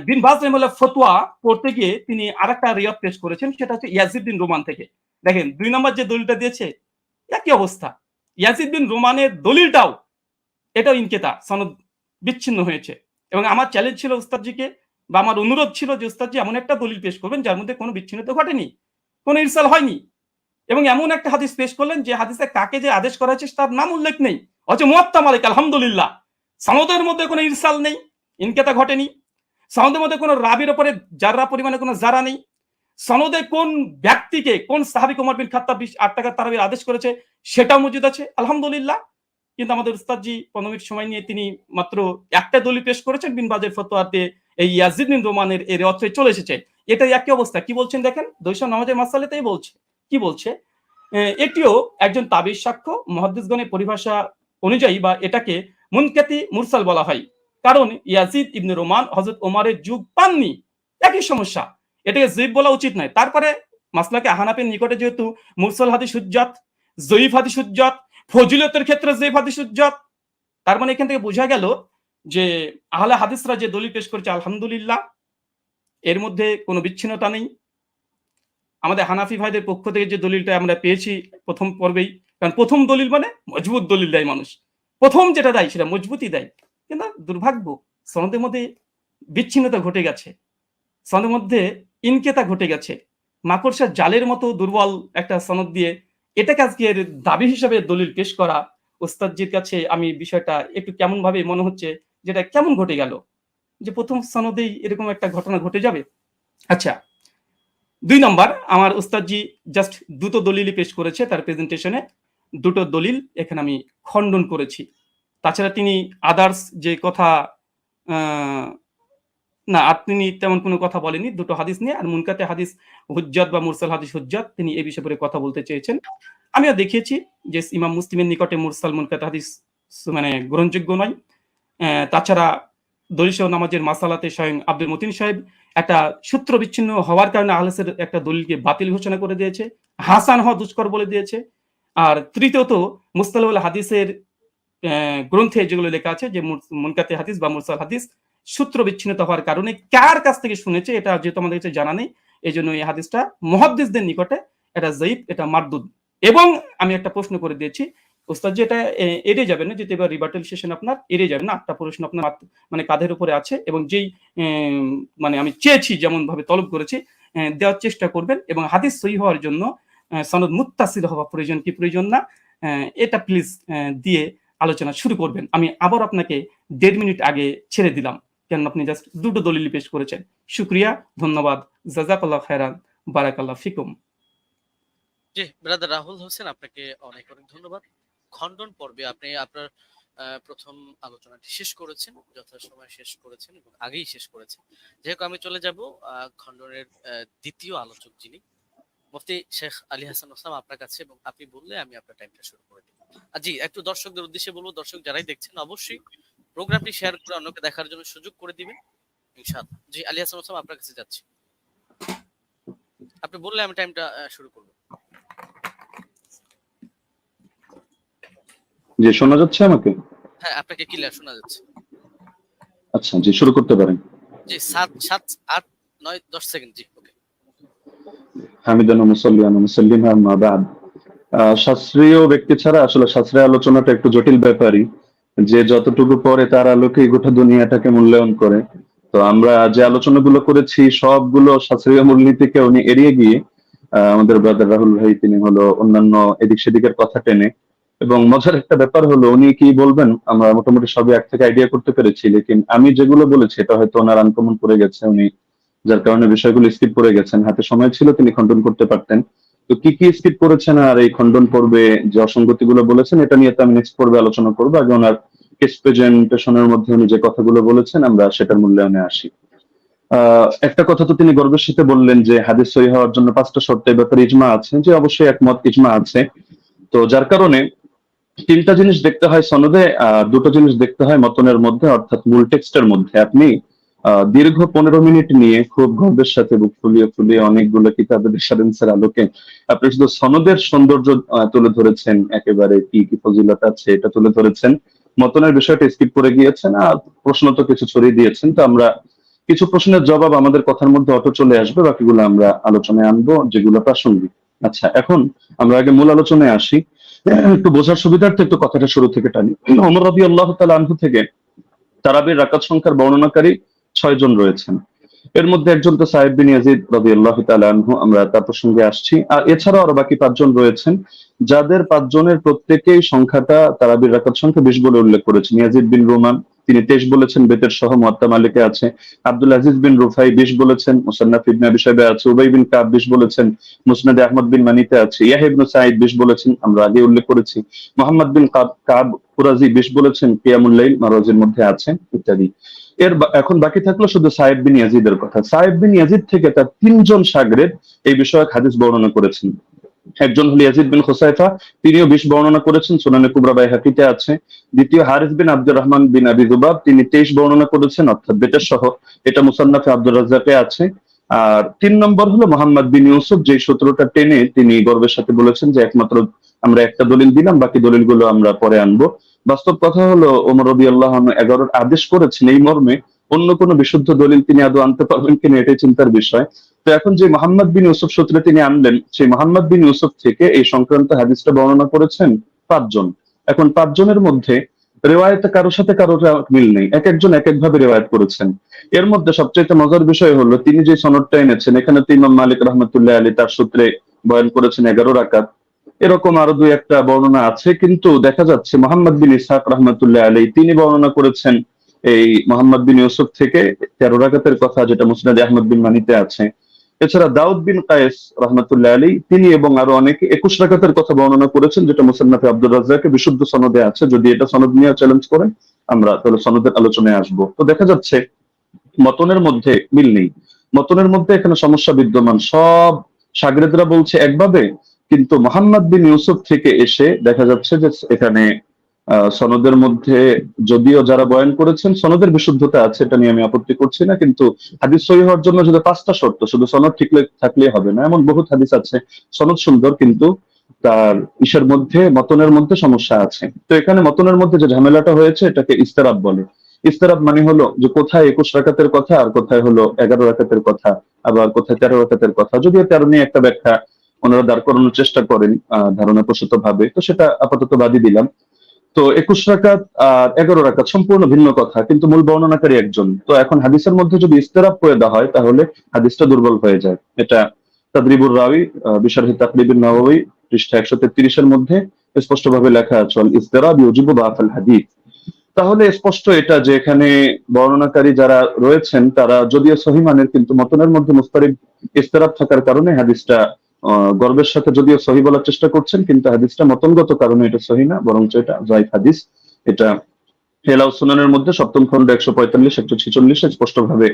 বিন বাজ রাহিমাহুল্লাহ ফতোয়া পড়তে গিয়ে তিনি আরেকটা রিওয়ায়াত পেশ করেছেন, সেটা হচ্ছে ইয়াজিদ বিন রোমান থেকে। দেখেন ২ নম্বর যে দলিলটা দিয়েছে একই অবস্থা। ইয়াজিদ বিন রোমানের দলিলটাও এটাও ইনকেতা, সনদ বিচ্ছিন্ন হয়েছে। এবং আমার চ্যালেঞ্জ ছিল উস্তাদজিকে, বা আমার অনুরোধ ছিল যে উস্তাদজি এমন একটা দলিল পেশ করবেন যার মধ্যে কোনো বিচ্ছিন্নতা ঘটেনি, কোনো ইরসাল হয়নি, এবং এমন একটা হাদিস পেশ করলেন যে হাদিসে কাকে যে আদেশ করা হয়েছে তার নাম উল্লেখ নেই, অথচ মুয়াত্তা মালিক আলহামদুলিল্লাহ সনদের মধ্যে কোনো ইরসাল নেই, ইনকেতা ঘটেনি, সনদের মধ্যে কোনো রাবির উপরে জাররা পরিমাণে কোনো জারা নেই, সনদে কোন ব্যক্তিকে কোন সাহাবী ওমর বিন খাত্তাব 8 টাকা তারাবির আদেশ করেছে সেটাও মজুদ আছে আলহামদুলিল্লাহ। কিন্তু আমাদের উস্তাদজি 15 মিনিট সময় নিয়ে তিনি মাত্র একটা দলিল পেশ করেছেন, বিন বাজের ফতোয়াতে এই ইয়াজিদ বিন রোমানের এর অর্থে চলে এসেছে। এটাই একই অবস্থা। কি বলছেন দেখেন, 200 নামাজের মাসালাতেই বলছে, কি বলছে, এটিও একজন তাবিজ সাক্ষ্য, মুহাদ্দিসগণের পরিভাষা অনুযায়ী বা এটাকে মুনকাতি মুরসাল বলা হয়, কারণ ইয়াজিদ ইবনে রোমান হযরত ওমরের যুগ পাননি। একই সমস্যা, এটাকে যঈফ বলা উচিত নয়। তারপরে মাসলাকে হানাফির নিকটে যেহেতু মুরসাল হাদিস হুজ্জাত, যঈফ হাদিস হুজ্জাত, ফজিলতের ক্ষেত্রে যঈফ হাদিস হুজ্জাত, তার মানে এখান থেকে বোঝা গেল যে আহলে হাদিসরা যে দলিল পেশ করেছে আলহামদুলিল্লাহ এর মধ্যে কোনো বিচ্ছিন্নতা নেই। আমাদের হানাফি ভাইদের পক্ষ থেকে যে দলিলটা আমরা পেয়েছি প্রথম পর্বেই, কারণ প্রথম দলিল মানে মজবুত দলিল দেয় মানুষ, প্রথম যেটা দেয় সেটা মজবুতই দেয়, কিন্তু দুর্ভাগ্য সনদের মধ্যে বিচ্ছিন্নতা ঘটে গেছে, সনদের মধ্যে ইনকেতা ঘটে গেছে, মাকড়সার জালের মতো দুর্বল একটা সনদ দিয়ে এটাকে আজকে দাবি হিসাবে দলিল পেশ করা, ওস্তাদজির কাছে আমি বিষয়টা একটু কেমন ভাবে মনে হচ্ছে, যেটা কেমন ঘটে গেল যে প্রথম সনদেই এরকম একটা ঘটনা ঘটে যাবে। আচ্ছা, 2 নম্বর, আমার উস্তাদজি জাস্ট দুটো দলিলই পেশ করেছে তার প্রেজেন্টেশনে, দুটো দলিল এখানে আমি খণ্ডন করেছি। তাছাড়া তিনি আদার্স যে কথা না, তিনি তেমন কোনো কথা বলেনি, দুটো হাদিস নিয়ে আর মুনকাতে হাদিস হুজ্জাত বা মুরসাল হাদিস হুজ্জাত, তিনি এই বিষয়ে কথা বলতে চেয়েছেন। আমিও দেখিয়েছি যে ইমাম মুসলিমের নিকটে মুরসাল মুনকাতে হাদিস মানে গ্রহণযোগ্য নয়। তাছাড়া দলিল নামাজের মাসালাতে স্বয়ং আব্দুল মতিন সাহেব একটা সূত্র বিচ্ছিন্ন হওয়ার কারণে আহলেসের একটা দলিলকে বাতিল ঘোষণা করে দিয়েছে, হাসান হওয়া দুষ্কর বলে দিয়েছে। আর তৃতীয়ত মুস্তালাহুল হাদিসের গ্রন্থে যেগুলো লেখা আছে যে মুনকাতে হাদিস বা মুরসাল হাদিস সূত্র বিচ্ছিন্নতা হওয়ার কারণে কার কাছ থেকে শুনেছে এটা যেহেতু আমাদের কাছে জানা নেই, এই জন্য এই হাদিসটা মুহাদ্দিসদের নিকটে এটা যায়িফ, এটা মারদুদ। এবং আমি একটা প্রশ্ন করে দিয়েছি ওস্তাদ, যে এটা এড়িয়ে যাবেন না, যেতে এবার রিবার্টাল সেশন আপনার এড়িয়ে যাবেন না, 8টা প্রশ্ন আপনার মানে কাঁধের উপরে আছে, এবং যেই মানে আমি চেয়েছি যেমন ভাবে তলব করেছি দেওয়ার চেষ্টা করবেন, এবং হাদিস সহিহ হওয়ার জন্য সনদ মুত্তাসিল হওয়া প্রয়োজন কি প্রয়োজন না, এটা প্লিজ দিয়ে আলোচনা শুরু করবেন। আমি আবার আপনাকে 1.5 মিনিট আগে ছেড়ে দিলাম, কেন আপনি জাস্ট দুটো দলিল পেশ করেছেন। শুকরিয়া, ধন্যবাদ, জাযাকাল্লাহু খায়রান, বারাকাল্লাহু ফিকুম। জি ব্রাদার রাহুল হোসেন, আপনাকে অনেক অনেক ধন্যবাদ। খণ্ডন পর্বে আপনি আপনার প্রথম আলোচনাটি শেষ করেছেন, যথাসময়ে শেষ করেছেন এবং আগেই শেষ করেছেন। যেহেতু আমি চলে যাব খণ্ডনের দ্বিতীয় আলোচক যিনি মুফতি শেখ আলী হাসান ওসামা আপনার কাছে, এবং আপনি বললে আমি আপনার টাইমটা শুরু করে দেব। আর জি, একটু দর্শকদের উদ্দেশ্যে বলবো, দর্শক যারাই দেখছেন অবশ্যই প্রোগ্রামটি শেয়ার করে অন্যকে দেখার জন্য সুযোগ করে দিবেন ইনশাআল্লাহ। জি আলী হাসান ওসামা আপনার কাছে যাচ্ছি, আপনি বললে আমি টাইমটা শুরু করব। জি, শোনা যাচ্ছে আমাকে? হ্যাঁ, আপনাকে ক্লিয়ার শোনা যাচ্ছে। আচ্ছা, জি শুরু করতে পারেন। জি 7 7 8 9 10 সেকেন্ড। জি ওকে। হামিদান ওয়া মুসাল্লিয়ান ওয়া মুসাল্লিমা আম্মা বা'দ। শাস্ত্রীয় ব্যক্তি ছাড়া আসলে শাস্ত্রীয় আলোচনাটা একটু জটিল ব্যাপারই, যে যতটুকু পরে তার আলোকে গোটা দুনিয়াটাকে মূল্যায়ন করে। তো আমরা যে আলোচনাগুলো করেছি সবগুলো শাস্ত্রীয় মূলনীতিকে উনি এড়িয়ে গিয়ে আমাদের ব্রাদার রাহুল ভাই তিনি হলো অন্যান্য এদিক সেদিকের কথা টেনে, এবং মজার একটা ব্যাপার হলো উনি কি বলবেন আমরা মোটামুটি সবই এক থেকে আইডিয়া করতে পেরেছি, লেকিন আমি যেগুলো বলেছি এটা হয়তো ওনার আনকমন পড়ে গেছে, উনি যার কারণে বিষয়গুলো স্কিপ করে গেছেন। হাতে সময় ছিল তিনি খণ্ডন করতে পারতেন। তো কি কি স্কিপ করেছেন আর এই খণ্ডন পর্বে যে অসঙ্গতিগুলো বলেছেন এটা নিয়ে তো আমি নেক্সট পর্বে আলোচনা করবো। আগে ওনার কেস প্রেজেন্টেশনের মধ্যে উনি যে কথাগুলো বলেছেন আমরা সেটার মূল্যায়নে আসি। একটা কথা তো তিনি গর্বের সাথে বললেন যে হাদিস সহিহ হওয়ার জন্য 5টা শর্তের ব্যাপারে ইজমা আছে, যে অবশ্যই একমত, ইজমা আছে। তো যার কারণে 3টা জিনিস দেখতে হয় সনদে, 2টো জিনিস দেখতে হয় মতনের মধ্যে, অর্থাৎ মূল টেক্সটের মধ্যে। আপনি দীর্ঘ 15 মিনিট নিয়ে খুব গর্বের সাথে বুক ফুলিয়ে ফুলিয়ে অনেকগুলো কিতাবের রেফারেন্সের আলোকে আপনি শুধু সনদের সৌন্দর্য তুলে ধরেছেন, একেবারে কি কি ফজিলত আছে এটা তুলে ধরেছেন, মতনের বিষয়টা স্কিপ করে গিয়েছেন, আর প্রশ্ন তো কিছু ছড়িয়ে দিয়েছেন। তো আমরা কিছু প্রশ্নের জবাব আমাদের কথার মধ্যে অটো চলে আসবে, বাকিগুলো আমরা আলোচনায় আনবো যেগুলো প্রাসঙ্গিক। আচ্ছা, এখন আমরা আগে মূল আলোচনায় আসি। একটু বোঝার সুবিধার্থে একটু কথাটা শুরু থেকে টানি। ওমর রাদিয়াল্লাহু তাআলা আনহু থেকে তারাবির রাকাত সংখ্যার বর্ণনাকারী 6 জন রয়েছেন। এর মধ্যে একজন তো সাহেব বিন ইয়াজিদ রাদিয়াল্লাহু তাআলা আনহু, আমরা তার প্রসঙ্গে আসছি। আর এছাড়াও আরো বাকি 5 জন রয়েছেন, যাদের 5 জনের প্রত্যেকেই সংখ্যাটা তারাবির রাকাত সংখ্যা 20 বলে উল্লেখ করেছেন। ইয়াজিদ বিন রুমান তিনি 23 বলেছেন, বেতের সহ মুয়াত্তা মালিকে আছে। আব্দুল আজিজ বিন রুফাই 20 বলেছেন, মুসান্নাফ ইবনে আবি শাইবা আছে। উবাই বিন কাব 20 বলেছেন, মুসনাদে আহমদ বিন মানিতে আছে। ইয়াহইয়া ইবনে সাঈদ 20 বলেছেন, আমরা আগে উল্লেখ করেছি। মুহাম্মদ বিন কাব কুরাজি 20 বলেছেন, কিয়ামুল লাইল মারওয়াজির মধ্যে আছে, ইত্যাদি। এখন বাকি থাকলো শুধু সাহেব বিন ইয়াজিদের কথা। সাহেব বিন ইয়াজিদ থেকে তার 3 জন শাগরেদ এই বিষয়ক হাদিস বর্ণনা করেছেন। একজন হল ইয়াজিদ বিন খুসাইফা, তিনিও 20 বর্ণনা করেছেন, সুনানে কুবরা বাইহাকিতে আছে। দ্বিতীয় হারিস বিন আব্দুর রহমান বিন আবি যুবাব, তিনি 23 বর্ণনা করেছেন, অর্থাৎ বেতের সহ, এটা মুসান্নাফে আব্দুর রাজ্জাকে আছে। আর 3 নম্বর হলো মোহাম্মদ বিন ইউসুফ, যে সূত্রটা টেনে তিনি গর্বের সাথে বলেছেন যে একমাত্র আমরা একটা দলিল দিলাম, বাকি দলিলগুলো আমরা পরে আনবো। বাস্তব কথা হলো ওমর রাদিয়াল্লাহু আনহু 11 আদেশ করেছেন এই মর্মে, অন্য কোনো বিশুদ্ধ দলিল তিনি আদৌ আনতে পারবেন কিনা এটাই চিন্তার বিষয়। তো এখন যে মোহাম্মদ বিন ইউসুফ সূত্রে তিনি আনলেন, সেই মোহাম্মদ বিন ইউসুফ থেকে এই সংক্রান্ত হাদিসটা বর্ণনা করেছেন 5 জন। এখন 5 জনের মধ্যে রেওয়ায়েতে কারোর সাথে কারোর মিল নেই, এক একজন এক একভাবে রেওয়ায়েত করেছেন। এর মধ্যে সবচেয়ে মজার বিষয় হলো তিনি যে সনদটা এনেছেন, এখানে তো ইমাম মালিক রাহমাতুল্লাহ আলাইহি তার সূত্রে বয়ান করেছেন 11 রাকাত। এরকম আরো 2-1টা বর্ণনা আছে, কিন্তু দেখা যাচ্ছে মোহাম্মদ বিন ইসহাক রাহমাতুল্লাহ আলাইহি তিনি বর্ণনা করেছেন এই মোহাম্মদ বিন ইউসুফ থেকে 13 রাকাতের কথা, যেটা মুসনাদে আহমদ বিন মানিতে আছে। এছাড়া দাউদ বিন কায়েস রাহমাতুল্লাহ আলাইহি তিনি এবং আরো অনেকে 21 রাকাতের কথা বর্ণনা করেছেন, যেটা মুসান্নাফে আব্দুর রাজ্জাকে বিশুদ্ধ সনদে আছে। যদি এটা সনদ নিয়ে চ্যালেঞ্জ করেন আমরা তাহলে সনদের আলোচনায় আসবো। তো দেখা যাচ্ছে মতনের মধ্যে মিল নেই, মতনের মধ্যে এখানে সমস্যা বিদ্যমান। সব শাগরেদরা বলছে একভাবে, কিন্তু মোহাম্মদ বিন ইউসুফ থেকে এসে দেখা যাচ্ছে যে এখানে সনদের মধ্যে যদিও যারা বয়ান করেছেন সনদের বিশুদ্ধতা আছে, এটা নিয়ে আমি আপত্তি করছি না, কিন্তু হাদিস সহিহ হওয়ার জন্য যদি 5টা শর্ত, শুধু সনদ ঠিক থাকলেই হবে না। এমন বহুত হাদিস আছে সনদ সুন্দর, কিন্তু তার ইসের মধ্যে মতনের মধ্যে সমস্যা আছে। তো এখানে মতনের মধ্যে যে ঝামেলাটা হয়েছে এটাকে ইস্তেরাব বলে। ইস্তেরাব মানে হলো যে কোথায় 21 রাকাতের কথা আর কোথায় হলো 11 রাকাতের কথা, আবার কোথায় 13 রাকাতের কথা। যদিও 13 নিয়ে একটা ব্যাখ্যা ওনারা দাঁড় করানোর চেষ্টা করেন ধারণা প্রসূত ভাবে, তো সেটা আপাতত বাদই দিলাম। তো 21 রাকাত আর 11 রাকাত সম্পূর্ণ ভিন্ন কথা, কিন্তু মূল বর্ণনাকারী একজন। তো এখন হাদিসের মধ্যে যদি ইস্তেরাব পয়দা হয় তাহলে হাদিসটা দুর্বল হয়ে যায়। এটা তাদরিবুর রাওয়ি বিশরহ তাকরিবুন নওয়াবী পৃষ্ঠা 133 এর মধ্যে স্পষ্টভাবে লেখা আছে, আল ইস্তেরাব ইউজিবু বাফাল হাদিস। তাহলে স্পষ্ট এটা যে এখানে বর্ণনাকারী যারা রয়েছেন তারা যদিও সহিহ মানের, কিন্তু মতনের মধ্যে মুস্তারিব ইস্তেরাব থাকার কারণে হাদিসটা গর্বের সাথে যদিও সহিহ বলার চেষ্টা করছেন, কিন্তু হাদিসটা মতনগত কারণে এটা সহিহ না, বরং এটা যায়িফ হাদিস। এটা হেলাউ সুনানের মধ্যে 7ম খন্ড 145 146 স্পষ্টভাবে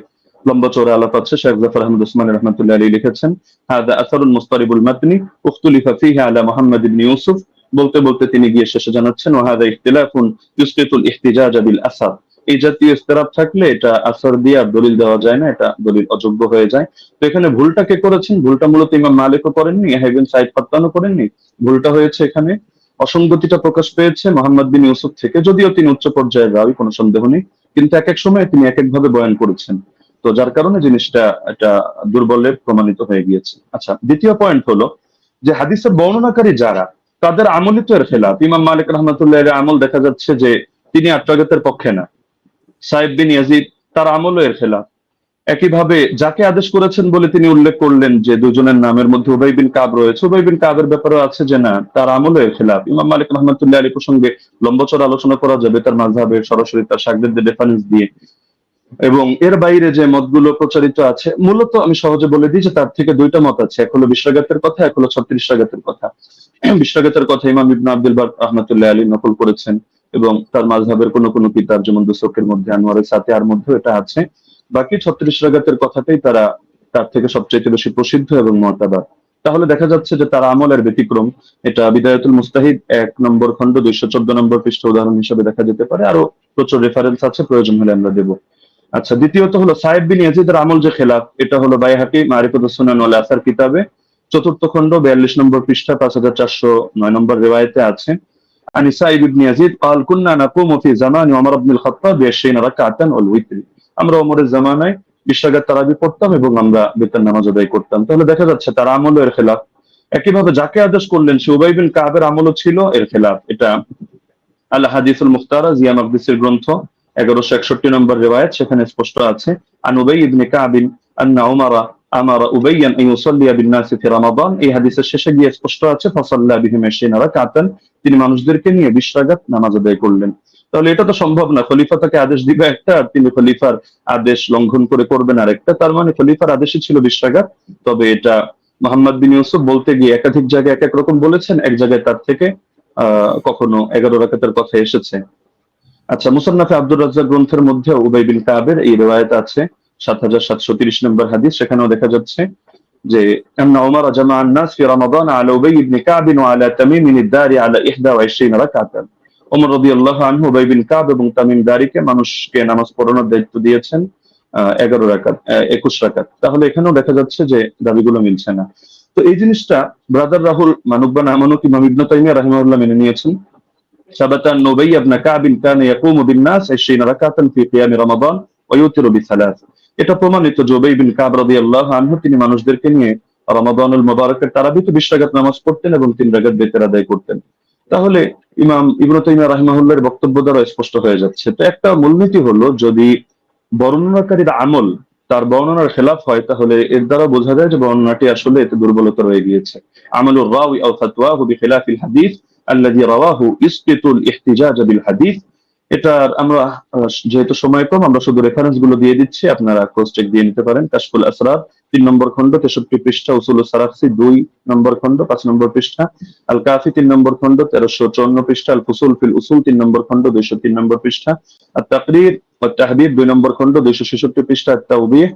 লম্বা চওড়া আলাপ আছে। শেখ জাফর আহমদ উসমানী রাহমাতুল্লাহ আলাইহি লিখেছেন, হাদা আসারুন মুস্তারিবুল মাতনি উখতুলিফা ফীহি আলা মুহাম্মদ ইবনে ইউসুফ। বলতে বলতে তিনি গিয়ে শেষে জানাচ্ছেন, ওয়া হাদা ইখতিলাফুন ইউসকিতুল ইহতিজাজ বিল আসার। এই জাতীয় ইস্তেরাব থাকলে এটা আসর দিয়ে আর দলিল দেওয়া যায় না, এটা দলিল অযোগ্য হয়ে যায়। তো এখানে ভুলটা কে করেছেন? ভুলটা মূলত ইমাম মালিকও করেননি, ইয়াহইয়া ইবনে সাঈদ ফাত্তানও করেননি। ভুলটা হয়েছে এখানে অসঙ্গতিটা প্রকাশ পেয়েছে মোহাম্মদ বিন ইউসুফ থেকে। যদিও তিনি উচ্চ পর্যায়ের রাবী, কোনো সন্দেহ নেই, কিন্তু এক এক সময় তিনি এক এক ভাবে বয়ান করেছেন। তো যার কারণে জিনিসটা এটা দুর্বলে প্রমাণিত হয়ে গিয়েছে। আচ্ছা, দ্বিতীয় পয়েন্ট হলো যে হাদিসের বর্ণনাকারী যারা, তাদের আমলই তো এর খেলাফ। ইমাম মালিক রাহমাতুল্লাহ আলাইহি আমল দেখা যাচ্ছে যে তিনি 8 রাকাতের পক্ষে না। সাহেব বিন ইয়াজিদ তার আমলও এর খেলাফ। একইভাবে যাকে আদেশ করেছেন বলে তিনি উল্লেখ করলেন যে দুজনের নামের মধ্যে উবাই বিন কাব রয়েছে, উবাই বিন কাবের ব্যাপারেও আছে যে না, তার আমলও এর খেলাফ। ইমাম মালিক রাহমাতুল্লাহ আলাইহি প্রসঙ্গে লম্বচড় আলোচনা করা যাবে তার মাযহাবের সরাসরি তার শাগরেদদের রেফারেন্স দিয়ে। এবং এর বাইরে যে মতগুলো প্রচারিত আছে, মূলত আমি সহজে বলে দিই যে তার থেকে 2টা মত আছে, এক হলো 20 রাকাতের কথা, এক হলো 36 রাকাতের কথা। 20 রাকাতের কথা ইমাম ইবনে আব্দুল বার রাহমাতুল্লাহ আলাইহি নকল করেছেন, এবং তার মাযহাবের কোনো কিতাব যেমন দুসুকের মধ্যে, আনোয়ারের সাতিহার মধ্যে এটা আছে। বাকি 36 রাকাতের কথাটাই তার থেকে সবচেয়ে বেশি প্রসিদ্ধ এবং মুতাবার। তাহলে দেখা যাচ্ছে যে তার আমলের ব্যতিক্রম। এটা বিদায়াতুল মুস্তাহিদ 1 নম্বর খণ্ড 214 নম্বর পৃষ্ঠা উদাহরণ হিসেবে দেখা যেতে পারে। আরো প্রচুর রেফারেন্স আছে, প্রয়োজন হলে আমরা দেব। আচ্ছা, দ্বিতীয়ত হলো সাইদ বিন ইয়াজিদের আমল যে খেলাফ, এটা হলো বাইহাকি মারিফাতুস সুনান ওয়াল আসার কিতাবে 4th খণ্ড 42 নম্বর পৃষ্ঠা 5409 নম্বর রিওয়ায়াতে আছে। عن سعيد بن يزيد قال كنا نقوم في زمان عمر بن الخطاب ب20 ركعة والوتر। আমরা ওমরের জামানায় 20 রাকাত তারাবি পড়তাম এবং আমরা বেতন নামাজ আদায় করতাম। তাহলে দেখা যাচ্ছে তার আমলও এর খেলাফ। একইভাবে যাকে আদেশ করলেন সে উবাই বিন কাবের আমলও ছিল এর খেলাফ। এটা আল হাদিসুল মুখতারা জিয়া মাকদিসির গ্রন্থ 1161 নম্বর রিওয়ায়াত, সেখানে স্পষ্ট আছে আন উবাই ইবনে কাব আন্না উমারা আমারা উবাইয়ান আন ইউসাল্লিয়া বিন নাস ফি রমাদান। এই হাদিসের শেষে গিয়ে স্পষ্ট আছে ফাসাল্লা বিহিম 20 রাকাতান, তিনি মানুষদেরকে নিয়ে 20 রাকাত নামাজ আদায় করলেন। তাহলে এটা তো সম্ভব না, খলিফা তাকে আদেশ দিবে একটা আর তিনি খলিফার আদেশ লঙ্ঘন করে করবেন আরেকটা। তার মানে খলিফার আদেশই ছিল 20 রাকাত। তবে এটা মোহাম্মদ বিন ইউসুফ বলতে গিয়ে একাধিক জায়গায় এক এক রকম বলেছেন, এক জায়গায় তার থেকে কখনো 11 রাকাতের কথা এসেছে। আচ্ছা, মুসান্নাফে আব্দুর রাজ্জাক গ্রন্থের মধ্যে উবাই বিন কাবের এই রিওয়ায়াত আছে 7730 নম্বর হাদিস। সেখানেও দেখা যাচ্ছে যে আন্না উমর জামা আন-নাস ফি রমাদান আলা উবাই ইবনে কাব ওয়া আলা তামিম আদ-দারি আলা 21 রাকাতান। ওমর রাদিয়াল্লাহু আনহু উবাই বিন কাব এবং তামিম দারিকে মানুষকে নামাজ পড়ানোর দায়িত্ব দিয়েছেন 11 রাকাত 21 রাকাত। তাহলে এখানেও দেখা যাচ্ছে যে দাবিগুলো মিলছে না। তো এই জিনিসটা ব্রাদার রাহুল মানুক বা না মানুক ইমাম ইবনে তাইমিয়া রাহিমাহুল্লাহ মেনে নিয়েছেন। ثبت أن أبي بن كعب كان يقوم بالناس 20 ركعة في قيام رمضان ويوتر بثلاث। এটা প্রমাণিত যে উবাই বিন কাব রাদিয়াল্লাহু আনহু তিনি মানুষদেরকে নিয়ে রমাদানুল মুবারকের তারাবিতে 20 রাকাত নামাজ পড়তেন এবং 3 রাকাত বেতের আদায় করতেন। তাহলে ইমাম ইবনে তাইমিয়া রাহিমাহুল্লাহর বক্তব্য দ্বারা স্পষ্ট হয়ে যাচ্ছে। তো একটা মূলনীতি হলো, যদি বর্ণনাকারীর আমল তার বর্ণনার খেলাফ হয় তাহলে এর দ্বারা বোঝা যায় যে বর্ণনাটি আসলে এতে দুর্বলতা রয়ে গিয়েছে। আমালুর রাওয়ি আও ফাতওয়াহু বিখিলাফিল হাদিস আল্লাযী রাওয়াহু ইসকিতুল ইহতিজাজ বিল হাদিস। এটা আমরা যেহেতু সময় কম, আমরা শুধু রেফারেন্স গুলো দিয়ে দিচ্ছি, আপনারা ক্রস চেক দিয়ে নিতে পারেন। কাশফুল আসরার 3 নম্বর খণ্ড 63 পৃষ্ঠা, উসুলুস সারাখসি 2 নম্বর খণ্ড 5 নম্বর পৃষ্ঠা, আল কাফি 3 নম্বর খণ্ড 1354 পৃষ্ঠা, আল ফুসুল ফিল উসুল 3 নম্বর খণ্ড 203 নম্বর পৃষ্ঠা, আত তাকরীর ওয়া তাহদীব 2 নম্বর খণ্ড 266 পৃষ্ঠা, আত তাওবীহ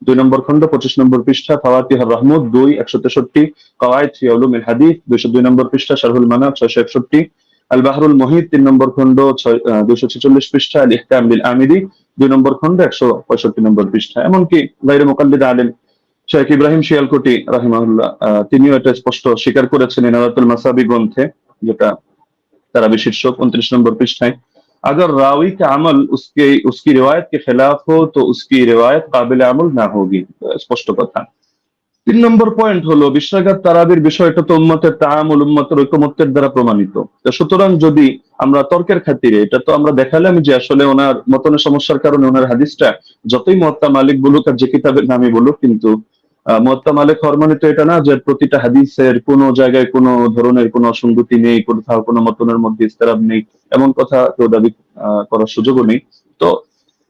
2 নম্বর খণ্ড 25 নম্বর পৃষ্ঠা, ফাওয়াতিহুর রাহমুদ 2 163, কাওয়াইদ ফি উলুমিল হাদিস 202 নম্বর পৃষ্ঠা, শারহুল মানাব 661, আল বাহরুল মুহিত 3 নম্বর খণ্ড 246 পৃষ্ঠা, আল ইহকাম বিল আমিদি 2 নম্বর খণ্ড 165 নম্বর পৃষ্ঠা। এমনকি গায়রে মুকাল্লিদ আলেম শেখ ইব্রাহিম শিয়ালকোটি রাহিমাহুল্লাহ তিনিও এটা স্পষ্ট স্বীকার করেছেন ইনারাতুল মাসাবি গ্রন্থে, যেটা তারাবি শীর্ষক 29 নম্বর পৃষ্ঠায়। अगर रावी का अमल उसकी रिवायत के खिलाफ हो तो उसकी रिवायत काबिल अमल ना होगी। स्पष्ट কথা। 3 নম্বর পয়েন্ট হলো 20 রাকাত তারাবির বিষয়টা তো উম্মতের তাআমুল, উম্মতের ঐকমত্যের দ্বারা প্রমাণিত। সুতরাং যদি আমরা তর্কের খাতিরে, এটা তো আমরা দেখালাম যে আসলে ওনার মতনের সমস্যার কারণে ওনার হাদিসটা যতই মুয়াত্তা মালিক বলুক আর যে কিতাবের নামই বলুক, কিন্তু মুয়াত্তা মালিক হওয়ার মানে তো এটা না যে প্রতিটা হাদিসের কোনো জায়গায় কোনো ধরনের কোনো অসঙ্গতি নেই, কোথাও কোনো মতনের মধ্যে ইস্তেরাব নেই, এমন কথা কেউ দাবি করার সুযোগও নেই। তো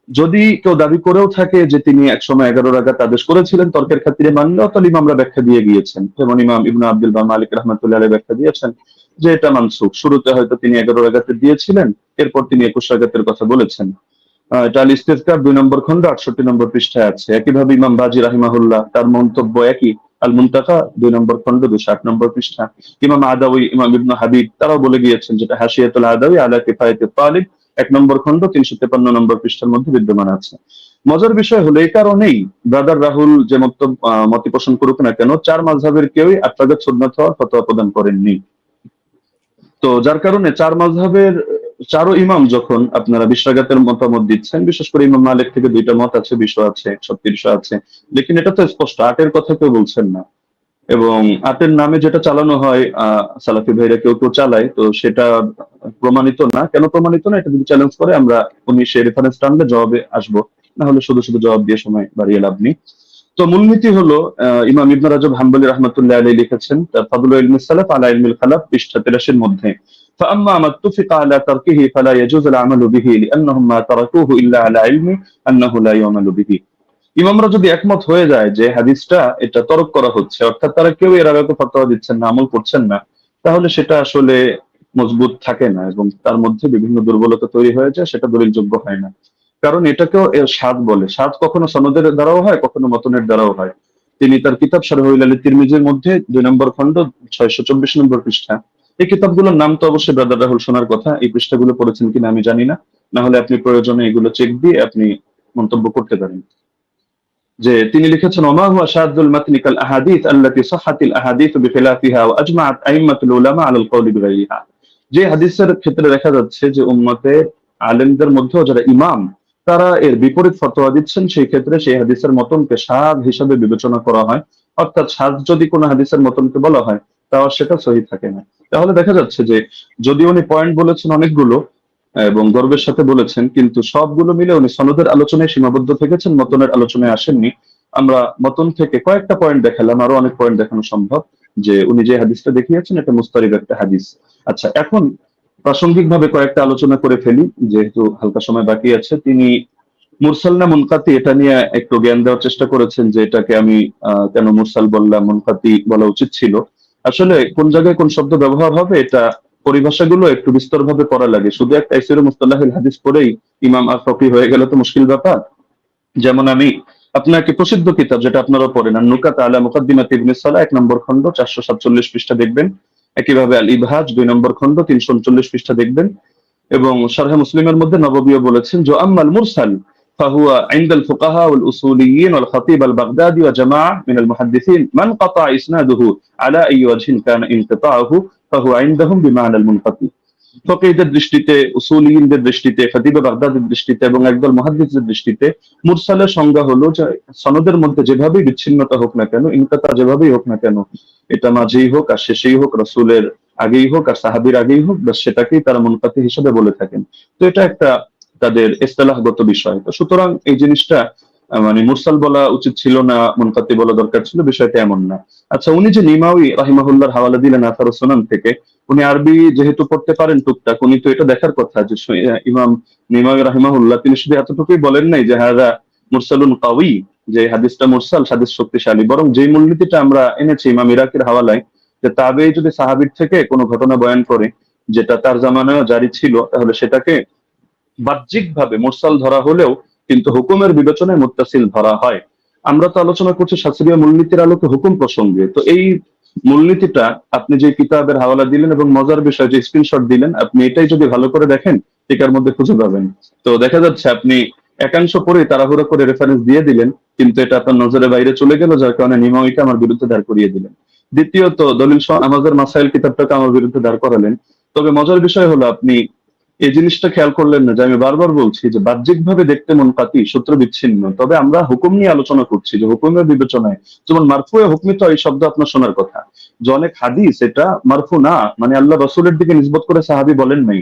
যদি কেউ দাবি করেও থাকে যে তিনি একসময় 11 রাকাত আদেশ করেছিলেন তর্কের খাতিরে মানলেও, তাহলে ইমামরা ব্যাখ্যা দিয়ে গিয়েছেন। যেমন ইমাম ইবনে আব্দুল বার মালিক রাহমাতুল্লাহ আলাইহি ব্যাখ্যা দিয়েছেন যে এটা মানসুখ। শুরুতে হয়তো তিনি 11 রাকাতের দিয়েছিলেন, এরপর তিনি 21 রাকাতের কথা বলেছেন। এটা আল ইস্তিযকার 2 নম্বর খণ্ড 68 নম্বর পৃষ্ঠায় আছে। একইভাবে ইমাম বাজি রাহিমাহুল্লাহ তার মন্তব্য একই, আল মুনতাকা 2 নম্বর খণ্ড 208 নম্বর পৃষ্ঠা। ইমাম আদাউই, ইমাম ইবনে হাবিব তারাও বলে গিয়েছেন, যেটা হাশিয়াতুল আদাউই আলা কিফায়াতুত তালিব 1 নম্বর খণ্ড 353 নম্বর পৃষ্ঠার মধ্যে বিদ্যমান আছে। মজার বিষয় হলো এই কারণেই ব্রাদার রাহুল যে মত পোষণ করুক না কেন, 4 মাযহাবের কেউই 8 রাকাত সুন্নাত হওয়ার ফতোয়া প্রদান করেননি। তো যার কারণে 4 মাযহাবের 4 ইমাম যখন আপনারা 20 রাকাতের মতামত দিচ্ছেন, বিশেষ করে ইমাম মালিক থেকে 2টা মত আছে, 20 আছে, 36 আছে, লেকিন এটা তো স্পষ্ট 8 এর কথা কেউ বলছেন না। এবং 8 এর নামে যেটা চালানো হয় সালাফি ভাইরা কেউ চালায়, তো সেটা প্রমাণিত না। কেন প্রমাণিত না, এটা যদি চ্যালেঞ্জ করে আমরা উনি সেই রেফারেন্স টানলে জবাবে আসবো, না হলে শুধু শুধু জবাব দিয়ে সময় বাড়িয়ে লাভ নেই। তো মূলনীতি হলো ইমাম ইবনে রাজব হাম্বলি রাহমাতুল্লাহ আলাইহি লিখেছেন তার ফাদলুল ইলমিস সালাফ আলা ইলমিল খালাফ পৃষ্ঠা 83 এর মধ্যে, فأما ما اتفق على تركه فلا يجوز العمل به لأنهم ما تركوه إلا على علم أنه لا يعمل به। ইমামরা যদি একমত হয়ে যায় যে হাদিসটা এটা তরক করা হচ্ছে, অর্থাৎ তারা কেউ এর আগে ফতোয়া দিচ্ছেন না, আমল করছেন না, তাহলে সেটা আসলে মজবুত থাকে না এবং তার মধ্যে বিভিন্ন দুর্বলতা তৈরি হয়ে যায়, সেটা দলিলযোগ্য হয় না। কারণ এটাকেও এর স্বাদ বলে। স্বাদ কখনো সনদের দ্বারাও হয়, কখনো মতনের দ্বারাও হয়। তিনি তার কিতাব শারহুল আলী তিরমিজির মধ্যে 2 নম্বর খণ্ড 624 নম্বর পৃষ্ঠা, এই কিতাবগুলোর নাম তো অবশ্যই ব্রাদার রাহুল শোনার কথা। এই পৃষ্ঠাগুলো পড়েছেন কিনা আমি জানি না, না হলে আপনি প্রয়োজনে এগুলো চেক দিয়ে আপনি মন্তব্য করতে পারেন। যে তিনি লিখেছেন, ওমা হুয়া শাযুল মাতনি কাল আহাদিস আল্লাতী সাহহাতিল আহাদিস বিখিলাফিহা ওয়া আজমাআত আইম্মাতুল উলামা আলাল কওলি বিগাইরিহা। যে হাদিসের ক্ষেত্রে দেখা যাচ্ছে যে উম্মতের আলেমদের মধ্যেও যারা ইমাম, তারা এর বিপরীত ফতোয়া দিচ্ছেন, সেই ক্ষেত্রে সেই হাদিসের মতনকে শায হিসাবে বিবেচনা করা হয়। অর্থাৎ শায যদি কোনো হাদিসের মতনকে বলা হয়, তাও সেটা সহিহ থাকে না। তাহলে দেখা যাচ্ছে যে যদিও উনি পয়েন্ট বলেছেন অনেকগুলো এবং গর্বের সাথে বলেছেন, কিন্তু সবগুলো মিলে উনি সনদের আলোচনায় সীমাবদ্ধ থেকেছেন, মতনের আলোচনায় আসেননি। আমরা মতন থেকে কয়েকটা পয়েন্ট দেখালাম, আরো অনেক পয়েন্ট দেখানো সম্ভব। যে উনি যে হাদিসটা দেখিয়েছেন এটা মুস্তারিদ একটা হাদিস। আচ্ছা, এখন প্রাসঙ্গিকভাবে কয়েকটা আলোচনা করে ফেলি, যেহেতু হালকা সময় বাকি আছে। তিনি মুরসাল না মুনকাতি এটা নিয়ে একটু জ্ঞান দেওয়ার চেষ্টা করেছেন, যে এটাকে আমি কেন মুরসাল বললাম, মুনকাতি বলা উচিত ছিল। আসলে কোন জায়গায় কোন শব্দ ব্যবহার হবে, এটা পরিভাষাগুলো একটু বিস্তরভাবে পড়া লাগে। শুধু একটা তাইসির মুস্তালাহিল হাদিস পড়েই ইমাম আর ফকি হয়ে গেলে তো মুশকিল ব্যাপার। যেমন আমি আপনাকে প্রসিদ্ধ কিতাব যেটা আপনারা পড়েন, নুকাত আলা মুকাদ্দিমাত ইবনে সালাহ 1 নম্বর খণ্ড 447 পৃষ্ঠা দেখবেন। একইভাবে আল ইবহাজ 2 নম্বর খণ্ড 339 পৃষ্ঠা দেখবেন। এবং শরহে মুসলিমের মধ্যে নববীও বলেছেন, যে আম্মাল মুরসাল فهو عند الفقهاء والأصوليين والخطيب البغدادي وجماعة من المحدثين من قطع إسناده على أي وجه كان انقطاعه فهو عندهم بمعنى المنقطع। ফকিহদের দৃষ্টিতে, উসুলিয়িনদের দৃষ্টিতে, খতিবে বাগদাদের দৃষ্টিতে এবং একদল মুহাদ্দিসদের দৃষ্টিতে মুরসালের সংজ্ঞা হলো যে সনদের মধ্যে যেভাবেই বিচ্ছিন্নতা হোক না কেন, ইনকাতা যেভাবেই হোক না কেন, এটা মাঝেই হোক আর শেষেই হোক, রাসূলের আগেই হোক আর সাহাবীর আগেই হোক, বাস সেটাকেই তারা মুনকাতি হিসেবে বলে থাকেন। তো এটা একটা তাদের ইসতিলাহগত বিষয়। তো সুতরাং এই জিনিসটা মানে মুরসাল বলা উচিত ছিল না, মুনকাতি বলা দরকার ছিল, বিষয়টা এমন না। আচ্ছা, উনি যে নিমাউই রাহিমাহুল্লাহর হাওয়ালা দিলেন আথার সুনান থেকে, উনি আরবি যেহেতু পড়তে পারেন টুকটাক, উনি তো এটা দেখার কথা যে ইমাম নিমাউই রাহিমাহুল্লাহ তিনি শুধু এতটুকুই বলেন নাই যে হাযা মুরসালুন কাওয়ি, যে হাদিসটা মুরসাল, হাদিস শক্তিশালী, বরং যে মূলনীতিটা আমরা এনেছি ইমাম ইরাকির হাওয়ালায়, যে তাবেঈ যদি সাহাবীর থেকে কোনো ঘটনা বয়ান করে যেটা তার জামানায় জারি ছিল, তাহলে সেটাকে বাহ্যিকভাবে মুরসাল ধরা হলেও কিন্তু হুকুমের বিবেচনায় মুত্তাসিল ধরা হয়। আমরা তো আলোচনা করছি শাস্ত্রীয় মূলনীতির আলোকে হুকুম প্রসঙ্গে। তো এই মূলনীতিটা আপনি যে কিতাবের হাওয়ালা দিলেন এবং মজার বিষয় যে স্ক্রিনশট দিলেন, আপনি এটাই যদি ভালো করে দেখেন টিকার মধ্যে খুঁজে পাবেন। তো দেখা যাচ্ছে আপনি একাংশ পরে তাড়াহুড়ো করে রেফারেন্স দিয়ে দিলেন, কিন্তু এটা আপনার নজরের বাইরে চলে গেল, যার কারণে নিমাউইকে আমার বিরুদ্ধে দাঁড় করিয়ে দিলেন। দ্বিতীয়ত দলিল সহ নামাজের মাসাইল কিতাবটাকে আমার বিরুদ্ধে দাঁড় করালেন। তবে মজার বিষয় হলো আপনি এই জিনিসটা খেয়াল করলেন না যে আমি বারবার বলছি যে বাহ্যিকভাবে দেখতে মুনকাতি, সূত্র বিচ্ছিন্ন, তবে আমরা হুকুম নিয়ে আলোচনা করছি, যে হুকুমের বিবেচনায় যেমন মারফুয়ে হুকমি, তো এই শব্দ আপনার শোনার কথা, যে অনেক হাদিস এটা মারফু না, মানে আল্লাহ রসুলের দিকে নিসবত করে সাহাবী বলেন নাই,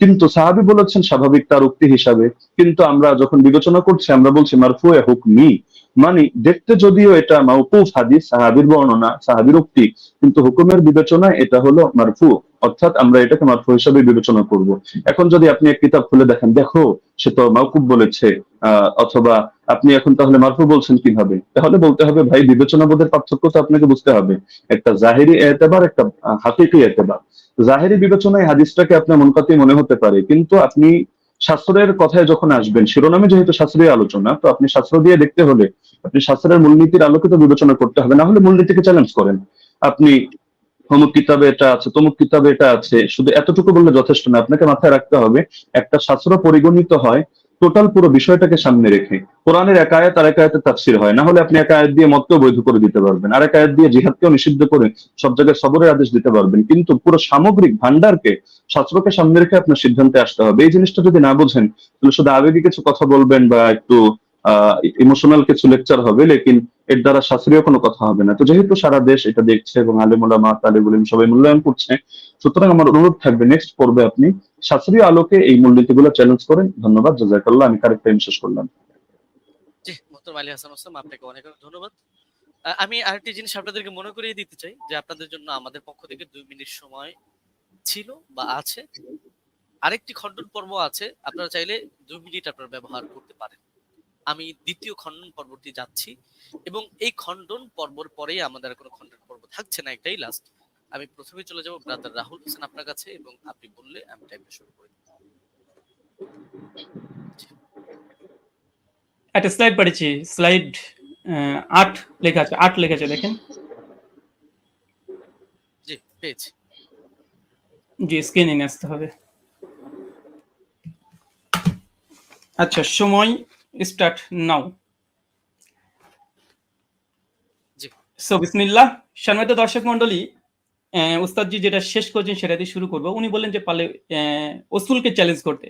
কিন্তু সাহাবী বলেছেন স্বাভাবিক তার উক্তি হিসাবে। কিন্তু আমরা যখন বিবেচনা করছি আমরা বলছি মারফুয়ে হুকমি, মানে দেখতে যদিও এটা মাওকুফ হাদিস, সাহাবীর বর্ণনা, সাহাবীর উক্তি, কিন্তু হুকুমের বিবেচনায় এটা হলো মারফু, অর্থাৎ আমরা এটাকে মারফু হিসাবে বিবেচনা করব। এখন যদি আপনি এক কিতাব খুলে দেখেন, দেখো সে তো মাওকুফ বলেছে, অথবা আপনি এখন তাহলে মারফু বলছেন কিভাবে, তাহলে বলতে হবে ভাই বিবেচনাবোধের পার্থক্য তো আপনাকে বুঝতে হবে। একটা জাহেরি এতেবার, একটা হাকিকি এতেবার। জাহেরি বিবেচনায় হাদিসটাকে আপনার মুনকাতি মনে হতে পারে, কিন্তু আপনি শাস্ত্রের কথায় যখন আসবেন, শিরোনামে যেহেতু শাস্ত্রীয় আলোচনা, তো আপনি শাস্ত্র দিয়ে দেখতে হলে আপনি শাস্ত্রের মূলনীতির আলোকিত বিবেচনা করতে হবে, না হলে মূলনীতিকে চ্যালেঞ্জ করেন। আপনি অমুক কিতাবে এটা আছে, তমুক কিতাবে এটা আছে, শুধু এতটুকু বললে যথেষ্ট না, আপনাকে মাথায় রাখতে হবে একটা শাস্ত্র পরিগণিত হয় টোটাল পুরো বিষয়টাকে সামনে রেখে। কোরআনের এক আয়াত আর এক আয়াতের তাফসীর হয়, না হলে আপনি এক আয়াত দিয়ে মতকেও বৈধ করে দিতে পারবেন, আর এক আয়াত দিয়ে জিহাদকেও নিষিদ্ধ করে সব জায়গায় সবরের আদেশ দিতে পারবেন, কিন্তু পুরো সামগ্রিক ভান্ডারকে, শাস্ত্রকে সামনে রেখে আপনার সিদ্ধান্তে আসতে হবে। এই জিনিসটা যদি না বোঝেন, তাহলে শুধু আবেগী কিছু কথা বলবেন বা একটু ইমোশনাল কিছু লেকচার হবে, লেকিন এর দ্বারা শাস্ত্রীয় কোনো কথা হবে না। তো যেহেতু সারা দেশ এটা দেখছে এবং আলেম ওলামা তালিবুল ইলম সবাই মূল্যায়ন করছে, সুতরাং আমার অনুরোধ থাকবে নেক্সট পর্বে আপনি শাস্ত্রীয় আলোকে এই মূলনীতিগুলো চ্যালেঞ্জ করেন। ধন্যবাদ, জাযাকাল্লাহ। আমি কারেক্ট টাইম শেষ করলাম। জি, মোহতরম আলী হাসান ওসামা, আপনাকে অনেক অনেক ধন্যবাদ। আমি আরেকটি জিনিস আপনাদেরকে মনে করিয়ে দিতে চাই যে আপনাদের জন্য আমাদের পক্ষ থেকে 2 মিনিট সময় ছিল বা আছে। আরেকটি খণ্ডন পর্ব আছে, আপনারা চাইলে 2 মিনিট আপনারা ব্যবহার করতে পারেন। আমি দ্বিতীয় খণ্ডন পর্বটি যাচ্ছি এবং এই খণ্ডন পর্বর পরেই আমাদের আর কোনো খণ্ডন পর্ব থাকছে না, একটাই লাস্ট। আমি প্রথমে চলে যাব ব্রাদার রাহুল হোসেন আপনার কাছে, এবং আপনি বললে আমি টাইমটা শুরু করে দেব। একটা স্লাইড পাঠিয়েছি, স্লাইড 8 লেখা আছে, 8 লেখা আছে, দেখেন। জি, পেয়েছি। জি, স্ক্রিনে নিয়ে আসতে হবে। আচ্ছা, সময় স্টার্ট নাও। জি। সো বিসমিল্লাহ। সম্মানিত দর্শক মন্ডলী, উস্তাদজি যেটা শেষ করেছেন সেটা দিয়ে শুরু করব। উনি বললেন যে পারলে উসুলকে চ্যালেঞ্জ করতে।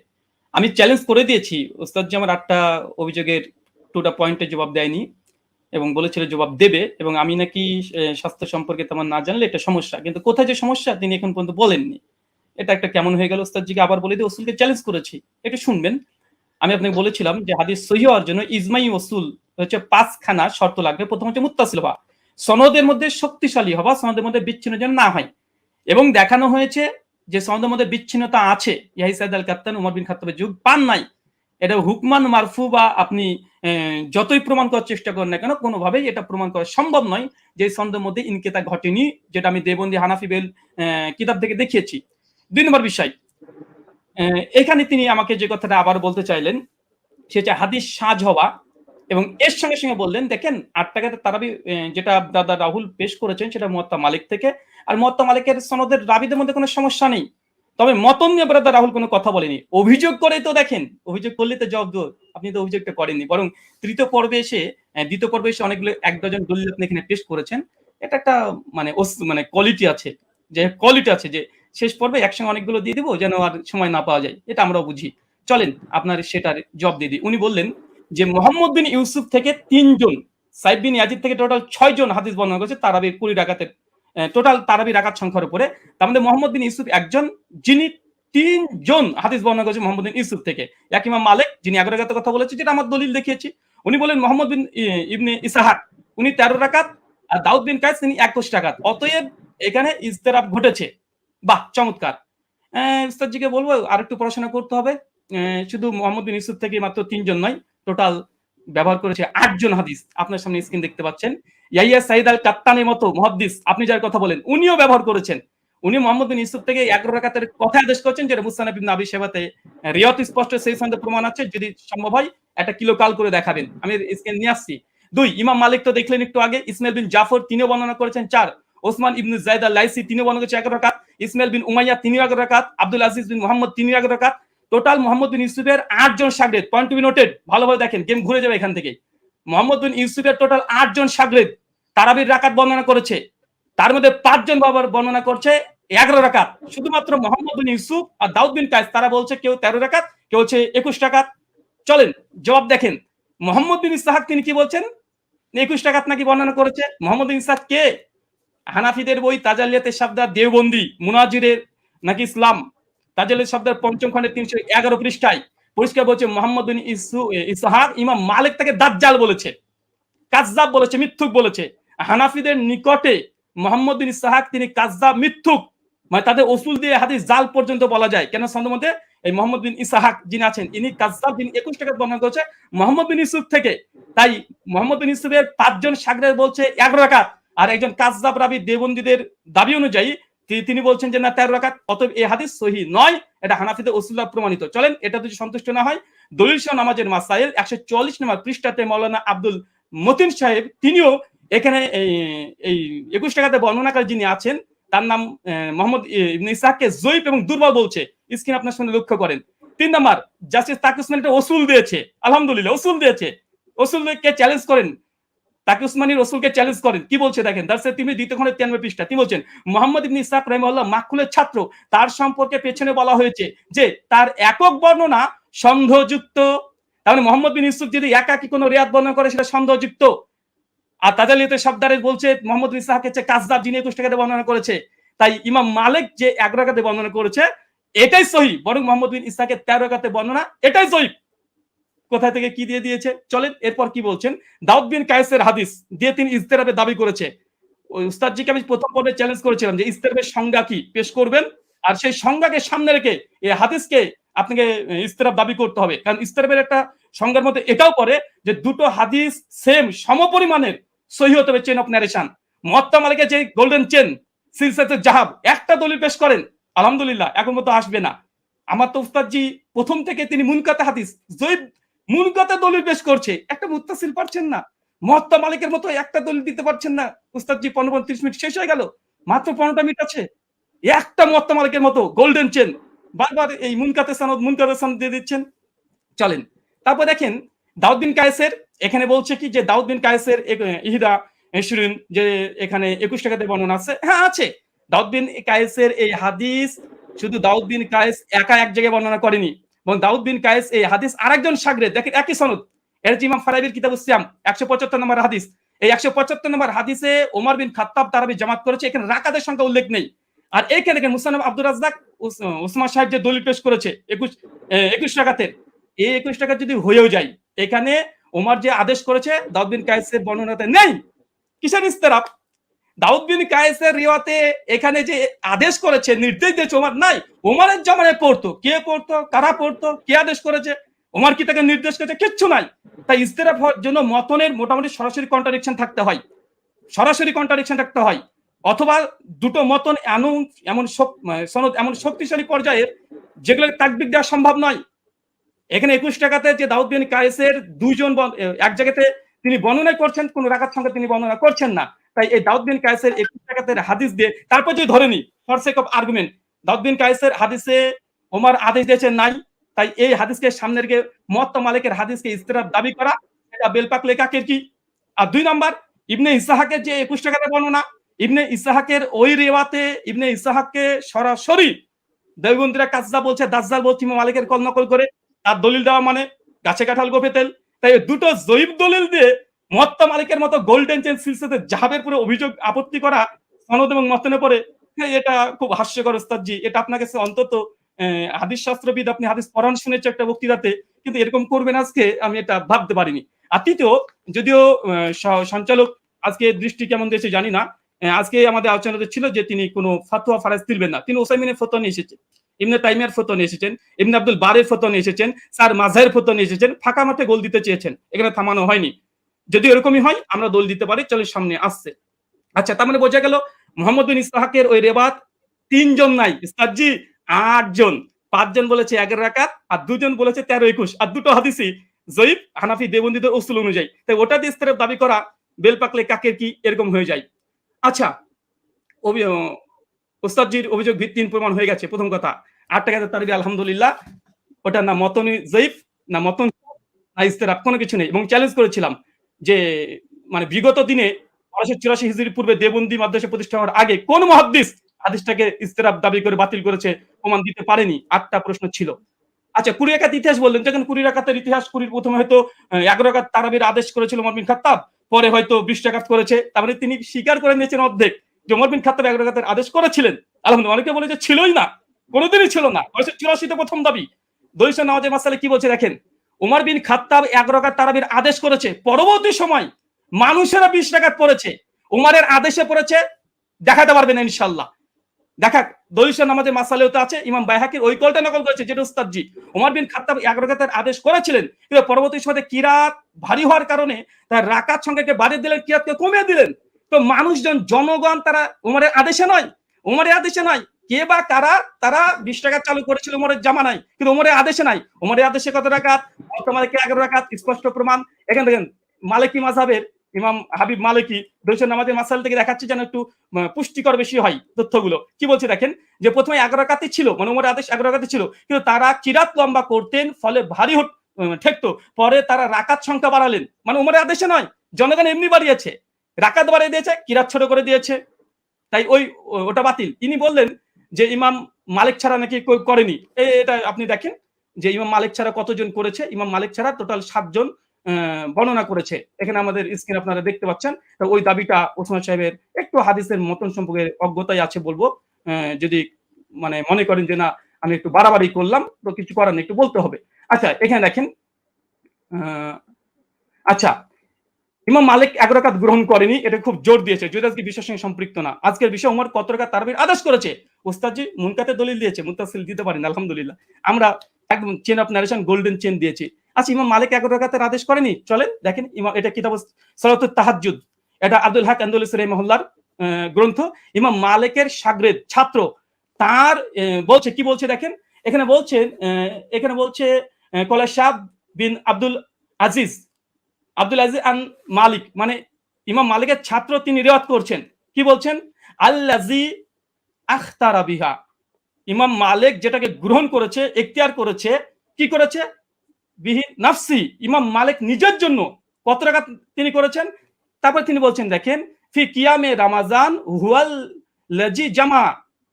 আমি চ্যালেঞ্জ করে দিয়েছি। উস্তাদজি আমার 8টা অভিযোগের 2টা পয়েন্টের জবাব দেয়নি এবং বলেছিল জবাব দেবে, এবং আমি নাকি স্বাস্থ্য সম্পর্কে তেমন না জানলে এটা সমস্যা। কিন্তু কোথায় যে সমস্যা তিনি এখন পর্যন্ত বলেননি। এটা একটা কেমন হয়ে গেল? উস্তাদজিকে আবার বলে দিয়ে উসুলকে চ্যালেঞ্জ করেছি। একটু শুনবেন। আমি আপনাকে বলেছিলাম যে হাদিস সহিহ হওয়ার জন্য ইজমাই উসুল হচ্ছে 5 খানা শর্ত লাগবে। প্রথম হচ্ছে মুত্তাসিল হওয়া, সনদের মধ্যে শক্তিশালী হওয়া, সনদের মধ্যে বিচ্ছিন্ন যেন না হয়, এবং দেখানো হয়েছে যে সনদের মধ্যে বিচ্ছিন্নতা আছে। ইয়াহি সাইদ আল কাত্তান উমর বিন খাত্তাবের যুগ পান নাই। এটা হুকমান মারফু বা আপনি যতই প্রমাণ করার চেষ্টা করেন না কেন, কোনোভাবেই এটা প্রমাণ করা সম্ভব নয় যে সনদের মধ্যে ইনকেতা ঘটেনি, যেটা আমি দেবন্দি হানাফি বেল কিতাব থেকে দেখিয়েছি। 2 নম্বর বিষয়, এখানে তিনি আমাকে যে কথাটা আবার বলতে চাইলেন সেটা হাদিস সাজ হওয়া, এবং এর সঙ্গে সঙ্গে বললেন দেখেন 8 টাকাতে তারাবি যেটা দাদা রাহুল পেশ করেছেন সেটা মুয়াত্তা মালিক থেকে, আর মুয়াত্তা মালিকের সনদের রাবিদের মধ্যে কোনো সমস্যা নেই। তবে মতন নিয়ে ব্রাদার রাহুল কোনো কথা বলেনি। অভিযোগ করে তো দেখেন, অভিযোগ করলে তো জবাব দেব। আপনি তো অভিযোগটা করেননি, বরং তৃতীয় পর্বে এসে দ্বিতীয় পর্বে এসে অনেকগুলো 1 ডজন দলিল আপনি এখানে পেশ করেছেন। এটা একটা মানে কোয়ালিটি আছে, যে শেষ পর্বে একসঙ্গে অনেকগুলো দিয়ে দিব যেন আর সময় না পাওয়া যায়। এটা আমরাও বুঝি। চলেন আপনার সেটার জবাব দিয়ে দিই। উনি বললেন যে মোহাম্মদ বিন ইউসুফ থেকে 3 জন, সাইদ বিন ইয়াজিদ থেকে টোটাল 6 জন হাদিস বর্ণনা করেছে তারাবি 20 রাকাতের টোটাল তারাবি রাকাত সংখ্যার উপরে। তার মধ্যে মোহাম্মদ বিন ইউসুফ একজন, যিনি 3 জন হাদিস বর্ণনা করেছে মোহাম্মদ বিন ইউসুফ থেকে। এক ইমাম মালিক যিনি 11 রাকাতের কথা বলেছে, যেটা আমার দলিল দেখিয়েছি। উনি বলেন মোহাম্মদ বিন ইবনে ইসহাক উনি 13 রাকাত, আর দাউদ বিন কায়েস তিনি 21 রাকাত। অতএব এখানে ইজতিরাব ঘটেছে। বাহ, চমৎকার। উস্তাদজিকে বলবো আরেকটু পড়াশোনা করতে হবে। শুধু মোহাম্মদ বিন ইউসুফ থেকে মাত্র 3 জন নয়, টোটাল ব্যবহার করেছে 8 জন হাদিস। আপনার সামনে স্ক্রিন দেখতে পাচ্ছেন। ইয়াহিয়া সাইদ আল কাত্তানের মতো মুহাদ্দিস আপনি যার কথা বলেন উনিও ব্যবহার করেছেন। উনি মোহাম্মদ বিন ইউসুফ থেকে 11 রাকাতের কথা আদেশ করেছেন, যেটা মুসনাদ ইবনে আবি শাইবাতে রিয়াত স্পষ্ট সেই সনদে প্রমাণ আছে। যদি সম্ভব হয় একটা কিলো কাল করে দেখাবেন, আমি স্ক্রিন নিয়ে আসছি। 2 ইমাম মালিক তো দেখলেন একটু আগে, ইসমাইল বিন জাফর তিনিও বর্ণনা করেছেন 4, ওসমান ইবনে যায়েদ আল লাইসি তিনিও বর্ণনা করেছেন 11 রাকাত, ইসমাইল বিন উমাইয়া তিনিও 11 রাকাত, আব্দুল আজিজ বিন মুহাম্মদ তিনিও 11 রাকাত। টোটাল মোহাম্মদ বিন ইউসুফের 8 জন শাগরেদ। পয়েন্ট টু বি নোটেড, ভালোভাবে দেখেন, গেম ঘুরে যাবে এখান থেকে। মোহাম্মদ বিন ইউসুফের টোটাল 8 জন শাগরেদ তারাবির রাকাত বর্ণনা করেছে। তার মধ্যে 5 জন বাবার বর্ণনা করছে 11 রাকাত। শুধুমাত্র মোহাম্মদ বিন ইউসুফ আর দাউদ বিন কায়েস তারা বলছে কেউ 13 রাকাত, কেউ হচ্ছে 21 রাকাত। চলেন জবাব দেখেন। মোহাম্মদ বিন ইসহাক তিনি কি বলছেন? 21 রাকাত নাকি বর্ণনা করেছে। মোহাম্মদ বিন ইসহাক কে? হানাফিদের বই তাজালিয়াতে শাবদা দেওবন্দি মুনাজিরের নাকি ইসলাম তাজালিয়াত শাবদার 5ম খণ্ডের 311 পৃষ্ঠায় পরিষ্কার বলছে মোহাম্মদ বিন ইসহাক ইমাম মালিক তাকে দাজ্জাল বলেছে, কাযযাব বলেছে, মিথ্যুক বলেছে। হানাফিদের নিকটে মোহাম্মদ বিন ইসহাক তিনি কাযযাব, মিথ্যুক, মানে তাদের উসুল দিয়ে হাদিস জাল পর্যন্ত বলা যায়। কেন সনদের মধ্যে এই মোহাম্মদ বিন ইসহাক যিনি আছেন ইনি কাযযাব, যিনি 21 টাকা বর্ণনা করেছে মোহাম্মদ বিন ইউসুফ থেকে। তাই মোহাম্মদ বিন ইউসুফের 5 জন শাগরেদ বলছে 11 রাকাত, আর একজন কাযযাব রাবি দেওবন্দীদের দাবি অনুযায়ী তিনি বলছেন যে না 13 রাকাত। অতএব এই হাদিস সহিহ নয়, এটা হানাফিদের উসুল্লাহ প্রমাণিত। চলেন এটা যদি সন্তুষ্ট না হয়, দলিল সহ নামাজের মাসাইল 144 নম্বর পৃষ্ঠাতে মাওলানা আব্দুল মতিন সাহেব তিনিও এখানে এই 21 টাকাতে বর্ণনাকারী যিনি আছেন তার নাম মোহাম্মদ ইবনে ইসহাককে জয়ীফ এবং দুর্বল বলছে। স্ক্রিন আপনার সামনে লক্ষ্য করেন। 3 নাম্বার, জাস্টিস তাকি উসমানী একটা উসুল দিয়েছে, আলহামদুলিল্লাহ উসুল দিয়েছে। উসুলকে চ্যালেঞ্জ করেন, তাকি উসমানী রসুলকে চ্যালেঞ্জ করেন। কি বলছে দেখেন, দারসে তিনি 2 খণ্ডে 93 পৃষ্ঠা তিনি বলছেন মোহাম্মদ ইবনে ইসহাক রাহিমাহুল্লাহ মাকহুলের ছাত্র, তার সম্পর্কে পেছনে বলা হয়েছে যে তার একক বর্ণনা সন্দেহযুক্ত। তার মানে মোহাম্মদ বিন ইউসুফ যদি একাকী কোনো রিয়াত বর্ণনা করে সেটা সন্দেহযুক্ত। আর তাজালিয়াতে শাবদারে বলছে মোহাম্মদ বিন ইসহাক হচ্ছে কাযযাব, যিনি 21 টাকাতে বর্ণনা করেছে। তাই ইমাম মালিক যে 11 রাকাতে বর্ণনা করেছে এটাই সহিহ, বরং মোহাম্মদ বিন ইসহাকের 13 রাকাতে বর্ণনা এটাই জয়ীফ। কোথা থেকে কি দিয়ে দিয়েছে চলেন এরপর কি বলছেন। দাউদ বিন কায়েসের হাদিস দিয়ে তিনি ইজতিরাবের দাবি করেছে। ওই উস্তাদজিকে আমি প্রথম পর্বে চ্যালেঞ্জ করেছিলাম যে ইজতিরাবের সংজ্ঞা কি পেশ করবেন, আর সেই সংজ্ঞাকে সামনে রেখে এই হাদিসকে আপনাকে ইজতিরাব দাবি করতে হবে। কারণ ইজতিরাবের একটা সংজ্ঞার মধ্যে এটাও পড়ে যে দুটো হাদিস সেম সমপরিমাণের সহিহ হতে হবে, চেন অফ ন্যারেশন। মুয়াত্তা মালিকের যে গোল্ডেন চেন সিলসিলাতুল জাহাব একটা দলিল পেশ করেন, আলহামদুলিল্লাহ এখন মতো আসবে না। আমার তো উস্তাদজি প্রথম থেকে তিনি মুনকাতে হাদিস জয়ীফ মুনকাতে দলিল পেশ করছে, একটা মুত্তাসিল পারছেন না। মুয়াত্তা মালিকের মতো একটা দলিল দিতে পারছেন না উস্তাদজি। 15-30 মিনিট শেষ হয়ে গেল, মাত্র 15টা মিনিট আছে। একটা মুয়াত্তা মালিকের মতো গোল্ডেন চেন বারবার এই মুনকাতে সনদ দিয়ে দিচ্ছেন। চলেন তারপর দেখেন দাউদ বিন কায়েসের এখানে বলছে কি যে দাউদ বিন কায়েসের ইহদা ইশরিন যে এখানে 21 টাকাতে বর্ণনা আছে, হ্যাঁ আছে। দাউদ বিন কায়েসের এই হাদিস শুধু দাউদ বিন কায়েস একা এক জায়গায় বর্ণনা করেনি, এবং দাউদ বিন কায়েস এই হাদিস আরেকজন শাগরেদ, দেখেন একই সনদ, এর যে ইমাম ফারাবির কিতাবুস সিয়াম 175 নম্বর হাদিস, এই 175 নম্বর হাদিসে ওমর বিন খাত্তাব তারাবি জামাত করেছে, এখানে রাকাতের সংখ্যা উল্লেখ নেই। আর এইখানে দেখেন মুসান্নাফ আব্দুর রাজ্জাক উসমান সাহেব যে দলিল পেশ করেছে 21 রাকাতের, এই 21 টাকা যদি হয়েও যায়, এখানে ওমর যে আদেশ করেছে দাউদ বিন কায়েসের বর্ণনাতে নেই। কিসের ইস্তেরাব? দাউদ বিন কায়েসের রিওয়াতে এখানে যে আদেশ করেছে, নির্দেশ দিয়েছে ওমর নাই। ওমরের জামানায় পড়তো, কে পড়তো, কারা পড়তো, কে আদেশ করেছে, ওমর কি তাকে নির্দেশ করেছে? কিচ্ছু নাই। তাই ইস্তেরাব হওয়ার জন্য মতনের মোটামুটি সরাসরি কন্ট্রাডিকশন থাকতে হয়, সরাসরি কন্ট্রাডিকশন থাকতে হয়, অথবা দুটো মতন এমন সনদ এমন শক্তিশালী পর্যায়ের যেগুলো তাকবির দেওয়া সম্ভব নয়। এখানে 21 টাকাতে যে দাউদ বিন কায়েসের দুইজন এক জায়গাতে তিনি বর্ণনা করছেন, কোন রাকাত সংখ্যা তিনি বর্ণনা করছেন না। তাই এই দাউদ বিন কায়েসের 21 টাকাতে হাদিস দিয়ে তারপর যদি ধরে নি ফর সেক অফ আর্গুমেন্ট দাউদ বিন কায়েসের হাদিসে ওমর আদেশ দিয়েছেন নাই, তাই এই হাদিসকে সামনে রেখে মুয়াত্তা মালিকের হাদিসকে ইস্তিরাব দাবি করা এটা বেলপাক লেখাকের কি। আর 2 নাম্বার ইবনে ইসহাকের যে 21 টাকাতে বর্ণনা, ইবনে ইসহাকের ওই রিওয়াতে ইবনে ইসহাককে সরাসরি দেওবন্দিরা কাজদা বলছে, দাজ্জাল বলছে ইমাম মালিকের কল নকল করে, তার দলিল দেওয়া মানে গাছে কাঁঠাল গোপে তেল। তাই দুটো জয়ীফ দলিল দিয়ে মুয়াত্তা মালিকের মতো গোল্ডেন চেন সিলসিলাতে জাহাবের পুরো অভিযোগ আপত্তি করা সনদ এবং মতনে পড়ে, এটা খুব হাস্যকর ওস্তাদজি। এটা আপনার কাছে অন্তত হাদিস শাস্ত্রবিদ, আপনি হাদিস পড়ান শুনেছে একটা বক্তৃতাতে, কিন্তু এরকম করবেন আজকে আমি এটা ভাবতে পারিনি। আর তৃতীয়, যদিও সঞ্চালক আজকে দৃষ্টি কেমন দিয়েছে জানি না, আজকে আমাদের আলোচনাতে ছিল যে তিনি কোনো ফাতোয়া ফারাজ তুলবেন না, তিনি ওসাইমিনের ফতোয়া নিয়ে এসেছেন, ইবনে তাইমিয়ার ফতোয়া নিয়ে এসেছেন, ইবনে আব্দুল বারের ফতোয়া নিয়ে এসেছেন, স্যার মাযহারের ফতোয়া নিয়ে এসেছেন, ফাঁকা মাঠে গোল দিতে চেয়েছেন, এখানে থামানো হয়নি। যদি এরকমই হয় আমরা দোল দিতে পারি, চলে সামনে আসছে। আচ্ছা, তার মানে বোঝা গেল মুহাম্মদ বিন ইসহাকের ওই রেবাত 3 জন নাই উস্তাদজি, 8 জন। 5 জন বলেছে 11 রাকাত, আর 2 জন বলেছে 13-21, আর দুটো হাদিসই জয়ীফ হানাফি দেওবন্দীদের উসুল অনুযায়ী। তাই ওটা দিয়ে ইস্তেরাব দাবি করা বেলপাকলে কাকের কি এরকম হয়ে যায়। আচ্ছা, ওস্তাদজির অভিযোগ ভিত্তিহীন প্রমাণ হয়ে গেছে। প্রথম কথা 8 টাকাতে তারবি আলহামদুলিল্লাহ, ওটা না মতনি জয়ীফ না মতন না ইস্তেরাব, কোনো কিছু নেই। এবং চ্যালেঞ্জ করেছিলাম যে মানে বিগত দিনে 1284 হিজরির পূর্বে দেওবন্দি মাদ্রাসা প্রতিষ্ঠা হওয়ার আগে কোন মুহাদ্দিস হাদিসটাকে ইস্তেরাব দাবি করে বাতিল করেছে, প্রমাণ দিতে পারেনি। 8টা প্রশ্ন ছিল। আচ্ছা, 20 রাকাত ইতিহাস বললেন, যখন 20 রাকাতের ইতিহাস, 20 প্রথমে হয়তো 11 রাকাত তারাবির আদেশ করেছিল ওমর বিন খাত্তাব, পরে হয়তো 20 রাকাত করেছে, তারপরে তিনি স্বীকার করে নিয়েছেন অর্ধেক যে ওমর বিন খাত্তাব 11 রাকাতের আদেশ করেছিলেন। আলহামদুলিল্লাহ। অনেকে বলে যে ছিলই না, কোনোদিনই ছিল না। 1984 প্রথম দাবি। দলিল নামাজের মাসালে কি বলছে দেখেন, ওমর বিন খাত্তাব 11 রাকাত তারাবির আদেশ করেছে, পরবর্তী সময় মানুষেরা 20 রাকাত পড়েছে, ওমরের আদেশে পড়েছে, দেখাতে পারবেন ইনশাআল্লাহ। দেখা দলিল নামাজের মাসালেও তো আছে, ইমাম বাইহাকির ওই কলটা নকল করেছে যেটা উস্তাদজি ওমর বিন খাত্তাব 11 রাকাতের আদেশ করেছিলেন, কিন্তু পরবর্তী সময়ে কিরাত ভারী হওয়ার কারণে তার রাকাত সংখ্যাকে বাড়িয়ে দিলেন, কিরাতকে কমিয়ে দিলেন। তো মানুষজন, জনগণ তারা ওমরের আদেশে নয়, ওমরের আদেশে নয়, কে বা কারা তারা 20 রাকাত চালু করেছিল ওমরের জামানায়, কিন্তু ওমরের আদেশে নাই। ওমরের আদেশে কত রাকাত? মালিকের 11 রাকাত, স্পষ্ট প্রমাণ। এখানে দেখেন মালিকি মাযহাবের ইমাম হাবিব মালিকি দলিল নামাজের মাসাল থেকে দেখাচ্ছে যেন একটু পুষ্টিকর বেশি হয় তথ্যগুলো। কি বলছে দেখেন, যে প্রথমে 11 রাকাতই ছিল, মানে ওমরের আদেশ 11 রাকাতই ছিল, কিন্তু তারা কিরাত লম্বা করতেন, ফলে ভারী ঠেকতো। পরে তারা রাকাত সংখ্যা বাড়ালেন, মানে ওমরের আদেশে নয়, জনগণ এমনি বাড়িয়েছে, রাকাত বাড়িয়ে দিয়েছে, কিরাত ছোট করে দিয়েছে, তাই ওটা বাতিল। তিনি বললেন যে ইমাম মালিক ছাড়া নাকি করেনি। এটা আপনি দেখেন যে ইমাম মালিক ছাড়া কতজন করেছে। ইমাম মালিক ছাড়া টোটাল 7 জন বর্ণনা করেছে। এখানে আমাদের স্ক্রিন আপনারা দেখতে পাচ্ছেন। তো ওই দাবিটা ওসমান সাহেবের একটু হাদিসের মতন সম্পর্কে অজ্ঞতাই আছে বলবো। যদি মানে মনে করেন যে না আমি একটু বাড়াবাড়ি করলাম, তো কিছু করার নেই, একটু বলতে হবে। আচ্ছা, এখানে দেখেন, আচ্ছা ইমাম মালিক 11 রাকাত গ্রহণ করেনি, এটা খুব জোর দিয়েছে, যদি আজকে বিষয়ের সঙ্গে সম্পৃক্ত না। আজকের বিষয় ওমর কত রাকাত তারাবির আদেশ করেছে, ওস্তাদজি মুনকাতে দলিল দিয়েছে, মুত্তাসিল দিতে পারেন আলহামদুলিল্লাহ। আমরা একদম chain of narration golden chain দিয়েছি। আচ্ছা, ইমাম মালিক 11 রাকাতের আদেশ করেনি, চলেন দেখেন ইমাম, এটা কিতাব সালাতুত তাহাজ্জুদ, এটা আব্দুল হক আন্দলুসি রাহিমাহুল্লাহর গ্রন্থ, ইমাম মালিকের শাগরেদ ছাত্র তার বলছে কি বলছে দেখেন, এখানে বলছেন কলা শাহ বিন আব্দুল আজিজ আন মালিক, মানে ইমাম মালিকের ছাত্র তিনি রিওয়ায়াত করছেন, কি বলছেন, আল্লাজি আখতারা বিহা, ইমাম মালিক যেটাকে গ্রহণ করেছে, এখতিয়ার করেছে, কি করেছে, বিহি নাফসি, ইমাম মালিক নিজের জন্য কত রাকাত তিনি করেছেন। তারপর তিনি বলছেন দেখেন, ফি কিয়ামে রামাজান হুয়াল লাজি জামা,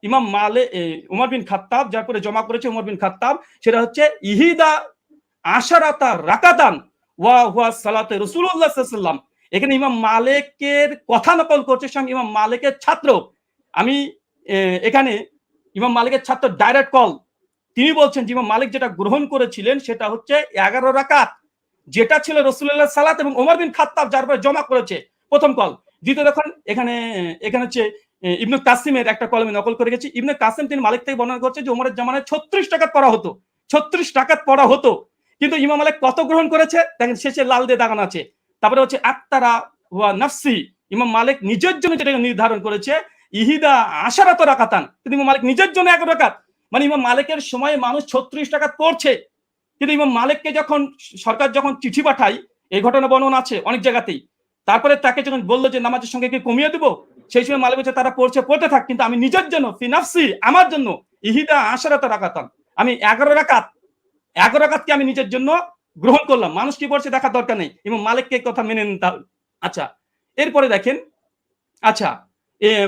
ইমাম মালিক উমর বিন খাত্তাব যার পরে জমা করেছে উমর বিন খাত্তাব, সেটা হচ্ছে ইহিদা আশারাতা রাকাতান ওয়া হুয়া সালাতে রাসূলুল্লাহ সাল্লাল্লাহু আলাইহি ওয়াসাল্লাম। এখানে ইমাম মালিকের কথা নকল করছে স্বয়ং ইমাম মালিকের ছাত্র। আমি এখানে ইমাম মালিকের ছাত্র ডাইরেক্ট কল, তিনি বলছেন যে ইমাম মালিক যেটা গ্রহণ করেছিলেন সেটা হচ্ছে 11 রাকাত, যেটা ছিল রাসূলুল্লাহ সালাত এবং ওমর বিন খাত্তাব যার পরে জমা করেছে, প্রথম কল। দ্বিতীয় দেখুন এখানে হচ্ছে ইবনে কাসিমের একটা কলমে নকল করে গেছি, ইবনে কাসিম তিনি মালিক থেকে বর্ণনা করছে যে ওমরের জামানায় 36 রাকাত পড়া হতো, 36 রাকাত পড়া হতো, কিন্তু ইমাম মালিক কত গ্রহণ করেছে দেখেন, শেষে লাল দিয়ে দাগানো আছে। তারপরে হচ্ছে আক্তারা ওয়া নাফসি, ইমাম মালিক নিজের জন্য যেটা নির্ধারণ করেছে ইহিদা আশারাত রাকাতান, কিন্তু ইমাম মালিক নিজের জন্য 11 রাকাত, মানে ইমাম মালিকের সময় মানুষ 36 রাকাত পড়ছে, কিন্তু ইমাম মালিককে যখন সরকার যখন চিঠি পাঠায়, এই ঘটনা বর্ণনা আছে অনেক জায়গাতেই, তারপরে তাকে যখন বললো যে নামাজের সঙ্গে কি কমিয়ে দেবো, সেই সময় মালিক বলছে তারা পড়তে থাক, কিন্তু আমি নিজের জন্য ফি নাফসি, আমার জন্য ইহিদা আশারাত রাকাতান, আমি 11 রাকাতকে আমি নিজের জন্য গ্রহণ করলাম, মানুষ কি পড়ছে দেখার দরকার নেই, ইমাম মালিককে কথা মেনে নিন। আচ্ছা, এরপরে দেখেন, আচ্ছা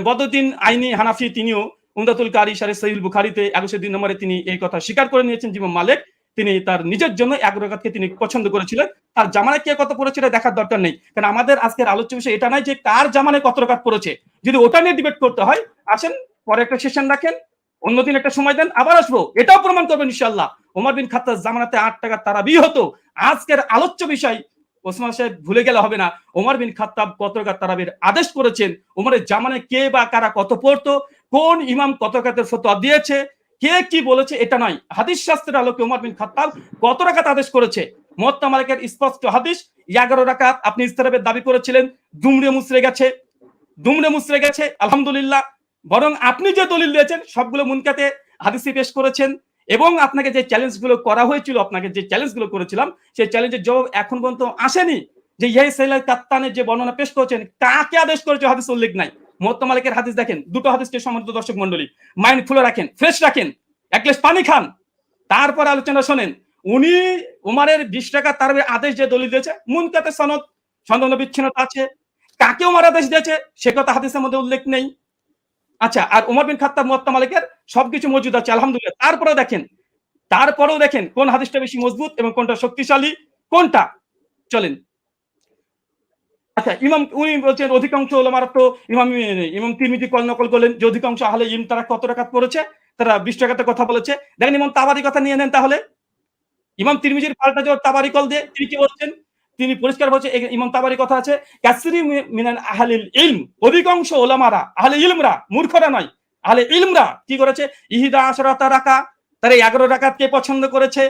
বদরুদ্দিন আইনি হানাফি তিনিও উমদাতুল কারি শারহ সহিহ বুখারীতে 102 নম্বরে তিনি এই কথা স্বীকার করে নিয়েছেন যে ইমাম মালিক তিনি তার নিজের জন্য 11 রাকাতকে তিনি পছন্দ করেছিলেন, তার জামানায় কে কত পড়েছিল দেখার দরকার নেই, কারণ আমাদের আজকের আলোচ্য বিষয় এটা নয় যে কার জামানায় কত রাকাত পড়েছে, যদি ওটা নিয়ে ডিবেট করতে হয় আসেন পরে একটা সেশন রাখেন, অন্যদিন একটা সময় দেন, আবার আসবো, এটাও প্রমাণ করবেন ইনশাআল্লাহ ওমর বিন খাত্তাব জামানাতে 8 টাকার তারাবি হতো। আজকের আলোচ্য বিষয় ওসমান সাহেব ভুলে গেলে হবে না, ওমর বিন খাত্তাব কত রাকাত তারাবির আদেশ করেছেন, ওমরের জামানায় কে বা কারা কত পড়তো, কোন ইমাম কত রাকাতের ফতোয়া দিয়েছে, কে কি বলেছে, এটা নয়, হাদিস শাস্ত্রের আলোকে ওমর বিন খাত্তাব কত রাকাত আদেশ করেছে। মুওয়াত্তা মালিকের স্পষ্ট হাদিস 11 রাকাত, আপনি ইস্তেরাবের দাবি করেছিলেন, দুমড়ে মুচড়ে গেছে আলহামদুলিল্লাহ, বরং আপনি যে দলিল দিয়েছেন সবগুলো মুনকাতে হাদিসে পেশ করেছেন, এবং আপনাকে যে চ্যালেঞ্জগুলো করা হয়েছিল, আপনাকে যে চ্যালেঞ্জগুলো করেছিলাম সেই চ্যালেঞ্জের জবাব এখন পর্যন্ত আসেনি, যে ইয়াহিয়া সাইলাল কাত্তানের যে বর্ণনা পেশ করেছেন কাকে আদেশ করেছে হাদিস উল্লেখ নাই। মুওয়াত্তা মালিকের হাদিস দেখেন, দুটো হাদিসকে সম্মানিত দর্শক মণ্ডলী মাইন্ড খুলে রাখেন, ফ্রেশ রাখেন, এক গ্লাস পানি খান, তারপর আলোচনা শোনেন। উনি উমারের 20 টাকা তারাবির আদেশ যে দলিল দিয়েছে মুনকাতে সনদ বিচ্ছিন্নতা আছে, কাকে উমার আদেশ দিয়েছে সে কথা হাদিসের মধ্যে উল্লেখ নেই। আচ্ছা, আর উমর বিন খাত্তাব মুওয়াত্তা মালিকের সবকিছু মজুদ আছে আলহামদুলিল্লাহ, তারপরেও দেখেন কোন হাদিসটা বেশি মজবুত এবং কোনটা শক্তিশালী, কোনটা, চলেন। আচ্ছা, উনি বলছেন অধিকাংশ ওলামারা তো ইমাম তিরমিজি নকল করলেন যে অধিকাংশ আহলে ইলম তারা কত রাকাত পড়েছে, তারা 20 রাকাতের কথা বলেছে। দেখেন ইমাম তাবারি কথা নিয়ে নেন, তাহলে ইমাম তিরমিজির পাল্টা জবাব তাবারি কল দিয়ে তিনি কি বলছেন, তিনি পরিষ্কার বলছে, ইমাম তাবারি কথা আছে কাসরি মিনান আহলিল ইলম, অধিকাংশ ওলামারা আহলে ইলমরা, মূর্খরা নয়, আহলে ইলমরা কি করেছে, ইহিদা আশরাতা রাকা, তারা 11 রাকাতকে পছন্দ করেছে,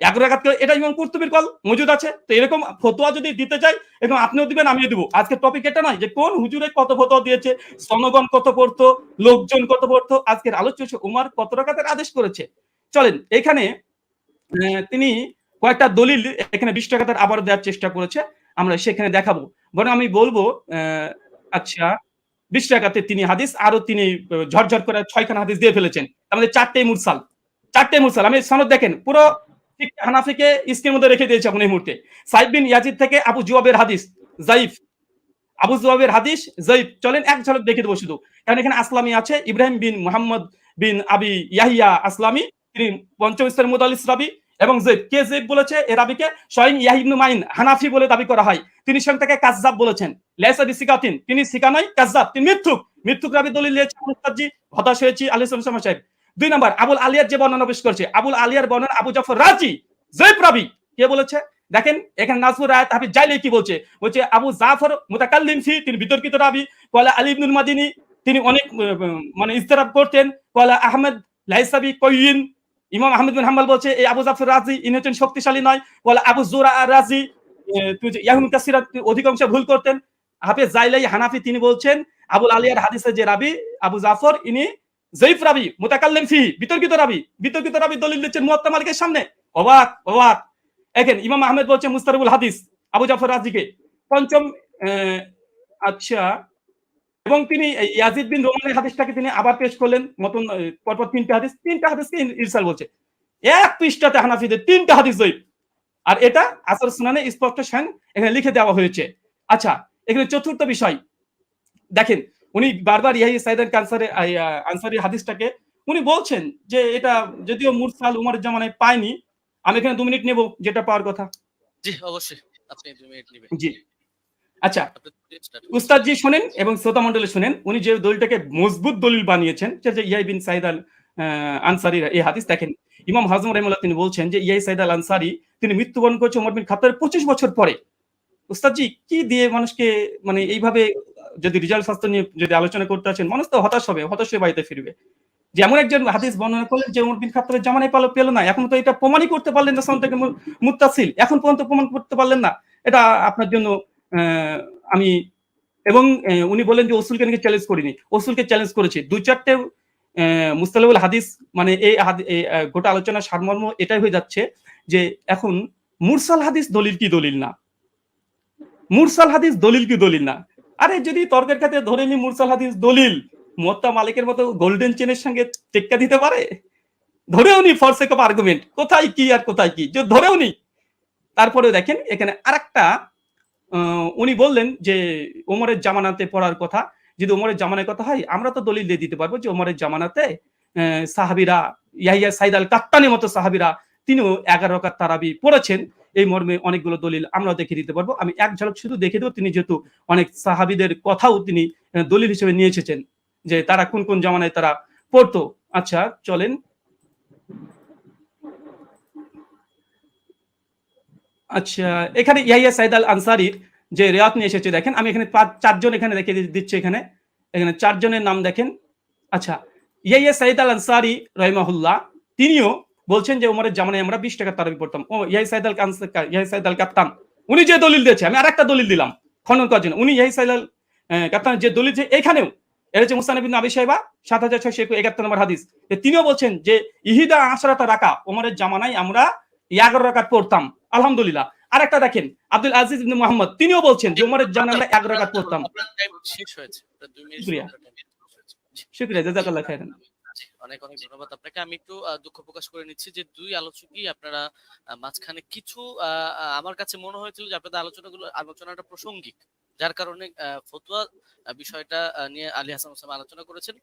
11 রাকাতকে, এটা ইমাম কুরতুবীর কল মজুদ আছে। তো এরকম ফতোয়া যদি দিতে চাই এবং আপনিও দিবেন আমিও দিব, আজকের টপিক এটা নয় যে কোন হুজুরে কত ফতোয়া দিয়েছে, জনগণ কত পড়তো, লোকজন কত পড়তো, আজকের আলোচ্য উমর কত রাকাতের আদেশ করেছে। চলেন, এখানে তিনি কয়েকটা দলিল এখানে 20 টাকাতে আবার দেওয়ার চেষ্টা করেছে, আমরা সেখানে দেখাবো, বরং আমি বলবো আচ্ছা 20 টাকাতে তিনি হাদিস আরো তিনি ঝরঝর করে 6খানা হাদিস দিয়ে ফেলেছেন, আমাদের 4টেই মুরসাল। আমি সনদ দেখেন, পুরো হানাফিকে স্ক্রিনের মধ্যে রেখে দিয়েছি আপনি এই মুহূর্তে। সাইদ বিন ইয়াজিদ থেকে আবু জুয়াবের হাদিস যায়িফ, চলেন এক ঝলক দেখে দেবো শুধু, কারণ এখানে আসলামি আছে, ইব্রাহিম বিন মুহাম্মদ বিন আবি ইয়াহিয়া আসলামি, তিনি পঞ্চম স্তরের মুদাল্লিস রাবি, এবং জেব বলেছে এ রাবিকে স্বয়ং ইয়াহ্যা ইবনে মাইন হানাফি বলে দাবি করা হয়, তিনি স্বয়ং তাকে কাযযাব বলেছেন, লাইসা বিসিকাতিন, তিনি সিকা নয়, কাযযাব, তিনি মিথ্যুক রাবি দলিল দিয়েছে, মুস্তাজি হতাশ হয়েছি আলী সাল্লাল্লাহু সাহেব। 2 নাম্বার আবুল আলিয়ার যে বর্ণনা পেশ করেছে, আবুল আলিয়ার বর্ণনা আবু জাফর রাজি জেব রাবি কে বলেছে, দেখেন এখানে নাজমুর রায়াত হাফিজ জাইলি কি বলছে, আবু জাফর মুতাকাল্লিম ফি, তিনি বিতর্কিত রাবি, কলা আলী ইবনুল মাদিনী, তিনি অনেক মানে ইস্তেরাব করতেন, কলা আহমেদ লাইসাবি কয়িন, ইমাম আহমেদ বিন হাম্বল বলছে এই আবু জাফর রাজি ইনি হচ্ছেন শক্তিশালী নয়, বলে আবু জুরা রাজি ইয়াহুন কাসিরা অধিকাংশ ভুল করতেন, হাফেজ জাইলাই হানাফি তিনি বলছেন আবুল আলিয়ার হাদিসের যে রাবি আবু জাফর ইনি জয়ীফ রাবি মুতাকাল্লিম ফি, বিতর্কিত রাবি দলিল দিচ্ছেন মুয়াত্তা মালিকের সামনে। অবাক অবাক। দেখেন ইমাম আহমেদ বলছেন মুস্তারিবুল হাদিস আবু জাফর রাজিকে পঞ্চম। আচ্ছা, এবং তিনি ইয়াজিদ বিন রোমানের হাদিসটাকে তিনি আবার পেশ করলেন মতন পরপর তিনটা হাদিসকে ইরসাল বলছে। এক পৃষ্ঠাতে হানাফিদের তিনটা হাদিস জয়ীফ, আর এটা আসর সুনানে স্পষ্ট এখানে লিখে দেওয়া হয়েছে। আচ্ছা, এখানে চতুর্থ বিষয় দেখেন, উনি বারবার ইয়াহিয়া সাইদ আনসারী হাদিসটাকে উনি বলছেন যে এটা যদিও মুরসাল উমরের জামানায় পায়নি। আমি এখানে 2 মিনিট নেব, যেটা পাওয়ার কথা। জি অবশ্যই, আপনি 2 মিনিট নেবেন। জি আচ্ছা, উস্তাদ জি শুনেন এবং শ্রোতা মণ্ডলী শুনেন, উনি যে দলিলটাকে মজবুত দলিল বানিয়েছেন যে ইয়াই বিন সাইদ আল আনসারীর এই হাদিস। দেখেন ইমাম হাজম রাহিমাহুল্লাহ তিনি বলছেন যে ইয়াই সাইদ আল আনসারী তিনি মৃত্যুবরণ করেছে ওমর বিন খাত্তাবের 25 বছর পরে। উস্তাদ জি কি দিয়ে মানুষকে মানে এইভাবে যদি রিজাল্ট শাস্ত্র নিয়ে যদি আলোচনা করতে আসেন, মানুষ তো হতাশ হয়ে বাড়িতে ফিরবে। যে এমন একজন হাদিস বর্ণনা করলেন যে ওমর বিন খাত্তাবের জামানায় পেল না, এখন তো এটা প্রমাণই করতে পারলেন না, সনদ থেকে মুত্তাসিল এখন পর্যন্ত প্রমাণ করতে পারলেন না। এটা আপনার জন্য আমি এবং উনি বলেন যে ওসুলকে নাকি চ্যালেঞ্জ করিনি, ওসুলকে চ্যালেঞ্জ করেছি। 2-4টে মুস্তালাহুল হাদিস মানে এই গোটা আলোচনার সারমর্ম এটাই হয়ে যাচ্ছে যে এখন মুরসাল হাদিস দলিল কি দলিল না, মুরসাল হাদিস দলিল কি দলিল না। আরে যদি তর্কের খাতে ধরে নি মুরসাল হাদিস দলিল, মুয়াত্তা মালিকের মতো গোল্ডেন চেনের সঙ্গে টেক্কা দিতে পারে? ধরেও নি ফর সেক অফ আর্গুমেন্ট, কোথায় কি আর কোথায় কি, যে ধরেও নি। তারপরে দেখেন এখানে আরেকটা উনি বললেন যে ওমরের জামানাতে পড়ার কথা। যদি ওমরের জামানার কথা হয় আমরা তো দলিল দিয়ে দিতে পারবো যে ওমরের জামানাতে সাহাবীরা ইয়াহিয়া সাইদ আল কাত্তানির মতো সাহাবীরা তিনিও 11 রাকাত তারাবি পড়েছেন। এই মর্মে অনেকগুলো দলিল আমরা দেখিয়ে দিতে পারবো। আমি এক ঝলক শুধু দেখে দেবো, তিনি যেহেতু অনেক সাহাবীদের কথাও তিনি দলিল হিসেবে নিয়ে এসেছেন যে তারা কোন কোন জামানায় তারা পড়তো। আচ্ছা চলেন, আচ্ছা এখানে ইয়াহিয়া সাইদ আল আনসারীর যে রিওয়ায়াত নিয়ে এসেছে দেখেন, আমি এখানে 4 জন এখানে রেখে দিচ্ছি, এখানে 4 জনের নাম দেখেন। আচ্ছা, ইয়াহিয়া সাইদ আল আনসারী রাহিমাহুল্লাহ তিনিও বলছেন যে ওমরের জামানায় আমরা 20 টাকা তারাবি পড়তাম। ও ইয়াহিয়া সাইদ আল কাত্তান উনি যে দলিল দিয়েছে, আমি আরেকটা দলিল দিলাম খনন করার জন্য। উনি ইয়াহিয়া সাইদ আল কাত্তান যে দলিল যে এখানেও এর হচ্ছে মুসনাদ ইবনে আবি শাইবা 7671 নম্বর হাদিস, তিনিও বলছেন যে ইহিদা আশরাতা রাকা ওমরের জামানায় আমরা 11 রাকাত পড়তাম আলহামদুলিল্লাহ। আরেকটা দেখেন আব্দুল আজিজ ইবনে মুহাম্মদ তিনিও বলছেন যে ওমরের জামানায় আমরা 11 রাকাত পড়তাম। শেষ হয়েছে, 2 মিনিট। শুকরিয়া, জাযাকাল্লাহ খাইরান। অনেক অনেক ধন্যবাদ আপনাকে। আমি একটু দুঃখ প্রকাশ করে নিচ্ছি যে 2 আলোচকই আপনারা মাঝখানে কিছু আমার কাছে মনে হয়েছিল যে আপনাদের আলোচনাটা প্রাসঙ্গিক, যার কারণে ফতোয়া বিষয়টা নিয়ে আলী হাসান ওসামা আলোচনা করেছেন।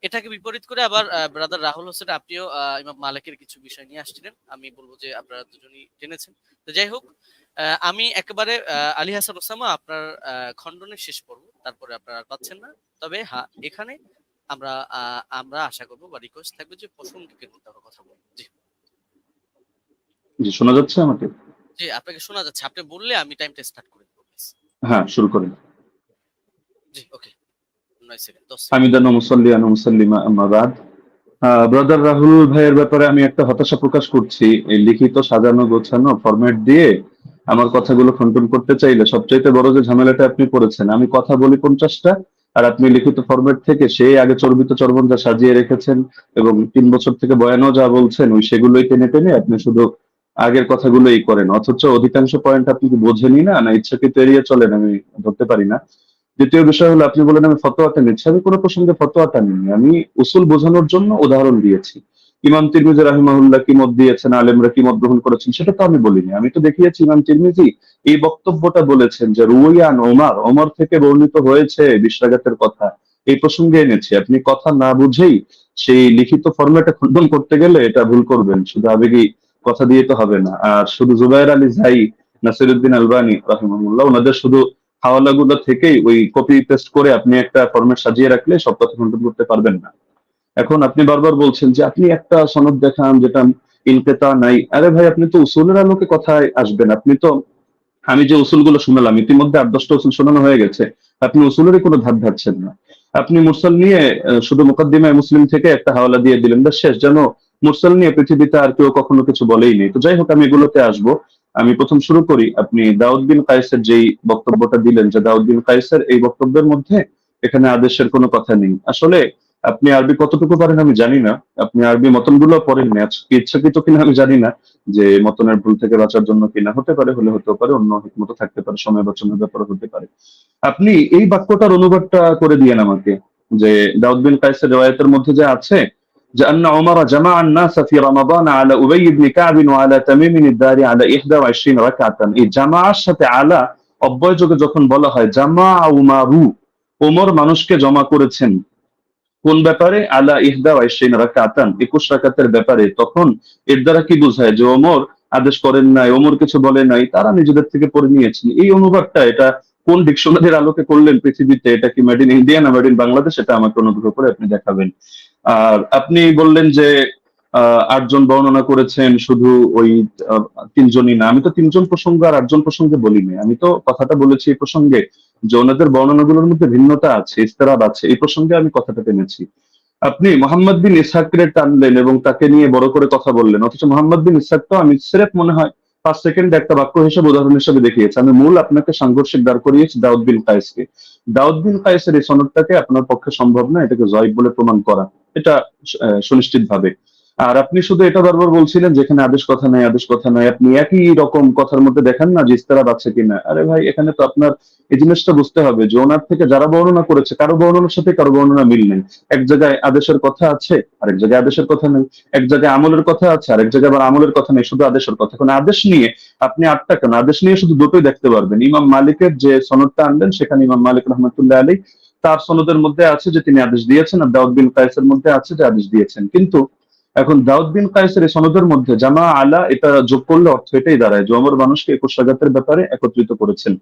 এটাকে বিপরীত করে আবার ব্রাদার রাহুল হোসেন আপনিও ইমাম মালিকের কিছু বিষয় নিয়ে আসছিলেন। আমি বলবো যে আপনারা দুজনই টেনেছেন। তো যাই হোক, আমি একেবারে আলী হাসান ওসামা আপনার খণ্ডনের শেষ পর্ব, তারপরে আপনারা আর পাচ্ছেন না। তবে হ্যাঁ, এখানে আমরা আশা করবো বা রিকোয়েস্ট থাকবে যে প্রসঙ্গিকের মধ্যে আমরা কথা বলবো। জি শোনা যাচ্ছে আমাকে? জি আপনাকে শোনা যাচ্ছে, আপনি বললে আমি টাইমটা স্টার্ট করে দেব। হ্যাঁ শুরু করেন। জি ওকে, 9 সেকেন্ড 10 হামিদান ওয়া মুসাল্লিয়ান ওয়া মুসাল্লিমা আম্মা বাদ। ব্রাদার রাহুল ভাইয়ের ব্যাপারে আমি একটা হতাশা প্রকাশ করছি। এই লিখিত সাজানো গোছানো ফরম্যাট দিয়ে আমার কথাগুলো খণ্ডন করতে চাইলে সবচাইতে বড় যে ঝামেলাটা আপনি করেছেন, আমি কথা বলি 50টা আর আপনি লিখিত ফরম্যাট থেকে সেই আগে চর্বিত চর্বণ যা সাজিয়ে রেখেছেন এবং 3 বছর থেকে বয়ানও যা বলছেন ওই সেগুলোই টেনে টেনে আপনি শুধু আগের কথাগুলোই করেন, অথচ অধিকাংশ পয়েন্ট আপনি বোঝেনই না ইচ্ছাকৃত এড়িয়ে চলেন, আমি ধরতে পারি না। দ্বিতীয় বিষয় হলো আপনি বলেন আমি ফতোয়াটা নিচ্ছি, আমি কোনো প্রসঙ্গে ফতোয়াটা নিই, আমি উসুল বোঝানোর জন্য উদাহরণ দিয়েছি। ইমাম তিরমিজি রাহিমাহুল্লাহ কি মত দিয়েছেন, আলেমরা কি মত গ্রহণ করেছেন সেটা তো আমি বলিনি। আমি তো দেখিয়েছি ইমাম তিরমিজি এই বক্তব্যটা বলেছেন যে রুয়ান ওমর থেকে বর্ণিত হয়েছে 20 রাকাতের কথা, এই প্রসঙ্গে এনেছি। আপনি কথা না বুঝেই সেই লিখিত ফরম্যাটে খণ্ডন করতে গেলে এটা ভুল করবেন, শুধু আবেগী কথা দিয়ে তো হবে না। আর শুধু জুবায়ের আলী জাই, নাসিরউদ্দিন আলবানী রাহিমাহুল্লাহ ওনাদের শুধু হাওয়ালাগুলো থেকেই ওই কপি পেস্ট করে আপনি একটা ফরম্যাট সাজিয়ে রাখলে সব কথা খণ্ডন করতে পারবেন না। এখন আপনি বারবার বলছেন যে আপনি একটা সনদ দেখান যেটা ইনকিতা নাই। আরে ভাই আপনি তো উসুলের আলোকে কথায় আসবেন, আপনি তো আমি যে উসুলগুলো শুনলাম ইতিমধ্যে 8-10টা উসুল শোনানো হয়ে গেছে, আপনি উসুলেরই কোনো ধার ধারছেন না। আপনি মুরসাল নিয়ে শুধু মুকাদ্দিমায়ে মুসলিম থেকে একটা হাওয়ালা দিয়ে দিলেন, শেষ, যেন মুরসাল নিয়ে পৃথিবীতে আর কেউ কখনো কিছু বলেই নেই। তো যাই হোক আমি এগুলোতে আসবো। আমি প্রথম শুরু করি। আপনি দাউদ বিন কায়েসের যেই বক্তব্যটা দিলেন, যে দাউদ বিন কায়েসের এই বক্তব্যের মধ্যে এখানে আদেশের কোনো কথা নেই। আসলে আপনি আরবি কতটুকু পারেন আমি জানি না, আপনি আরবি মতনগুলো পড়েন না, আজকে ইচ্ছাকৃত কিনা আমি জানি না, যে মতনের ভুল থেকে বাঁচার জন্য কিনা, হতে পারে, হলে হতেও পারে, অন্য হিকমত থাকতে পারে, সময় বাঁচানোর ব্যাপারে হতে পারে। আপনি এই বাক্যটার অনুবাদটা করে দিয়েন আমাকে, যে দাউদ বিন কায়েসের রিওয়ায়াতের মধ্যে যে আছে যে আন্না উমর জামা الناس في رمضان على ابي بن كعب وعلى تميم الداري على 21 রাকাতান। এই জামাআর সাথে আলা অব্যয় যোগে যখন বলা হয় জামা উমারু, ওমর মানুষকে জমা করেছেন কোন ব্যাপারে? আলা 21 রাকাতান, 21 রাকাতের ব্যাপারে। তখন এর দ্বারা কি বোঝায়? যে ওমর আদেশ করেন নাই, ওমর কিছু বলে নাই, তারা নিজেদের থেকে পড়ে নিয়েছেন। এই অনুবাদটা এটা কোন ডিকশনারির আলোকে করলেন পৃথিবীতে? এটা কি মেড ইন ইন্ডিয়া না মেড ইন বাংলাদেশ? এটা আমাকে অনুগ্রহ করে আপনি দেখাবেন। আর আপনি বললেন যে 8 জন বর্ণনা করেছেন, শুধু ওই 3 জনই না। আমি তো 3 জন প্রসঙ্গ আর 8 জন প্রসঙ্গে বলিনি, আমি তো কথাটা বলেছি এই প্রসঙ্গে যে ওনাদের বর্ণনাগুলোর মধ্যে ভিন্নতা আছে, ইস্তেরাব আছে, এই প্রসঙ্গে আমি কথাটা টেনেছি। আপনি মোহাম্মদ বিন ইসহাককে টানলেন এবং তাকে নিয়ে বড় করে কথা বললেন, অথচ মোহাম্মদ বিন ইসহাক তো আমি স্রেফ মনে হয় 5 সেকেন্ড একটা বাক্য হিসেবে, উদাহরণ হিসেবে দেখিয়েছি। আমি মূল আপনাকে সাংঘর্ষিক দাঁড় করিয়েছি দাউদ বিন কায়েসকে। দাউদ বিন কায়েসের এই সনদটাকে আপনার পক্ষে সম্ভব না এটাকে জয়ীফ বলে প্রমাণ করা, এটা সুনিশ্চিত ভাবে। আর আপনি শুধু এটা বারবার বলছিলেন যেখানে আদেশ কথা নাই, আদেশ কথা নাই। আপনি একই রকম কথার মধ্যে দেখেন না যে ইস্তেরাব আছে কিনা। আরে ভাই, এখানে তো আপনার এই জিনিসটা বুঝতে হবে যে ওনার থেকে যারা বর্ণনা করেছে কারো বর্ণনার সাথে কারো বর্ণনা মিল নেই। এক জায়গায় আদেশের কথা আছে, আরেক জায়গায় আদেশের কথা নেই। এক জায়গায় আমলের কথা আছে, আরেক জায়গায় আবার আমলের কথা নেই, শুধু আদেশের কথা। এখন আদেশ নিয়ে আপনি 8টা কেন, আদেশ নিয়ে শুধু দুটোই দেখতে পারবেন। ইমাম মালিকের যে সনদটা আনলেন সেখানে ইমাম মালিক রহমতুল্লাহ আলী তার সনদের মধ্যে আছে যে তিনি আদেশ দিয়েছেন, আর দাউদ বিন কায়েসের মধ্যে আছে যে আদেশ দিয়েছেন। কিন্তু এখন দাউদ বিন কায়েসের এই সনদের মধ্যে জামা আলা এটা যোগ করলে অর্থ এটাই দাঁড়ায় যে ওমর মানুষকে 21 রাকাতের ব্যাপারে একত্রিত করেছেন।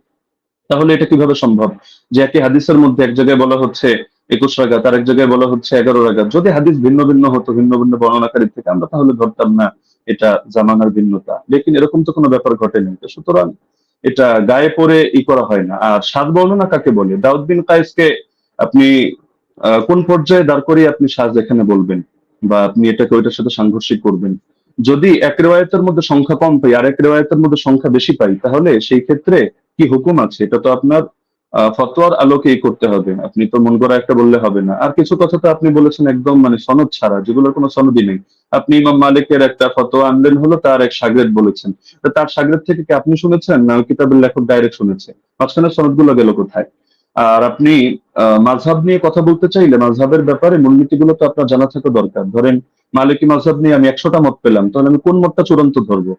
তাহলে এটা কিভাবে সম্ভব যে একই হাদিসের মধ্যে এক জায়গায় বলা হচ্ছে 21 রাকাত, আর এক জায়গায় বলা হচ্ছে 11 রাকাত? যদি হাদিস ভিন্ন ভিন্ন হতো, ভিন্ন ভিন্ন বর্ণনাকারীর থেকে, আমরা তাহলে ধরতাম না এটা জামানার ভিন্নতা। লেকিন এরকম তো কোনো ব্যাপার ঘটেনি। তো সুতরাং এটা গায়ে পড়ে করা হয় না। আর সাত বর্ণনা কাকে বলে? দাউদ বিন কায়েসকে আপনি কোন পর্যায়ে দাঁড় করিয়ে আপনি সাজ এখানে বলবেন, বা আপনি এটাকে ওইটার সাথে সাংঘর্ষিক করবেন? যদি এক রেওয়ায়তের মধ্যে সংখ্যা কম পাই আর এক রেওয়ায়তের মধ্যে সংখ্যা বেশি পাই, তাহলে সেই ক্ষেত্রে কি হুকুম আছে? এটা তো আপনার ফতোয়ার আলোকেই করতে হবে, আপনি তো মন করা একটা বললে হবে না। আর কিছু কথা তো আপনি বলেছেন একদম মানে সনদ ছাড়া, যেগুলোর কোনো সনদই নেই। আপনি ইমাম মালিকের একটা ফতোয়া আনলেন, হলো তার এক শাগরেদ বলেছেন, তো তার শাগরেদ থেকে কি আপনি শুনেছেন না ওই কিতাবের লেখক ডাইরেক্ট শুনেছে? মাঝখানে সনদগুলো গেল কোথায়? আর আপনি মাযহাব নিয়ে কথা বলতে চাইলে মাযহাবের ব্যাপারে মূলনীতিগুলো তো আপনার জানা থাকা দরকার। ধরেন মালিকি মাযহাব নিয়ে আমি 100টা মত পেলাম, তাহলে আমি কোন মতটা চূড়ান্ত ধরবো?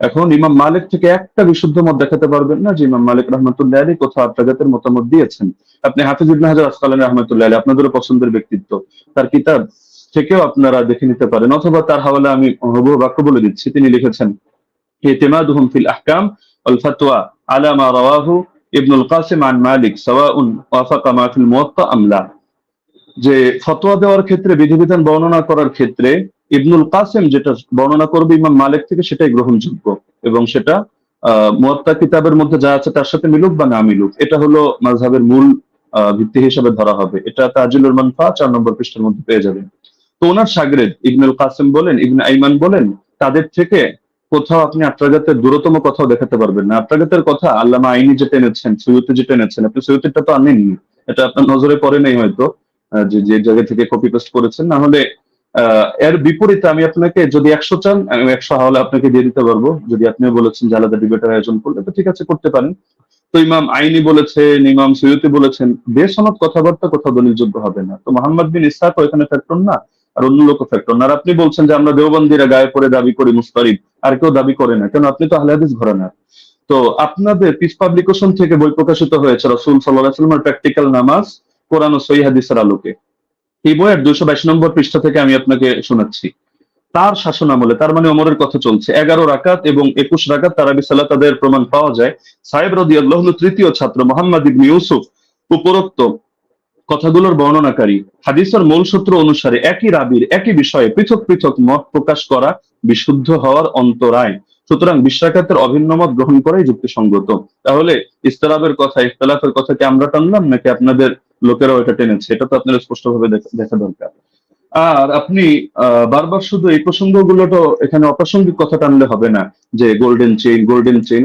এখন ইমাম মালিক থেকে একটা বিশুদ্ধ মত দেখাতে পারবেন না যে ইমাম মালিক রহমতুল্লাহ আলী কোথাও আত্মাঘাতের মতামত দিয়েছেন। আপনি হাফিজ ইবনে হাজার আসকালানী রহমতুল্লাহ আলী, আপনাদেরও পছন্দের ব্যক্তিত্ব, তার কিতাব থেকেও আপনারা দেখে নিতে পারেন, অথবা তার হাওয়ালা আমি হুবহু বাক্য বলে দিচ্ছি। তিনি লিখেছেন ইতিমাদুহুম ফিল আহকাম ওয়াল ফাতওয়া আলা মা রাওয়াহু ইবনুল কাসিম আন মালিক সাওয়াউন ওয়াফাকা মা ফিল মুওয়াত্তা আম লা। যে ফতোয়া দেওয়ার ক্ষেত্রে, বিধিবিধান বর্ণনা করার ক্ষেত্রে ইবনুল কাসিম যেটা বর্ণনা করবে ইমাম মালিক থেকে সেটাই গ্রহণযোগ্য, এবং সেটা মুয়াত্তা কিতাবের মধ্যে যা আছে তার সাথে মিলুক বা না মিলুক, এটা হলো মাযহাবের মূল ভিত্তি হিসেবে ধরা হবে। এটা তাজিলুল মানফা 4 নম্বর পৃষ্ঠার মধ্যে পেয়ে যাবেন। তো ওনার শাগরেদ ইবনুল কাসিম বলেন, ইবনে আইমান বলেন, তাদের থেকে কোথাও আপনি আত্রাগাতের দূরতম কথাও দেখাতে পারবেন না। আত্রাগাতের কথা আল্লামা আইনি যেটা এনেছেন, সৈয়দী যেটা এনেছেন, আপনি সৈয়দীটা তো আনেননি, এটা আপনার নজরে পড়ে নাই হয়তো, যে যে জায়গা থেকে কপি পেস্ট করেছেন। না হলে এর বিপরীতে আমি আপনাকে, যদি 100 চান আমি 100 হাওলা আপনাকে দিয়ে দিতে পারবো। যদি আপনিও বলেছেন যে আলাদা ডিবেটের আয়োজন করলে, তো ঠিক আছে, করতে পারেন। তো ইমাম আইনি বলেছেন, ইমাম সৈয়দী বলেছেন, বেসনদ কথাবার্তা কোথাও দলিলযোগ্য হবে না। তো মোহাম্মদ বিন ইসহাক এখানে ফ্যাক্টর না, আর অন্য লোক ফ্যাক্টর না। আর আপনি বলছেন যে আমরা দেওবন্দিরা গায়ে পড়ে দাবি করি মুস্তারিদ, আর কেউ দাবি করে না কেন? আপনি তো আহলে হাদিস ঘরানার। তো আপনাদের পিস পাবলিকেশন থেকে বই প্রকাশিত হয়েছে রাসূল সাল্লাল্লাহু আলাইহি ওয়াসাল্লামের প্র্যাকটিক্যাল নামাজ কোরআন ও সহিহ হাদিসের আলোকে। এই বইয়ের 222 নম্বর পৃষ্ঠা থেকে আমি আপনাকে শোনাচ্ছি। তার শাসন আমলে, তার মানে ওমরের কথা চলছে, 11 রাকাত এবং 21 রাকাত তারাবি সালাত আদায়ের প্রমাণ পাওয়া যায়। সাহেব রাদিয়াল্লাহু আনহু তৃতীয় ছাত্র মুহাম্মদ ইবনে ইউসুফ উপরোক্ত কথাগুলোর বর্ণনাকারী। হাদিসের মূল সূত্র অনুসারে একই রাবীর একই বিষয়ে পৃথক পৃথক মত প্রকাশ করা বিশুদ্ধ হওয়ার অন্তরায়। সুতরাং 20 রাকাতের অভিন্ন মত গ্রহণ করাই যুক্তিসঙ্গত। তাহলে ইস্তিলাফের কথা, ইখতিলাফের কথা কি আমরা টানলাম নাকি আপনাদের লোকেরাও এটা টেনেছে? এটা তো আপনাদের স্পষ্টভাবে দেখা দরকার। আর আপনি বারবার শুধু এই প্রসঙ্গগুলো তো এখানে অপ্রাসঙ্গিক কথা টানলে হবে না, যে গোল্ডেন চেইন,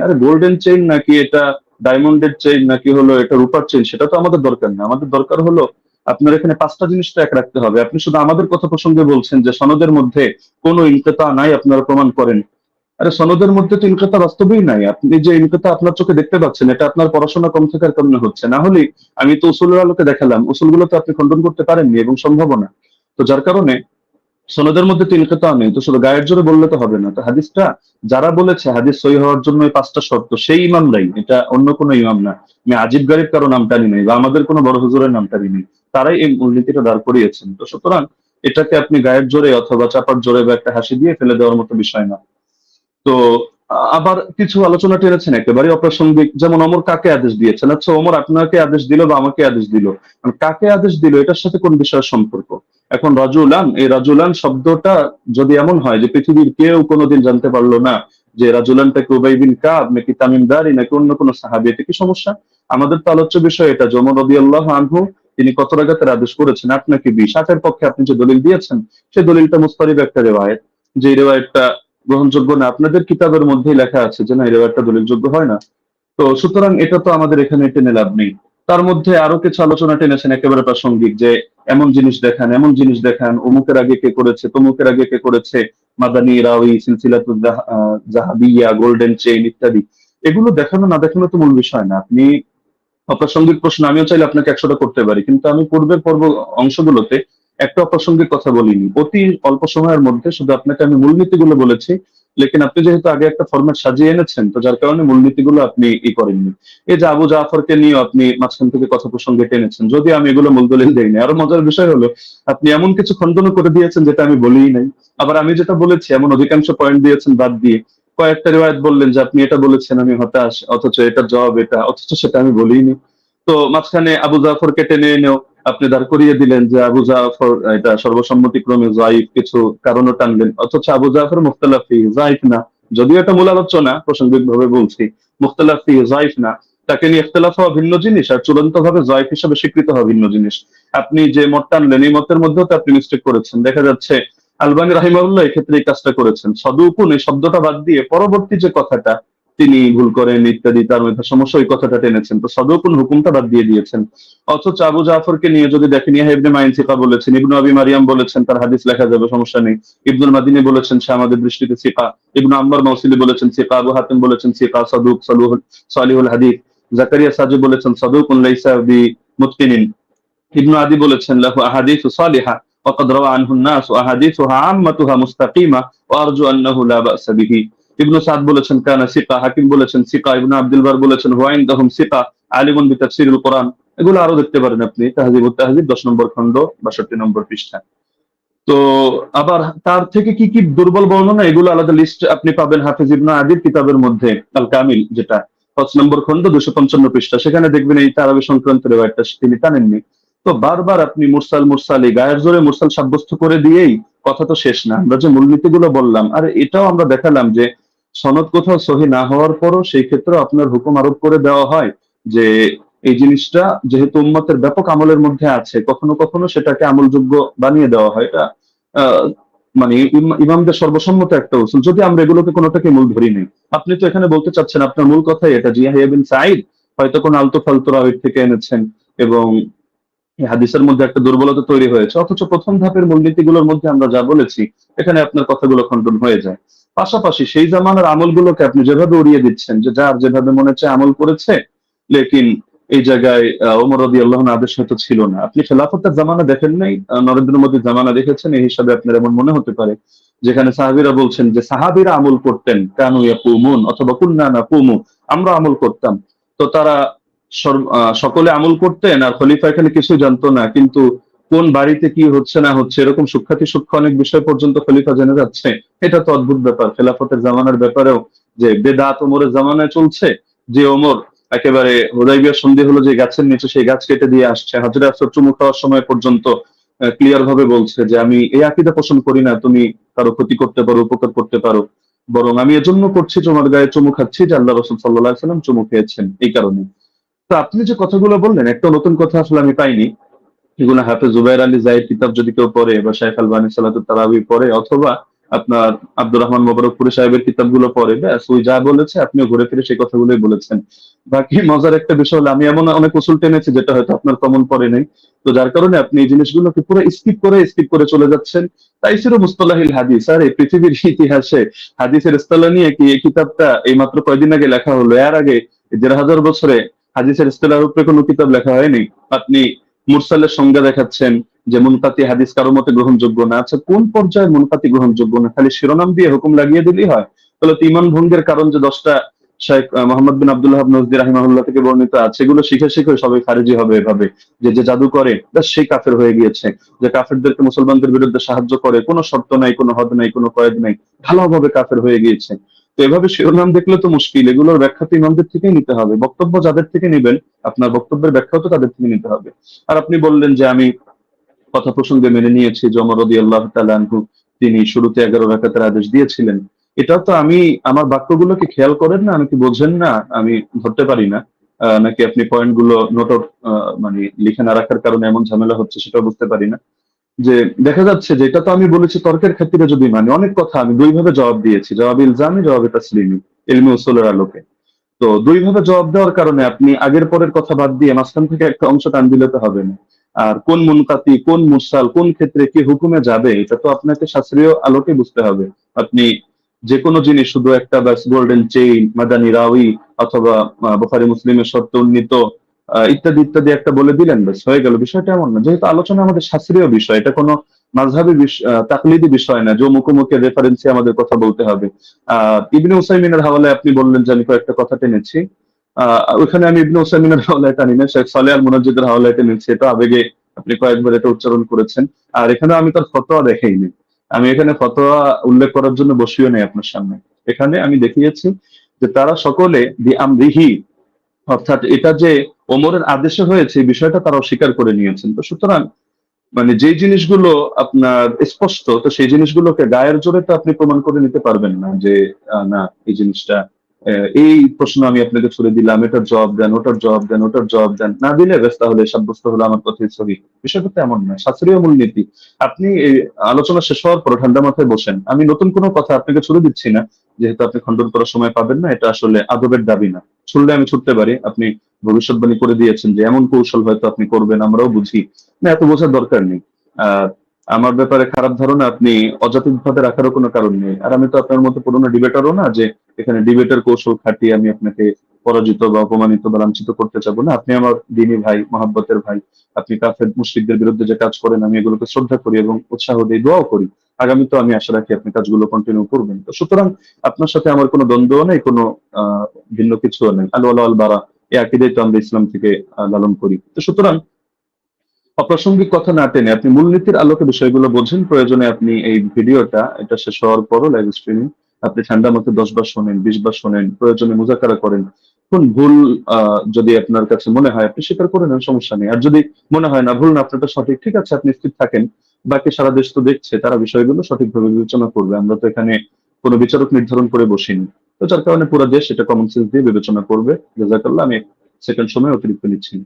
আরে গোল্ডেন চেইন নাকি এটা ডায়মন্ডের চেইন নাকি হলো এটা রূপার চেইন, সেটা তো আমাদের দরকার না। আমাদের দরকার হলো আপনার এখানে পাঁচটা জিনিস তো এক রাখতে হবে। আপনি শুধু আমাদের কথা প্রসঙ্গে বলছেন যে সনদের মধ্যে কোনো ইনকিতা নাই, আপনারা প্রমাণ করেন। আরে সনদের মধ্যে তো ইনকিতা বাস্তবেই নাই। আপনি যে ইনকিতা আপনার চোখে দেখতে পাচ্ছেন, এটা আপনার পড়াশোনা কম থাকার কারণে হচ্ছে। না হলে আমি তো উসুলের আলোকে দেখালাম, উসুলগুলো তো আপনি খণ্ডন করতে পারেননি এবং সম্ভব না। তো যার কারণে সনদের মধ্যে তো ইনকিতা নেই, তো শুধু গায়ের জোরে বললে তো হবে না। তো হাদিসটা যারা বলেছে হাদিস সহি হওয়ার জন্য এই পাঁচটা শর্ত, সেই ইমামরাই, এটা অন্য কোনো ইমাম না। আমি আজিব গারিব কারো নাম টানি নাই বা আমাদের কোনো বড় হুজুরের নাম টানি নাই, তারাই এই মূলনীতিটা দাঁড় করিয়েছেন। তো সুতরাং এটাকে আপনি গায়ের জোরে অথবা চাপার জোরে বা একটা হাসি দিয়ে ফেলে দেওয়ার মতো বিষয় না। তো আবার কিছু আলোচনা টেনেছেন একেবারে অপ্রাসঙ্গিক, যেমন ওমর কাকে আদেশ দিয়েছেন। আচ্ছা, ওমর আপনাকে আদেশ দিল বা আমাকে আদেশ দিল, মানে কাকে আদেশ দিল এটার সাথে কোন বিষয়ের সম্পর্ক? এখন রাজুলান, এই রাজুলান শব্দটা যদি এমন হয় যে পৃথিবীর কেউ কোনোদিন জানতে পারলো না যে রাজুলানটাকে উবাই বিন কাব নাকি তামিম দারি নাকি অন্য কোনো সাহাবী, এটা কি সমস্যা? আমাদের তো আলোচ্য বিষয় এটা যে ওমর রাদিয়াল্লাহু আনহু তিনি কত রাকাতের আদেশ করেছেন, 8 নাকি 20। 8-এর পক্ষে আপনি যে দলিল দিয়েছেন সেই দলিলটা মুস্তারিব একটা রিওয়ায়াত, যে রিওয়ায়াতটা গ্রহণযোগ্য না। আপনাদের কিতাবের মধ্যেই লেখা আছে যে না, এই রিওয়ায়াতটা দলিলযোগ্য হয় না। তো সুতরাং এটা তো আমাদের এখানে টেনে লাভ নেই। তার মধ্যে আরো কিছু আলোচনা টেনেছেন একেবারে প্রাসঙ্গিক, যে এমন জিনিস দেখান, এমন জিনিস দেখান, অমুকের আগে কে করেছে, তমুকের আগে কে করেছে, মাদানী রাওয়ি, সিলসিলাতুল জাহাবিয়া, গোল্ডেন চেইন ইত্যাদি। এগুলো দেখানো না দেখানো তো মূল বিষয় না। আপনি অপ্রাসঙ্গিক প্রশ্ন আমিও চাইলে আপনাকে 100টা করতে পারি, কিন্তু আমি পূর্বের অংশগুলোতে একটা অপ্রাসঙ্গিক কথা বলিনি। অতি অল্প সময়ের মধ্যে শুধু আপনাকে আমি মূলনীতিগুলো বলেছি, লেকিন আপনি যেহেতু আগে একটা ফরম্যাট সাজিয়ে এনেছেন, তো যার কারণে মূলনীতিগুলো আপনি করেননি। এই যে আবু জাফরকে নিয়ে আপনি মাঝখান থেকে কথা প্রসঙ্গে টেনেছেন, যদি আমি এগুলো মূল দলিল দেইনি। আরো মজার বিষয় হলো আপনি এমন কিছু খণ্ডন করে দিয়েছেন যেটা আমি বলিই নাই। আবার আমি যেটা বলেছি এমন অধিকাংশ পয়েন্ট দিয়েছেন বাদ দিয়ে কয়েকটা রিওয়ায়াত বললেন যে আপনি এটা বলেছেন, আমি হতাশ, অথচ এটার জবাব এটা, অথচ সেটা আমি বলিনি। তো মাঝখানে আবু জাফরকে টেনে এনেও আপনি দাঁড় করিয়ে দিলেন যে আবু জাফর এটা সর্বসম্মতিক্রমে যায়িফ, কিছু কারণও টানলেন, অথচ আবু জাফর মুখতালাফি যায়িফ না। যদিও এটা মূল আলোচনা, প্রাসঙ্গিক ভাবে বলছি, মুখতালাফি যায়িফ না। তাকে নিয়ে ইখতিলাফ হওয়া ভিন্ন জিনিস, আর চূড়ান্ত ভাবে যায়িফ হিসেবে স্বীকৃত হওয়া ভিন্ন জিনিস। আপনি যে মত টানলেন এই মতের মধ্যেও তো আপনি মিস্টেক করেছেন। দেখা যাচ্ছে আলবানী রাহিমাহুল্লাহ এক্ষেত্রে এই কাজটা করেছেন, সদুকুন এই শব্দটা বাদ দিয়ে পরবর্তী যে কথাটা তিনি ভুল করেন ইত্যাদি, তার মধ্যে সমস্যা, ওই কথাটা টেনেছেন। তো সদুকুন হুকুমটা বাদ দিয়ে দিয়েছেন। অথচ আবু জাফরকে নিয়ে যদি দেখেন, ইয়াহয়া ইবনে মাইন সিকা বলেছেন, ইবনু আবি মারিয়াম বলেছেন তার হাদিস লেখা যাবে, সমস্যা নেই। ইবনুল মাদিনী বলেছেন সে আমাদের দৃষ্টিতে সিকা। ইবনু আম্মার মাউসিলি বলেছেন সিকা। আবু হাতিম বলেছেন সিকা, সাদুক, সালিহুল হাদিস। জাকারিয়া সাজি বলেছেন সাদুকুন লাইসা বি মুতকিনিন। ইবনু আদি বলেছেন লাহু আহাদিসু সালিহা وقد روى عنه الناس واحاديثها عامتها مستقيمه وارجو انه لا باس به। ইবনু সাদ বলেছেন কানা সিকা। হাকিম বলেছেন সিকা। ইবনু আব্দুল বার বলেছেন হুয়া ইনদাহুম সিকা আলিমুন বিতাফসিরিল কোরআন। এগুলো আরো দেখতে পারেন আপনি তাহজিবুত তাহজিব 10 নম্বর খণ্ড 62 নম্বর পৃষ্ঠা। তো আবার তার থেকে কি কি দুর্বল বর্ণনা, এগুলো আলাদা লিস্ট আপনি পাবেন হাফিজ ইবনে আদির কিতাবের মধ্যে, আল কামিল, যেটা 5 নম্বর খণ্ড 255 পৃষ্ঠা। সেখানে দেখবেন এই তারাবি সংক্রান্ত রিওয়ায়াতটা তিনি টানেননি। তো বারবার আপনি মুরসাল মুরসাল এই গায়ের জোরে মুরসাল সাব্যস্ত করে দিয়েই কথা তো শেষ না। আমরা যে মূলনীতিগুলো বললাম, আর এটাও আমরা দেখালাম যে সনদ কোথাও সহি না হওয়ার পরও সেই ক্ষেত্রে আপনার হুকুম আরোপ করে দেওয়া হয় যে এই জিনিসটা যেহেতু উম্মতের ব্যাপক আমলের মধ্যে আছে, কখনো কখনো সেটাকে আমলযোগ্য বানিয়ে দেওয়া হয়। এটা আহ, মানে ইমামদের সর্বসম্মত একটা উসুল, যদি আমরা এগুলোকে কোনোটাকে মূল ধরি নেই। আপনি তো এখানে বলতে চাচ্ছেন আপনার মূল কথাই এটা যে ইয়াহইয়া বিন সাঈদ হয়তো কোন আলতু ফালতু রাওয়ী থেকে এনেছেন এবং এই হাদিসের মধ্যে একটা দুর্বলতা তৈরি হয়েছে, অথচ প্রথম ধাপের মূলনীতিগুলোর মধ্যে আমরা যা বলেছি এখানে আপনার কথাগুলো খণ্ডন হয়ে যায়। পাশাপাশি সেই জামানার আমলগুলোকে আপনি যেভাবে উড়িয়ে দিচ্ছেন যে যার যেভাবে মনে হচ্ছে আমল করেছে, লেকিন এই জায়গায় ওমর রাদিয়াল্লাহু আনহু আদেশ হয়তো ছিল না। আপনি খেলাফতের জামানা দেখেন নাই, নরেন্দ্র মোদীর জামানা দেখেছেন, এই হিসাবে আপনার এমন মনে হতে পারে যেখানে সাহাবীরা বলছেন যে সাহাবীরা আমল করতেন, কানু ইয়াকুমুন অথবা কুননা নাকুমু, আমরা আমল করতাম। তো তারা সকলে আমল করতেন আর খলিফা এখানে কিছুই জানতো না, কিন্তু কোন বাড়িতে কি হচ্ছে না হচ্ছে এরকম সূক্ষ্মাতি সূক্ষ্ম অনেক বিষয় পর্যন্ত খলিফা জেনে যাচ্ছে। এটা তো অদ্ভুত ব্যাপার। খেলাফতের জামানার ব্যাপারেও যে বেদাত ওমরের জামানায় চলছে, যে ওমর একেবারে হুদাইবিয়া সন্ধি হলো যে গাছের নিচে সেই গাছ কেটে দিয়ে আসছে, হাজরে আসর চুমু খাওয়ার সময় পর্যন্ত ক্লিয়ার ভাবে বলছে যে আমি এই আকীদা পোষণ করি না তুমি কারো ক্ষতি করতে পারো, উপকার করতে পারো, বরং আমি এজন্য করছি তোমার গায়ে চুমু খাচ্ছি যে আল্লাহ রাসূল সাল্লাল্লাহু আলাইহি ওয়াসাল্লাম চুমু খেয়েছেন এই কারণে। তো আপনি যে কথাগুলো বললেন একটা নতুন কথা আসলে আমি পাইনি। এগুলো হাফেজ জুবাইর আলী জাহিদ কিতাব যদি কেউ পড়ে, বা শাইখ আলবানী সালাতুত তারাবি পড়ে, অথবা আপনার আব্দুর রহমান মোবারকপুরি সাহেবের কিতাবগুলো পড়ে, ব্যাস ওই যা বলেছে আপনিও ঘুরে ফিরে সেই কথাগুলোই বলেছেন। বাকি মজার একটা বিষয় হলো, আমি এমন অনেক উসুল টেনেছি যেটা হয়তো আপনার কমন পড়ে নাই, তো যার কারণে আপনি এই জিনিসগুলোকে পুরো স্কিপ করে চলে যাচ্ছেন। তাই ছিল মুস্তলাহিল হাদিস। আর এই পৃথিবীর ইতিহাসে হাদিসের ইস্তেলাহ নিয়ে কি এই কিতাবটা এই মাত্র কয়দিন আগে লেখা হলো? এর আগে ১,৫০০ বছরে হাদিসের ইস্তেলাহর উপরে কোনো কিতাব লেখা হয়নি। আপনি মুরসালের সংজ্ঞা দেখাচ্ছেন যে মুনকাতি হাদিস কারো মতে গ্রহণযোগ্য না। আচ্ছা, কোন পর্যায়ে মুনকাতি গ্রহণযোগ্য না? খালি শিরোনাম দিয়ে হুকুম লাগিয়ে দিলেই হয়? তাহলে তো ঈমান ভঙ্গের কারণ যে 10টা শেখ মোহাম্মদ বিন আব্দুল্লাহ নজদি রাহিমাহুল্লাহ থেকে বর্ণিত আছে, এগুলো শিখে সবাই খারিজি হবে এভাবে, যে যে জাদু করে ব্যাস সেই কাফের হয়ে গিয়েছে, যে কাফেরদেরকে মুসলমানদের বিরুদ্ধে সাহায্য করে, কোনো শর্ত নাই, কোনো হদ নাই, কোনো কয়েদ নাই, ভালোভাবে কাফের হয়ে গিয়েছে। তো এভাবে শিরোনাম দেখলে তো মুশকিল। এগুলোর ব্যাখ্যা তো ইমামদের থেকেই নিতে হবে। বক্তব্য যাদের থেকে নিবেন, আপনার বক্তব্যের ব্যাখ্যাও তো তাদের থেকে নিতে হবে। আর আপনি বললেন যে আমি কথা প্রসঙ্গে মেনে নিয়েছি যে ওমর রাদিয়াল্লাহু তাআলা আনহু তিনি শুরুতে ১১ রাকাতের আদেশ দিয়েছিলেন। এটাও তো আমি আমার বাক্যগুলোকে খেয়াল করেন না? আমি কি বোঝেন না? আমি ধরতে পারি না? নাকি আপনি পয়েন্টগুলো নোট আউট মানে লিখে না রাখার কারণে এমন ঝামেলা হচ্ছে সেটাও বুঝতে পারি না। যে দেখা যাচ্ছে যে এটা তো আমি বলেছি তর্কের ক্ষেত্রে যদি মানে অনেক কথা আমি ২ ভাবে জবাব দিয়েছি। জবাবে ইলজামি, জবাবে তাসলিমি, ইলমে উসুলের আলোকে। তো ২ ভাবে জবাব দেওয়ার কারণে আপনি আগের পরের কথা বাদ দিয়ে মাঝখান থেকে একটা অংশ টান দিলে তো হবে না। আর কোন মুনকাতি, কোন মুরসাল, কোন ক্ষেত্রে কি হুকুমে যাবে, এটা তো আপনাকে শাস্ত্রীয় আলোকে বুঝতে হবে। আপনি যেকোনো জিনিস শুধু একটা ব্যাস গোল্ডেন চেইন, মাদানী রাওয়ী, অথবা বুখারী মুসলিমের শর্তে উন্নীত ইত্যাদি ইত্যাদি একটা বলে দিলেন, ব্যাস হয়ে গেল। বিষয়টা এমন না। যেহেতু আলোচনা আমাদের শাস্ত্রীয় বিষয়, এটা কোনো মাযহাবী তাকলিদি বিষয় না যে অমুক অমুকের রেফারেন্সে আমাদের কথা বলতে হবে। ইবনে উসাইমিনের হাওয়ালায় আপনি বললেন যে আমি কয়েকটা কথা টেনেছি। ওইখানে আমি ইবনে উসাইমিনের হাওলায় টানি না, শেখ সালেহ আল মুনাজ্জিদের হাওলায় টেনেছি। এটা আবেগে আপনি কয়েকবার এটা উচ্চারণ করেছেন। আর এখানে আমি তার ফতোয়া দেখাইনি। আমি এখানে ফতোয়া উল্লেখ করার জন্য বসিও নাই আপনার সামনে। এখানে আমি দেখিয়েছি যে তারা সকলে বিআমরিহি, অর্থাৎ এটা যে ওমরের আদেশে হয়েছে এই বিষয়টা তারা অস্বীকার করে নিয়েছেন। তো সুতরাং মানে যে জিনিসগুলো আপনার স্পষ্ট, তো সেই জিনিসগুলোকে গায়ের জোরে তো আপনি প্রমাণ করে নিতে পারবেন না যে না এই জিনিসটা এই প্রশ্ন আমি আপনাকে ছুড়ে দিলাম, এটার জবাব দেন, ওটার জবাব দেন, ওটার জবাব দেন, না দিলে ব্যস্ত হলে সাব্যস্ত হলো আমার কথাই সহি। বিষয়টা তো এমন না। শাস্ত্রীয় মূলনীতি। আপনি এই আলোচনা শেষ হওয়ার পর ঠান্ডা মাথায় বসেন। আমি নতুন কোনো কথা আপনাকে ছুড়ে দিচ্ছি না, যেহেতু আপনি খণ্ডন করার সময় পাবেন না। এটা আসলে আদবের দাবি না। ছুড়লে আমি ছুটতে পারি। আপনি ভবিষ্যৎবাণী করে দিয়েছেন যে এমন কৌশল হয়তো আপনি করবেন, আমরাও বুঝি না, এত বোঝার দরকার নেই। আহ আমার ব্যাপারে খারাপ ধারণা আপনি অযৌক্তিকভাবে রাখারও কোনো কারণ নেই। আর আমি তো আপনার মতো পুরোনো ডিবেটারও না যে এখানে ডিবেটের কৌশল খাটিয়ে আমি আপনাকে পরাজিত বা অপমানিত বা লাঞ্ছিত করতে চাবো না। আপনি আমার দ্বীনি ভাই, মহাব্বতের ভাই। আপনি কাফের মুশরিকদের বিরুদ্ধে যে কাজ করেন আমি এগুলোকে শ্রদ্ধা করি এবং উৎসাহ দিই, দোয়াও করি। আগামীতেও আমি আশা রাখি আপনি কাজগুলো কন্টিনিউ করবেন। তো সুতরাং আপনার সাথে আমার কোনো দ্বন্দ্ব নেই, কোনো আহ ভিন্ন কিছুও নেই। আল ওয়ালা আল বারা, এই আকীদাই তো আমরা ইসলাম থেকে লালন করি। তো সুতরাং অপ্রাসঙ্গিক কথা না টেনে আপনি মূলনীতির আলোকে বিষয়গুলো বোঝেন। প্রয়োজনে আপনি এই ভিডিওটা এটা শেষ হওয়ার পরও লাইভ স্ট্রিমিং আপনি ঠান্ডা মতো 10 বার শোনেন, 20 বার শোনেন, প্রয়োজনে মুযাকারা করেন। কোন ভুল যদি আপনার কাছে মনে হয় আপনি স্বীকার করে নেন, সমস্যা নেই। আর যদি মনে হয় না ভুল না আপনারটা সঠিক, ঠিক আছে, আপনি স্থির থাকেন। বাকি সারা দেশ তো দেখছে, তারা বিষয়গুলো সঠিকভাবে বিবেচনা করবে। আমরা তো এখানে কোনো বিচারক নির্ধারণ করে বসিনি। তো যার কারণে পুরো দেশ এটা কমন সেন্স দিয়ে বিবেচনা করবে। জাযাকাল্লাহ। আমি সেকেন্ড সময় অতিরিক্ত নিচ্ছি না।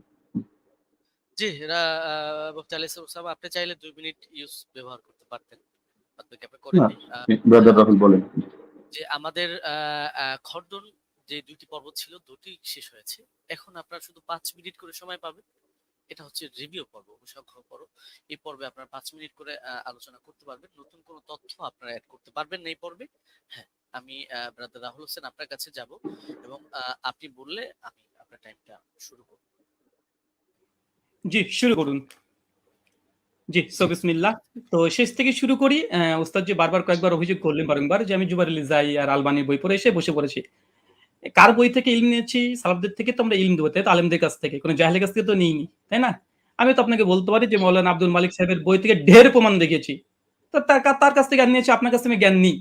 জি, মুফতি আলী ওসামা, আপনি চাইলে 2 মিনিট ইউজ ব্যবহার করতে পারতেন। বাদবাকি আপনি না, করেননি। ব্রাদার রাহুল বলেন। যে আমাদের খণ্ডন যে 2টি পর্ব ছিল, 2টি শেষ হয়েছে। এখন আপনারা শুধু 5 মিনিট করে সময় পাবেন। এটা হচ্ছে রিভিউ পর্ব, অনুসংখ্য পর্ব। এই পর্বে আপনারা 5 মিনিট করে আলোচনা করতে পারবেন। নতুন কোনো তথ্য আপনারা এড করতে পারবেন না এই পর্বে। হ্যাঁ, আমি ব্রাদার রাহুল হোসেন আপনার কাছে যাব এবং আপনি বললে আমি আপনার টাইমটা শুরু করব। জি, শুরু করুন। জি, সো বিসমিল্লাহ। তো শেষ থেকে শুরু করি। ওস্তাদ যে বারবার কয়েকবার অভিযোগ করলেন বারংবার যে আমি জুবাইর আলী যাই আর আলবানির বই পড়ে এসে বসে পড়েছি। কার বই থেকে ইলম নিয়েছি? সালাফদের থেকে তো আমরা ইলম দেবো, তাই তো? আলেমদের কাছ থেকে। কোনো জাহেলের কাছ থেকে তো নিইনি, তাই না? আমি তো আপনাকে বলতে পারি যে মাওলানা আব্দুল মালিক সাহেবের বই থেকে ঢের প্রমাণ দেখিয়েছি। তো তার কাছ থেকে জ্ঞান নিয়েছি, আপনার কাছ থেকে আমি জ্ঞান নিই।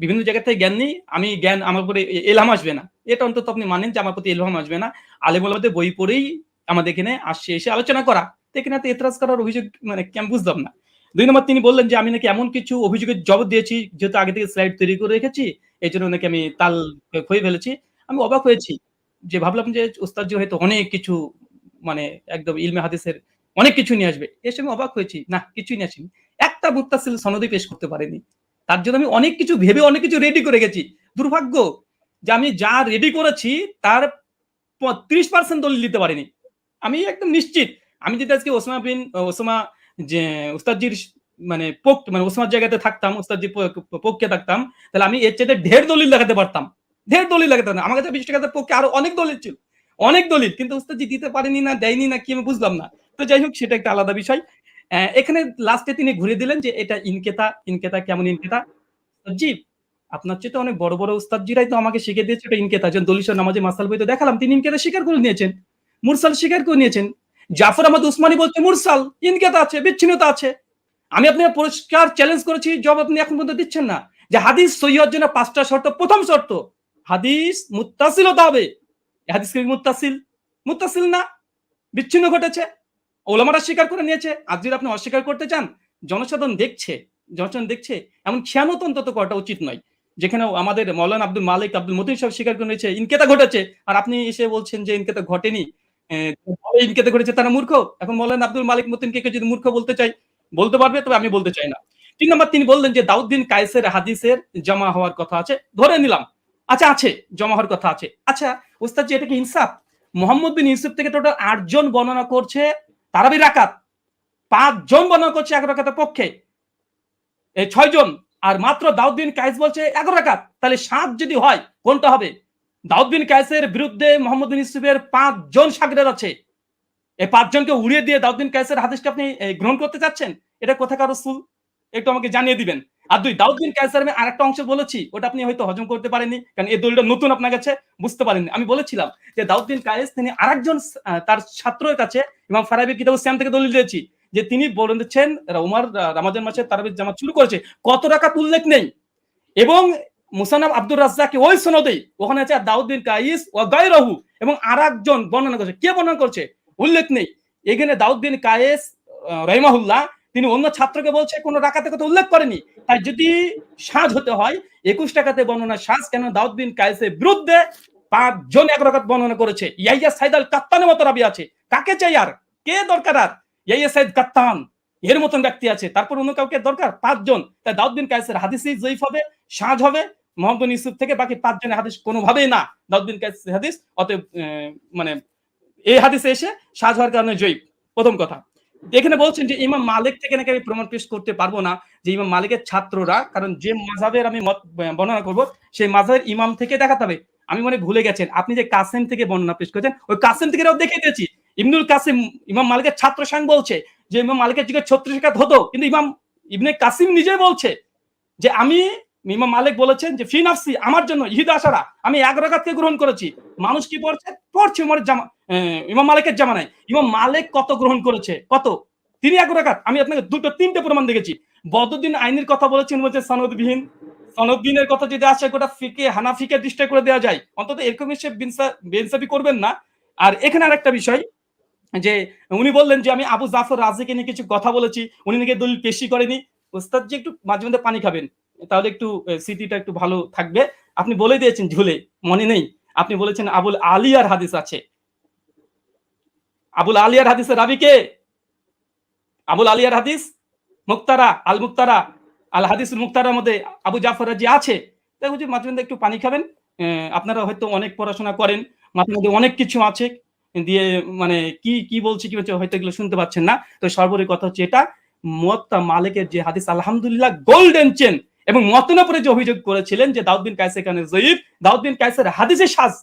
বিভিন্ন জায়গা থেকে জ্ঞান নিই। আমি জ্ঞান আমার উপরে ইলহাম আসবে না। এটা অন্তত আপনি মানেন যে আমার প্রতি ইলহাম আসবে না। আলেম ওলামাদের বই পড়েই আমাদের এখানে আসছে, এসে আলোচনা করা। তো এখানে এত এতরাজ করার অভিযোগ মানে কি আমি বুঝলাম না। ২ নম্বর তিনি বললেন যে আমি নাকি এমন কিছু অভিযোগের জবাব দিয়েছি যেহেতু আগে থেকে স্লাইড তৈরি করে রেখেছি, এজন্য নাকি আমি তাল খয়ে ফেলেছি। আমি অবাক হয়েছি যে ভাবলাম যে ওস্তাদ জি হয়তো অনেক কিছু মানে একদম ইলমে হাদিসের অনেক কিছু নিয়ে আসবে। এসে আমি অবাক হয়েছি, না কিছুই নিয়ে আসেনি। একটা মুত্তাসিল সনদই পেশ করতে পারেনি। তার জন্য আমি অনেক কিছু ভেবে অনেক কিছু রেডি করে গেছি। দুর্ভাগ্য যে আমি যা রেডি করেছি তার ৩০% দলিল দিতে পারিনি। আমি একদম নিশ্চিত আমি যদি আজকে ওসামা যে উস্তাদজির মানে ওসামার জায়গাতে থাকতাম, উস্তাদজির পক্ষে থাকতাম, তাহলে আমি এর চাইতে ঢের দলিল দেখাতে পারতাম। ঢের দলিল দেখাতে পারতাম। আমার কাছে ২০ টাকার পক্ষে আরো অনেক দলিল ছিল। অনেক দলিল। কিন্তু উস্তাদজি দিতে পারেনি না দেয়নি না কি আমি বুঝলাম না। তো যাই হোক সেটা একটা আলাদা বিষয়। এখানে লাস্টে তিনি ঘুরিয়ে দিলেন যে এটা ইনকেতা কেমন ইনকেতা? জি, আপনার চেয়ে তো অনেক বড়, বড় উস্তাদজিরাই তো আমাকে শিখিয়ে দিয়েছে এটা ইনকেতা। যেমন দলিল সহ নামাজে মাসাল বইতে দেখালাম তিনি ইনকেতা স্বীকার করে নিয়েছেন। মুরসাল স্বীকার করে নিয়েছেন। জাফর আহমদ উসমানী বলছে মুরসাল, ইনকেতা আছে, বিচ্ছিন্নতা আছে। আমি আপনাকে পরিষ্কার চ্যালেঞ্জ করেছি, জবাব আপনি এখন পর্যন্ত দিচ্ছেন না। যে হাদিস সহিহ হওয়ার জন্য ৫ টা শর্ত। প্রথম শর্ত হাদিস মুত্তাসিল হতে হবে। হাদিস কি মুত্তাসিল না, বিচ্ছিন্ন ঘটেছে। ওলামারা স্বীকার করে নিয়েছে। আজ যদি আপনি অস্বীকার করতে চান, জনসাধারণ দেখছে এমন খেয়ানত অন্তত করাটা উচিত নয়। যেখানে আমাদের মৌলানা আব্দুল মালিক আব্দুল মতিন সাহেব স্বীকার করে নিয়েছে ইনকেতা ঘটেছে, আর আপনি এসে বলছেন যে ইনকেতা ঘটেনি, ইনকেতা ঘটেছে তারা মূর্খ। এখন মৌলানা আব্দুল মালিক মতিনকে কেউ যদি মূর্খ বলতে চাই বলতে পারবে, তবে আমি বলতে চাই না। ৩ নম্বর তিনি বললেন যে দাউদ বিন কায়েসের হাদিসের জমা হওয়ার কথা আছে, ধরে নিলাম। আচ্ছা আছে, জমা হওয়ার কথা আছে। আচ্ছা ওস্তাদ জি এটা কি ইনসাফ? মোহাম্মদ বিন ইউসুফ থেকে টোটাল ৮ জন বর্ণনা করছে তারাবি রাকাত, ৫ জন বর্ণনা করছে ১ রাকাতের পক্ষে, এই ৬ জন, আর মাত্র দাউদ বিন কায়েস বলছে ১১ রাকাত। তাহলে ৭ যদি হয় কোনটা হবে? দাউদ বিন কায়েসের বিরুদ্ধে মোহাম্মদ বিন ইউসুফের ৫ জন শাগরেদ আছে। এই ৫ জনকে উড়িয়ে দিয়ে দাউদ বিন কায়েসের হাদিসটা আপনি গ্রহণ করতে চাচ্ছেন? এটা কোথাকার রাসূল? একটু আমাকে জানিয়ে দিবেন। আর ২ দাউদ বিন কায়েসের আমি আরেকটা অংশ বলেছি, ওটা আপনি হয়তো হজম করতে পারেননি, কারণ এই দলিলটা নতুন আপনার কাছে, বুঝতে পারেননি। আমি বলেছিলাম যে দাউদ বিন কায়েস তিনি আরেকজন তার ছাত্রের কাছে ইমাম ফারাবির কিতাবুস সিয়াম থেকে দলিল দিয়েছি যে তিনি বলেছেন ওমর রমজান মাসে তারাবির জামাত শুরু করেছে, কত রাকাত উল্লেখ নেই। এবং মুসান্নাফ আব্দুর রাজ্জাক ওই সনদেই ওখানে আছে দাউদ বিন কায়েস ওয়া গায়রহু, এবং আরেকজন বর্ণনা করেছে, কে বর্ণনা করছে উল্লেখ নেই। এখানে দাউদ বিন কায়েস রাহিমাহুল্লাহ তিনি অন্য ছাত্রকে বলছে কোন রাকাতের কথা উল্লেখ করেনি। তাই যদি সাজ হতে হয় ২১ টাকাতে বর্ণনা সাজ, কেন দাউদ বিন কায়েসের বিরুদ্ধে ৫ জন ১ রাকাত বর্ণনা করেছে। ইয়াহিয়া সাইদ আল কাত্তানের মতো রাবি আছে, কাকে চাই আর, কে দরকার আর? ইয়াহিয়া সাইদ কাত্তান এর মতন ব্যক্তি আছে, তারপর অন্য কাউকে দরকার? ৫ জন। তাই দাউদ বিন কায়েসের হাদিসই জয়ীফ হবে, সাজ হবে মোহাম্মদ বিন ইউসুফ থেকে, বাকি ৫ জনের হাদিস কোনোভাবেই না দাউদ বিন কায়েসের হাদিস। অতএব মানে এই হাদিসে এসে সাজ হওয়ার কারণে জয়ীফ। প্রথম কথা। এখানে বলছেন যে ইমাম মালিক থেকে নাকি আমি প্রমাণ পেশ করতে পারবো না যে ইমাম মালিকের ছাত্ররা, কারণ যে মাযহাবের আমি মত বর্ণনা করব সেই মাযহাবের ইমাম থেকে দেখাতে হবে। আমি মনে ভুলে গেছেন, আপনি যে কাসেম থেকে বর্ণনা পেশ করেছেন, ওই কাসেম থেকে দেখিয়ে দিয়েছি। ইবনুল কাসিম ইমাম মালিকের ছাত্র সাং বলছে যে ইমাম মালিকের যুগে ৩৬ রাকাত হতো, কিন্তু ইমাম ইবনে কাসিম নিজেই বলছে যে আমি, ইমাম মালিক বলেছেন যে ফি নাফসি, আমার জন্য ইহিদ আশারা, আমি ১ রাকাতকে গ্রহণ করেছি। মানুষ কি পড়ছে ইমাম মালিকের জামানায়। ইমাম মালিক কত গ্রহণ করেছে? কত? তিনি ১ রাকাত। আমি আপনাকে ২-৩টে প্রমাণ দেখেছি। বদরুদ্দিন আইনের কথা বলেছেন, বলছে সনদবিহীন। সনদবিহীনের কথা যদি আসে গোটা ফিকে হানাফিকে ডিস্ট্রাক্ট করে দেওয়া যায়, অন্তত এরকম সে বেইনসাফি করবেন না। আর এখানে আরেকটা বিষয় যে উনি বললেন যে আমি আবু জাফর রাজিকে নিয়ে কিছু কথা বলেছি, উনি নাকি দলিল পেশি করেনি। ওস্তাদ জি একটু মাঝে মধ্যে পানি খাবেন, তাহলে একটু স্মৃতিটা একটু ভালো থাকবে। আপনি বলে দিয়েছেন ঝুলে, মনে নেই? আপনি বলেছেন আবুল আলিয়ার হাদিস আছে। আবুল আলিয়ার হাদিসের রাবি কে? আবুল আলিয়ার হাদিস মুক্তারা আল হাদিসুল মুক্তারার মধ্যে আবু জাফর রাজি আছে। তাই হুজুর মাঝে মধ্যে একটু পানি খাবেন। আপনারা হয়তো অনেক পড়াশোনা করেন, মাঝে মধ্যে অনেক কিছু আছে দিয়ে মানে কি বলছি কি হচ্ছে হয়তো এগুলো শুনতে পাচ্ছেন না। তো সর্বোপরি কথা হচ্ছে এটা, মুয়াত্তা মালিকের যে হাদিস আলহামদুলিল্লাহ গোল্ডেন চেন, এবং মুয়াত্তার উপরে যে অভিযোগ করেছিলেন যে দাউদ বিন কায়েস এখানে জয়ীফ, দাউদ বিন কায়েসের হাদিসে সাজ,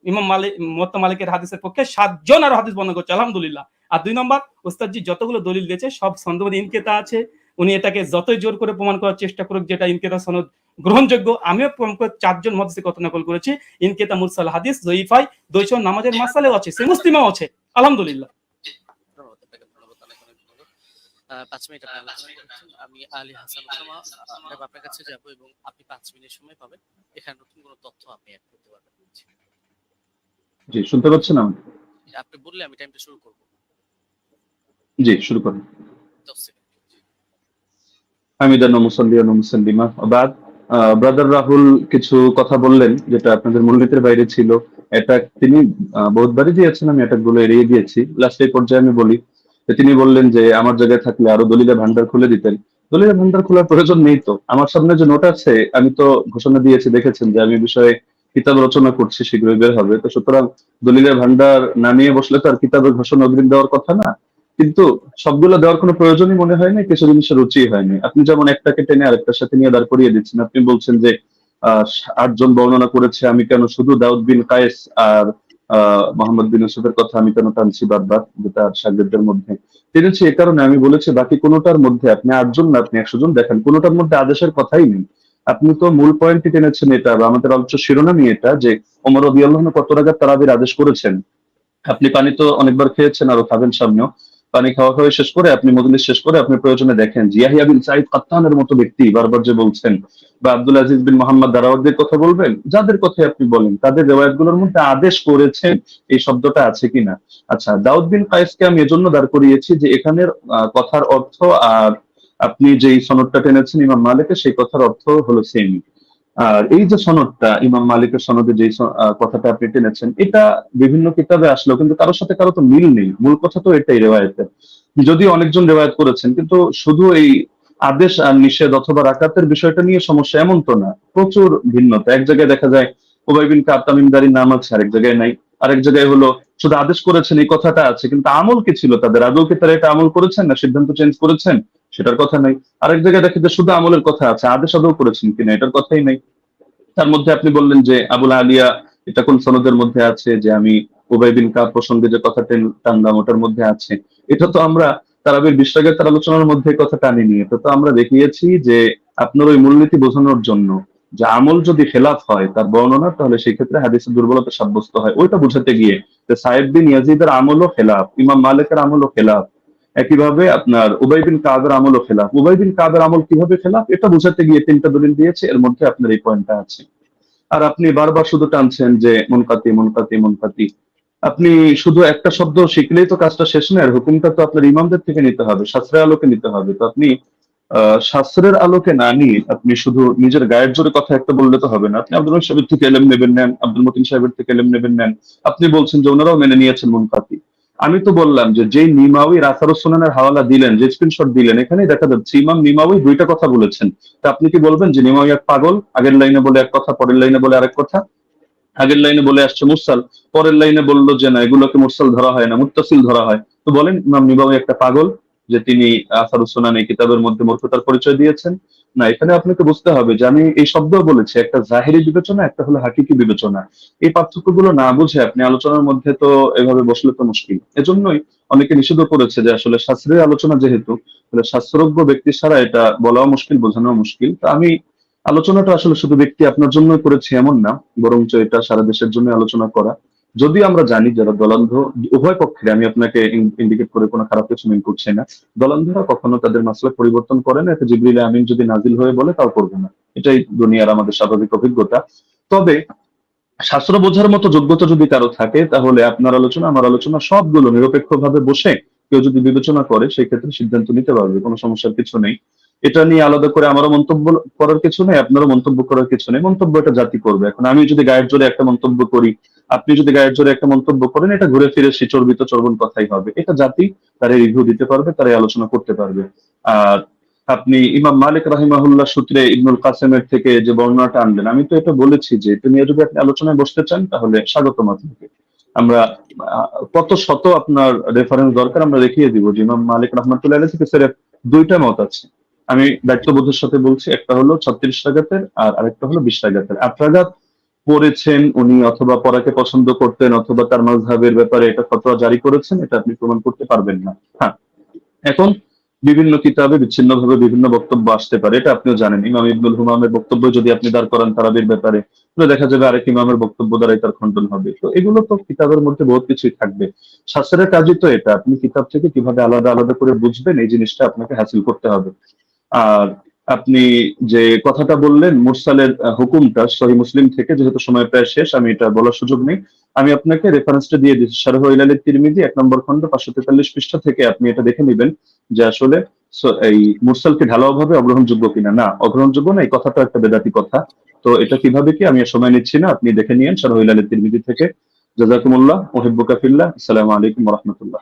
ইমাম মালিক মুয়াত্তা মালিকের হাদিসের পক্ষে ৭ জন আর হাদিস বর্ণনা করছে আলহামদুলিল্লাহ। আর ২ নম্বর, ওস্তাদ জি যতগুলো দলিল দিয়েছে সব সনদে ইনকেতা আছে। উনি এটাকে যতই জোর করে প্রমাণ করার চেষ্টা করুক যেটা ইনকেতা সনদ গ্রহণযোগ্য, আমিও ৪ জন মুহাদ্দিসের কথা নকল করেছি। ইনকেতা মুরসাল হাদিস জয়ীফ হয়, ২০০ নামাজের মাসালেও আছে, সে মুসলিমাও আছে আলহামদুলিল্লাহ। ৫ মিনিট আপনি আলোচনা করছেন। আমি আলী হাসান ওসামা আপনার কাছে যাব এবং আপনি ৫ মিনিট সময় পাবেন। এখানে নতুন কোনো তথ্য আপনি অ্যাড করতে পারবেন। জি, শুনতে পাচ্ছেন আমাকে? আপনি বললে আমি টাইমটা শুরু করব। জি, শুরু করুন। ১০ সেকেন্ড। হামিদান ওয়া মুসাল্লিয়ান ওয়া মুসাল্লিমা ওয়া বাদ। ব্রাদার রাহুল কিছু কথা বললেন যেটা আপনাদের মূলনীতির বাইরে ছিল। এটা তিনি বহুতবারই দিয়েছেন, আমি এটা গুলো এড়িয়ে গিয়েছি। লাস্ট এই পর্যায়ে আমি বলি তো তিনি বললেন যে আমার জায়গায় থাকলে আরো দলিলের ভান্ডার খুলে দিতেন। দলিলের ভান্ডার খোলার প্রয়োজন নেই তো, আমার সামনে যে নোট আছে আমি তো ঘোষণা দিয়েছি, দেখেছেন যে আমি বিষয়ে কিতাব রচনা করছি, শীঘ্রই বের হবে। তো সুতরাং দলিলের ভান্ডার না নিয়ে বসলে তো আর কিতাবের ঘোষণা অগ্রিম দেওয়ার কথা না। কিন্তু সবগুলো দেওয়ার কোনো প্রয়োজনই মনে হয় না, কিছু জিনিসের রুচি হয়নি। আপনি যেমন একটাকে টেনে আরেকটার সাথে নিয়ে দাঁড় করিয়ে দিচ্ছেন। আপনি বলছেন যে 8 জন বর্ণনা করেছে, আমি কেন শুধু দাউদ বিন কায়েস আর মোহাম্মদ বিন ইউসুফের কথা আমি কেন টানছি বারবার, যেটা শাগিরদের মধ্যে টেনেছি এ কারণে আমি বলেছি বাকি কোনোটার মধ্যে আপনি 8 জন না আপনি 100 জন দেখান, কোনোটার মধ্যে আদেশের কথাই নেই। আপনি তো মূল পয়েন্টটি টেনেছেন এটা, বা আমাদের আলোচ্য শিরোনামই এটা, যে ওমর রাদিয়াল্লাহু আনহু কত রাকাত তারাবির আদেশ করেছেন। আপনি পানি তো অনেকবার খেয়েছেন, আরো খাবেন সামনেও। পানি খাওয়া খাওয়া শেষ করে আপনি মজলিস শেষ করে আপনি প্রয়োজনে দেখেন যে ইয়াহিয়া বিন সাঈদ কাত্তানের মতো ব্যক্তি বারবার যে বলছেন, বা আব্দুল আজিজ বিন মোহাম্মদ দারাওয়ারদের কথা বলবেন, যাদের কথা আপনি বলেন তাদের রিওয়ায়াতগুলোর মধ্যে আদেশ করেছেন এই শব্দটা আছে কিনা। আচ্ছা, দাউদ বিন কায়েসকে আমি এজন্য দাঁড় করিয়েছি যে এখানের কথার অর্থ আর আপনি যেই সনদটা টেনেছেন ইমাম মালিকের, সেই কথার অর্থ হলো সেম। আর এই যে সনদটা ইমাম মালিকের সনদে যে কথাটা আপনি টেনেছেন, এটা বিভিন্ন কিতাবে আসলেও কিন্তু কারোর সাথে কারো তো মিল নেই। মূল কথা তো এটাই রেওয়ায়েতের, যদিও অনেকজন রেওয়ায়েত করেছেন, কিন্তু শুধু এই আদেশ আর নিষেধ অথবা রাকাতের বিষয়টা নিয়ে সমস্যা এমন তো না, প্রচুর ভিন্নতা। এক জায়গায় দেখা যায় উবাই বিন কাব তামিমদারির নাম আছে, আরেক জায়গায় নাই। আরেক জায়গায় হলো শুধু আদেশ করেছেন এই কথাটা আছে, কিন্তু আমল কি ছিল তাদের, আদৌ কি তারা এটা আমল করেছেন না সিদ্ধান্ত চেঞ্জ করেছেন সেটার কথা নাই। আরেক জায়গায় দেখে যে শুধু আমলের কথা আছে, আদেশ আদৌ করেছেন কিনা এটার কথাই নাই। তার মধ্যে আপনি বললেন যে আবুল আলিয়া, এটা কোন সনদের মধ্যে আছে যে আমি উবাই বিন কাব প্রসঙ্গে যে কথা টানলাম ওটার মধ্যে আছে। এটা তো আমরা তারাবির 20 রাকাতের আলোচনার মধ্যে কথা টানিনি। এটা তো আমরা দেখিয়েছি যে আপনার ওই মূলনীতি বোঝানোর জন্য যে আমল যদি খেলাফ হয় তার বর্ণনা, তাহলে সেই ক্ষেত্রে হাদিসের দুর্বলতা সাব্যস্ত হয়, ওইটা বোঝাতে গিয়ে যে সাহেব বিন ইয়াজিদের আমলও খেলাফ, ইমাম মালিকের আমলও খেলাফ, একইভাবে আপনার উবাই বিন কাবের আমলও খেলাফ। উবাই বিন কাবের আমল কিভাবে খেলাফ এটা বোঝাতে গিয়ে 3টা দলিল দিয়েছে, এর মধ্যে আপনার এই পয়েন্টটা আছে। আর আপনি বারবার শুধু টানছেন যে মুনকাতি মুনকাতি মুনকাতি। আপনি শুধু একটা শব্দ শিখলেই তো কাজটা শেষ না, আর হুকুমটা তো আপনার ইমামদের থেকে নিতে হবে, শাস্ত্রের আলোকে নিতে হবে। তো আপনি শাস্ত্রের আলোকে না নিয়ে আপনি শুধু নিজের গায়ের জোরে কথা একটা বললে তো হবে না। আপনি আব্দুল রহিম সাহেবের থেকে এলেম নেবেন নেন, আব্দুল মতিন সাহেবের থেকে এলেম নেবেন নেন। আপনি বলছেন যে ওনারাও মেনে নিয়েছেন মুনকাতি। আমি তো বললাম যে যেই নিমাউই রাসারুস সুনানের হাওয়ালা দিলেন, যে স্ক্রিনশট দিলেন, এখানেই দেখা যাচ্ছে ইমাম নিমাউই 2টা কথা বলেছেন। তা আপনি কি বলবেন যে নিমাউই এক পাগল, আগের লাইনে বলে এক কথা পরের লাইনে বলে আরেক কথা? আগের লাইনে বলে আসছে মুরসাল, পরের লাইনে বললো যে না এগুলোকে মুরসাল ধরা হয় না, মুত্তাসিল ধরা হয়। তো বলেন ইমাম নিবাবী একটা পাগল যে তিনি আসারুস সুনান এই কিতাবের মধ্যে মূর্খতার পরিচয় দিয়েছেন? না, এখানে আপনাকে বুঝতে হবে যে আমি এই শব্দ বলেছি, একটা জাহেরি বিবেচনা, একটা হলো হাকিকি বিবেচনা। এই পার্থক্যগুলো না বুঝে আপনি আলোচনার মধ্যে তো এভাবে বসলে তো মুশকিল। এজন্যই অনেকে নিষেধ করেছে যে আসলে শাস্ত্রের আলোচনা যেহেতু, তাহলে শাস্ত্রজ্ঞ ব্যক্তি ছাড়া এটা বলাও মুশকিল, বোঝানো মুশকিল। তো আমি আলোচনাটা আসলে শুধু ব্যক্তি আপনার জন্য করেছি এমন না, বরঞ্চ এটা সারা দেশের জন্য আলোচনা করা। যদি আমরা জানি যারা দলান্ধ, উভয় পক্ষে, আমি আপনাকে ইন্ডিকেট করে কোনো খারাপ কিছু মিন করছি না, দলান্ধরা কখনো তাদের মাসলা পরিবর্তন করে না। এটা জিবরিল আমিন যদি নাজিল হয়ে বলে তাও করবে না, এটাই দুনিয়ার আমাদের স্বাভাবিক অভিজ্ঞতা। তবে শাস্ত্র বোঝার মতো যোগ্যতা যদি কারো থাকে, তাহলে আপনার আলোচনা আমার আলোচনা সবগুলো নিরপেক্ষভাবে বসে কেউ যদি বিবেচনা করে সেই ক্ষেত্রে সিদ্ধান্ত নিতে পারবে, কোনো সমস্যার কিছু নেই। এটা নিয়ে আলাদা করে আমারও মন্তব্য করার কিছু নেই, আপনারও মন্তব্য করার কিছু নেই। মন্তব্য এটা জাতি করবে। এখন আমি যদি গায়ের জোরে একটা মন্তব্য করি, আপনি যদি গায়ের জোরে একটা মন্তব্য করেন, এটা ঘুরে ফিরে সেই চর্বিত চর্বণ কথাই হবে। এটা জাতি তারা রিভিউ দিতে পারবে, তারাই আলোচনা করতে পারবে। আর আপনি ইমাম মালিক রাহিমাহুল্লাহ সূত্রে ইবনুল কাসেমের থেকে যে বর্ণনাটা আনলেন, আমি তো এটা বলেছি যে এটা নিয়ে যদি আপনি আলোচনায় বসতে চান তাহলে স্বাগতম আপনাকে। আমরা কত শত আপনার রেফারেন্স দরকার আমরা দেখিয়ে দিব যে ইমাম মালিক রহমাতুল্লাহ আলাইহি থেকে স্যার 2টা মত আছে। আমি দায়িত্ববোধের সাথে বলছি, একটা হলো 36 রাকাতের আর আরেকটা হলো 20 রাকাতের। 8 রাকাত পড়েছেন উনি, অথবা পড়াকে পছন্দ করতেন, অথবা তার মাযহাবের ব্যাপারে এটা ফতোয়া জারি করেছেন, এটা আপনি প্রমাণ করতে পারবেন না। হ্যাঁ, এখন বিভিন্ন কিতাবে বিচ্ছিন্নভাবে বিভিন্ন বক্তব্য আসতে পারে, এটা আপনিও জানেন। ইমাম ইবনুল হুমামের বক্তব্য যদি আপনি দাঁড় করান তারাবির ব্যাপারে, তাহলে দেখা যাবে আরেক ইমামের বক্তব্য দ্বারাই তার খণ্ডন হবে। তো এগুলো তো কিতাবের মধ্যে বহুত কিছুই থাকবে। শাস্ত্রের কাজই তো এটা, আপনি কিতাব থেকে কিভাবে আলাদা আলাদা করে বুঝবেন এই জিনিসটা আপনাকে হাসিল করতে হবে। আর আপনি যে কথাটা বললেন মুরসালের হুকুমটা সহিহ মুসলিম থেকে, যেহেতু সময় প্রায় শেষ আমি এটা বলার সুযোগ নেই, আমি আপনাকে রেফারেন্সটা দিয়ে দিচ্ছি। শারহ ইলাল তিরমিজি 1 নম্বর খণ্ড 543 পৃষ্ঠা থেকে আপনি এটা দেখে নেবেন যে আসলে এই মুরসালকে ঢালাওভাবে অগ্রহণযোগ্য কিনা। না, অগ্রহণযোগ্য না, এই কথাটা একটা বেদাতি কথা। তো এটা কিভাবে কি আমি আর সময় নিচ্ছি না, আপনি দেখে নিয়েন শারহ ইলাল তিরমিজি থেকে। জাযাকুমুল্লাহ, উহিব্বুকা ফিল্লাহ। আসসালামু আলাইকুম ওয়া রাহমাতুল্লাহ।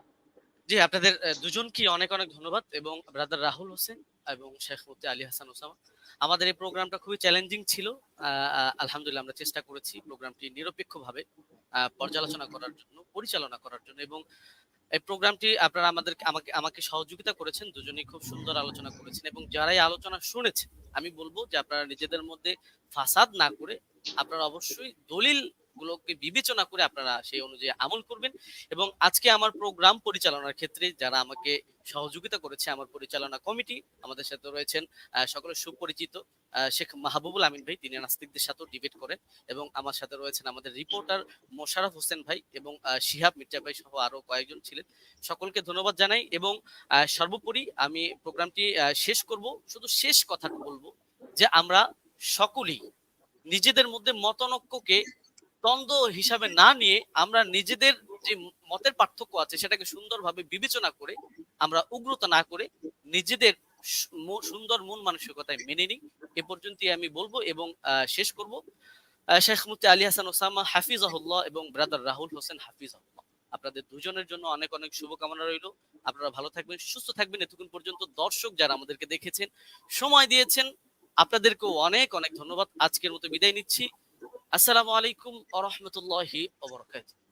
জি, আপনাদের দুজনকে অনেক অনেক ধন্যবাদ এবং ব্রাদার রাহুল হোসেন এবং শেখ মুফতি আলী হাসান ওসামা। আমাদের এই প্রোগ্রামটা খুবই চ্যালেঞ্জিং ছিল। আলহামদুলিল্লাহ আমরা চেষ্টা করেছি প্রোগ্রামটি নিরপেক্ষভাবে পর্যালোচনা করার জন্য, পরিচালনা করার জন্য, এবং এই প্রোগ্রামটি আপনারা আমাকে আমাকে সহযোগিতা করেছেন। দুজনেই খুব সুন্দর আলোচনা করেছেন এবং যারাই আলোচনা শুনেছেন আমি বলবো যে আপনারা নিজেদের মধ্যে ফাসাদ না করে আপনারা অবশ্যই দলিল গুলোকে বিবেচনা করে আপনারা সেই অনুযায়ী আমল করবেন। এবং আজকে আমার প্রোগ্রাম পরিচালনার ক্ষেত্রে যারা আমাকে সহযোগিতা করেছে, আমার পরিচালনা কমিটি, আমাদের সাথে রয়েছেন সকলের সুপরিচিত শেখ মাহবুবুল আমিন ভাই, তিনি নাস্তিকদের সাথেও ডিবেট করেন, এবং আমার সাথে রয়েছেন আমাদের রিপোর্টার মোশাররফ হোসেন ভাই এবং শিহাব মির্জা ভাই সহ আরো কয়েকজন ছিলেন। সকলকে ধন্যবাদ জানাই এবং সর্বোপরি আমি প্রোগ্রামটি শেষ করব, শুধু শেষ কথাটা বলবো যে আমরা সকলেই নিজেদের মধ্যে মতানৈক্যকে দ্বন্দ্ব হিসাবে না নিয়ে আমরা নিজেদের যে মতের পার্থক্য আছে সেটাকে সুন্দরভাবে বিবেচনা করে আমরা উগ্রতা না করে নিজেদের সুন্দর মন মানসিকতায় মেনে নিই। এ পর্যন্তই আমি বলবো এবং শেষ করব। শেখ মুফতি আলী হাসান ওসামা হাফিজাহুল্লাহ এবং ব্রাদার রাহুল হোসেন হাফিজাহুল্লাহ, আপনাদের দুজনের জন্য অনেক অনেক শুভকামনা রইল। আপনারা ভালো থাকবেন, সুস্থ থাকবেন। এতক্ষণ পর্যন্ত দর্শক যারা আমাদেরকে দেখেছেন, সময় দিয়েছেন, আপনাদেরকেও অনেক অনেক ধন্যবাদ। আজকের মতো বিদায় নিচ্ছি। আসসালামু আলাইকুম ওয়া রাহমাতুল্লাহি ওয়া বারাকাতুহু।